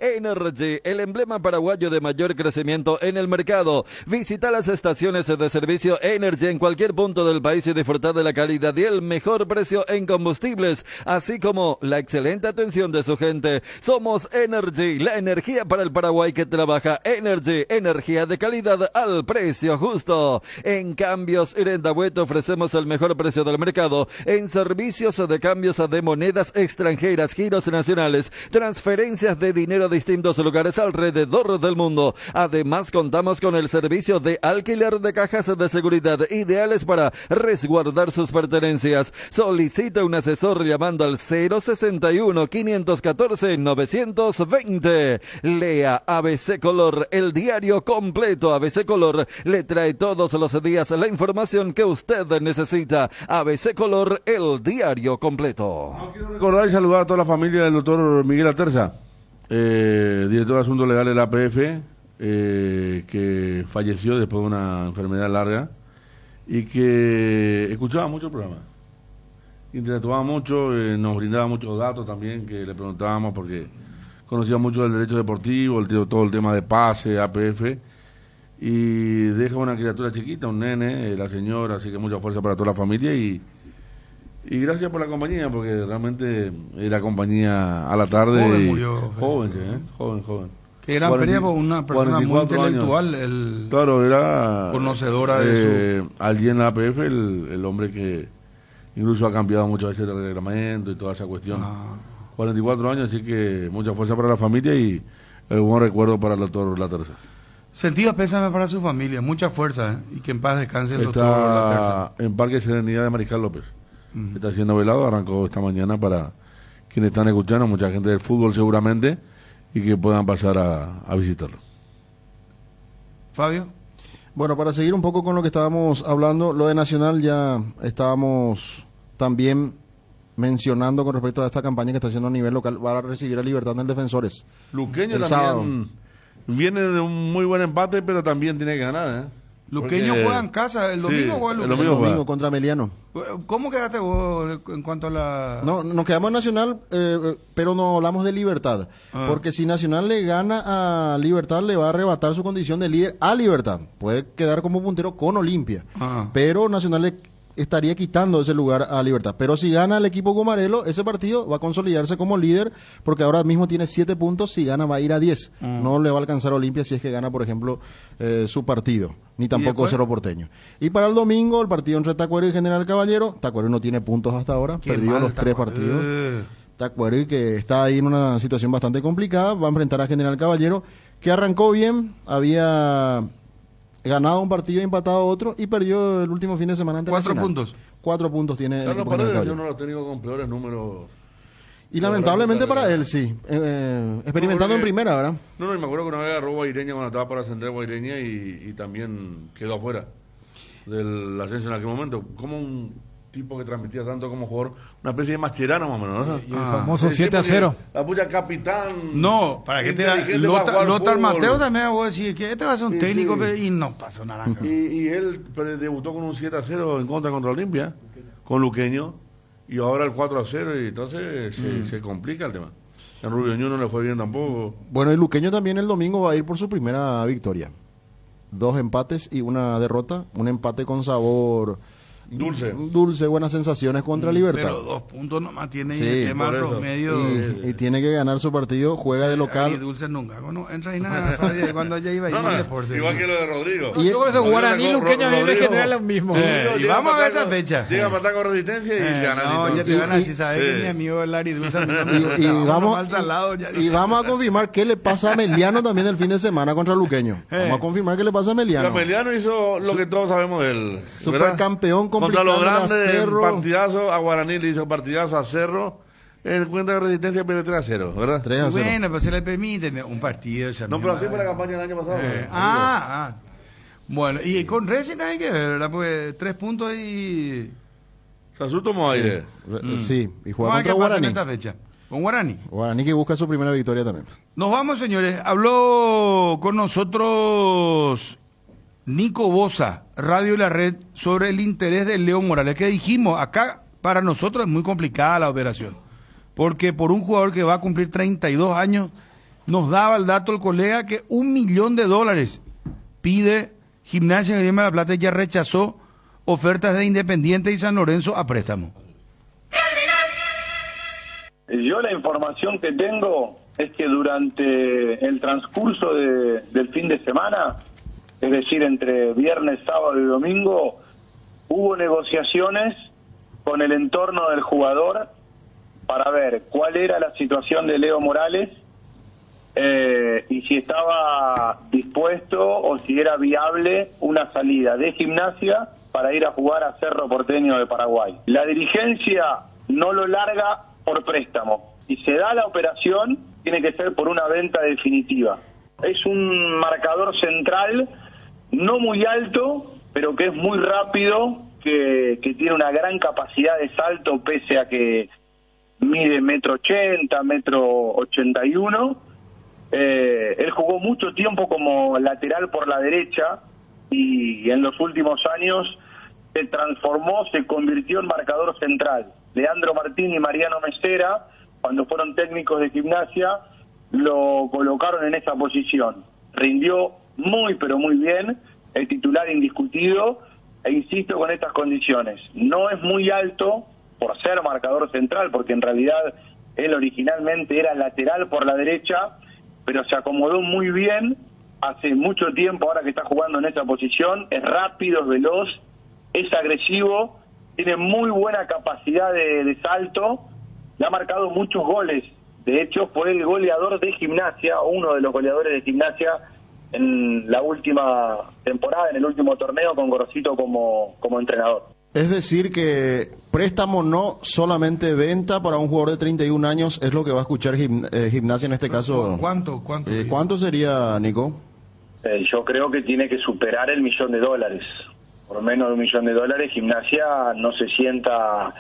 Speaker 11: Energy, el emblema paraguayo de mayor crecimiento en el mercado. Visita las estaciones de servicio Energy en cualquier punto del país y disfrutar de la calidad y el mejor precio en combustibles, así como la excelente atención de su gente. Somos Energy, la energía para el Paraguay que trabaja. Energy, energía de calidad al precio justo. En Cambios Irendahue te ofrecemos el mejor precio del mercado en servicios de cambios de monedas extranjeras, giros nacionales, transferencias de dinero a distintos lugares alrededor del mundo. Además, contamos con el servicio de alquiler de cajas de seguridad ideales para resguardar sus pertenencias. Solicita un asesor llamando al 061-514-920. Lea ABC Color, el diario completo. ABC Color le trae todos los días la información que usted necesita. ABC Color, el diario completo.
Speaker 8: Quiero recordar y saludar a toda la familia del doctor Miguel Aterza, director de Asuntos Legales de la APF, que falleció después de una enfermedad larga y que escuchaba mucho el programa, interactuaba mucho, nos brindaba muchos datos también que le preguntábamos porque conocía mucho del derecho deportivo, todo el tema de pase, APF, y deja una criatura chiquita, un nene, la señora, así que mucha fuerza para toda la familia y gracias por la compañía, porque realmente era compañía a la tarde.
Speaker 5: Joven murió.
Speaker 8: Joven.
Speaker 5: Que era una persona muy intelectual.
Speaker 8: Claro, era
Speaker 5: conocedora de su...
Speaker 8: Allí en la APF, el hombre que incluso ha cambiado muchas veces el reglamento y toda esa cuestión. 44 años, así que mucha fuerza para la familia y el buen recuerdo para el doctor Laterza.
Speaker 5: Sentido pésame para su familia, mucha fuerza, y que en paz descanse el doctor Laterza.
Speaker 8: En Parque Serenidad de Mariscal López. Está siendo velado, arrancó esta mañana para quienes están escuchando, mucha gente del fútbol seguramente, y que puedan pasar a visitarlo.
Speaker 5: Fabio.
Speaker 7: Bueno, para seguir un poco con lo que estábamos hablando, lo de Nacional ya estábamos también mencionando con respecto a esta campaña que está haciendo a nivel local. Va a recibir a Libertad del Defensores.
Speaker 8: Luqueño
Speaker 7: el
Speaker 8: también
Speaker 7: sábado.
Speaker 8: Viene de un muy buen empate, pero también tiene que ganar, ¿eh?
Speaker 5: Luqueño juega en casa, el domingo juega
Speaker 8: el
Speaker 5: Luqueño.
Speaker 7: domingo contra Meliano.
Speaker 5: ¿Cómo quedaste vos en cuanto a la...?
Speaker 7: No, nos quedamos en Nacional, pero no hablamos de Libertad. Porque si Nacional le gana a Libertad, le va a arrebatar su condición de líder a Libertad. Puede quedar como puntero con Olimpia. Pero Nacional le estaría quitando ese lugar a Libertad. Pero si gana el equipo Gomarelo, ese partido va a consolidarse como líder, porque ahora mismo tiene 7 puntos, si gana va a ir a 10. No le va a alcanzar a Olimpia si es que gana, por ejemplo, su partido, ni tampoco Cerro Porteño. Y para el domingo, el partido entre Tacuary y General Caballero. Tacuary no tiene puntos hasta ahora, perdió los 3 partidos. Tacuary, que está ahí en una situación bastante complicada, va a enfrentar a General Caballero, que arrancó bien, había ganado un partido, empatado otro y perdió el último fin de semana ante
Speaker 5: 4
Speaker 7: Nacional.
Speaker 5: puntos.
Speaker 7: 4 puntos tiene el
Speaker 8: Carlos
Speaker 7: equipo General
Speaker 8: Paredes, yo
Speaker 7: Caballero.
Speaker 8: no lo he tenido con peores números.
Speaker 7: Y lamentablemente para él, sí. Experimentando en primera, ¿verdad?
Speaker 8: No, me acuerdo que una vez agarró Guaireña cuando estaba para ascender Guaireña y también quedó afuera del ascenso en aquel momento. Como un tipo que transmitía tanto como jugador, una especie de Mascherano más o menos, ¿no?
Speaker 6: Y el famoso 7-0.
Speaker 8: La puya capitán.
Speaker 5: No, para que te Lothar Mateo también voy a decir que este va a ser un técnico y no pasó nada.
Speaker 8: Y él debutó con un 7-0 en contra Olimpia, con Luqueño, y ahora el 4-0, y entonces se complica el tema. En Rubio Ñu no le fue bien tampoco.
Speaker 7: Bueno, el Luqueño también el domingo va a ir por su primera victoria. 2 empates y una derrota. Un empate con sabor dulce, buenas sensaciones contra Libertad.
Speaker 5: Pero 2 puntos nomás tiene el tema promedio.
Speaker 7: Y tiene que ganar su partido, juega de local.
Speaker 5: Y dulce nunca, no entra ahí nada cuando ya iba a ir al deporte.
Speaker 8: Igual que lo de Rodrigo.
Speaker 6: Y eso Guaraní, Luqueño viene en general lo mismo.
Speaker 5: Y vamos a ver esta fecha.
Speaker 8: Llega a matar con Resistencia y gana.
Speaker 5: No, ya te gana, si sabes que mi amigo Larry Dulce
Speaker 7: y vamos a confirmar qué le pasa a Meliano también el fin de semana contra Luqueño. Vamos a confirmar qué le pasa a Meliano.
Speaker 8: Meliano hizo lo que todos sabemos de él.
Speaker 7: Supercampeón
Speaker 8: contra los grandes, partidazo a Guaraní le hizo partidazo a Cerro. En cuenta de Resistencia pierde 3-0, ¿verdad?
Speaker 5: 3-0. Bueno, pues se le permite un partido.
Speaker 8: No, pero así fue la campaña del año pasado.
Speaker 5: Bueno, y con Racing hay que ver, ¿verdad? Pues 3 puntos y...
Speaker 8: Sazú tomó aire.
Speaker 7: Sí, y juega contra Guaraní.
Speaker 5: Esta fecha. Con Guaraní.
Speaker 7: Guaraní que busca su primera victoria también.
Speaker 5: Nos vamos, señores. Habló con nosotros Nico Bosa, Radio y la Red, sobre el interés de Leo Morales. Que dijimos, acá para nosotros es muy complicada la operación. Porque por un jugador que va a cumplir 32 años, nos daba el dato el colega que $1 millón pide Gimnasia de La Plata y ya rechazó ofertas de Independiente y San Lorenzo a préstamo.
Speaker 9: Yo la información que tengo es que durante el transcurso del fin de semana, es decir, entre viernes, sábado y domingo, hubo negociaciones con el entorno del jugador para ver cuál era la situación de Leo Morales y si estaba dispuesto o si era viable una salida de Gimnasia para ir a jugar a Cerro Porteño de Paraguay. La dirigencia no lo larga por préstamo. Si se da la operación, tiene que ser por una venta definitiva. Es un marcador central no muy alto, pero que es muy rápido, que tiene una gran capacidad de salto pese a que mide 1,80 m, 1,81 m. Él jugó mucho tiempo como lateral por la derecha y en los últimos años se transformó, se convirtió en marcador central. Leandro Martín y Mariano Mesera, cuando fueron técnicos de Gimnasia, lo colocaron en esa posición. Rindió muy pero muy bien, el titular indiscutido, e insisto con estas condiciones. No es muy alto por ser marcador central, porque en realidad él originalmente era lateral por la derecha, pero se acomodó muy bien hace mucho tiempo, ahora que está jugando en esa posición, es rápido, es veloz, es agresivo, tiene muy buena capacidad de salto, le ha marcado muchos goles. De hecho, fue el goleador de Gimnasia, uno de los goleadores de Gimnasia en la última temporada, en el último torneo, con Gorosito como entrenador.
Speaker 7: Es decir que préstamo no, solamente venta para un jugador de 31 años es lo que va a escuchar Gimnasia en este caso.
Speaker 5: ¿Cuánto?
Speaker 7: ¿Cuánto sería, Nico?
Speaker 9: Yo creo que tiene que superar el $1.000.000. Por menos de $1.000.000, Gimnasia no se sienta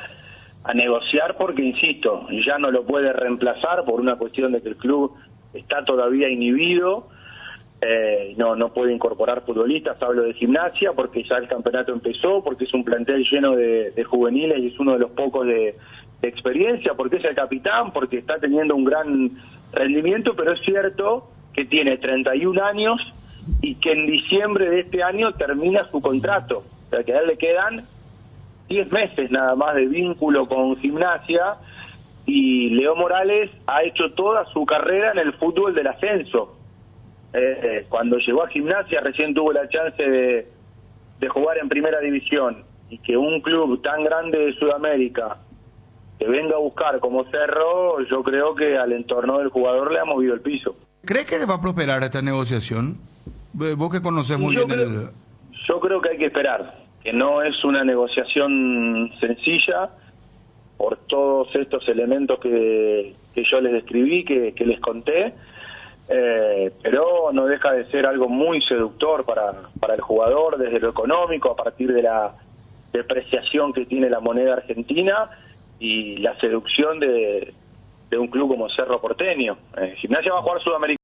Speaker 9: a negociar porque, insisto, ya no lo puede reemplazar por una cuestión de que el club está todavía inhibido, no puede incorporar futbolistas, hablo de Gimnasia, porque ya el campeonato empezó, porque es un plantel lleno de juveniles y es uno de los pocos de experiencia, porque es el capitán, porque está teniendo un gran rendimiento, pero es cierto que tiene 31 años y que en diciembre de este año termina su contrato, o sea que a él le quedan 10 meses nada más de vínculo con Gimnasia, y Leo Morales ha hecho toda su carrera en el fútbol del ascenso. Cuando llegó a Gimnasia recién tuvo la chance de jugar en primera división, y que un club tan grande de Sudamérica te venga a buscar como Cerro, yo creo que al entorno del jugador le ha movido el piso.
Speaker 5: ¿Cree que va a prosperar esta negociación? Vos que conocés muy bien
Speaker 9: Yo creo que hay que esperar, que no es una negociación sencilla por todos estos elementos que yo les describí, que les conté, pero no deja de ser algo muy seductor para el jugador desde lo económico, a partir de la depreciación que tiene la moneda argentina y la seducción de un club como Cerro Porteño. Gimnasia va a jugar Sudamericano.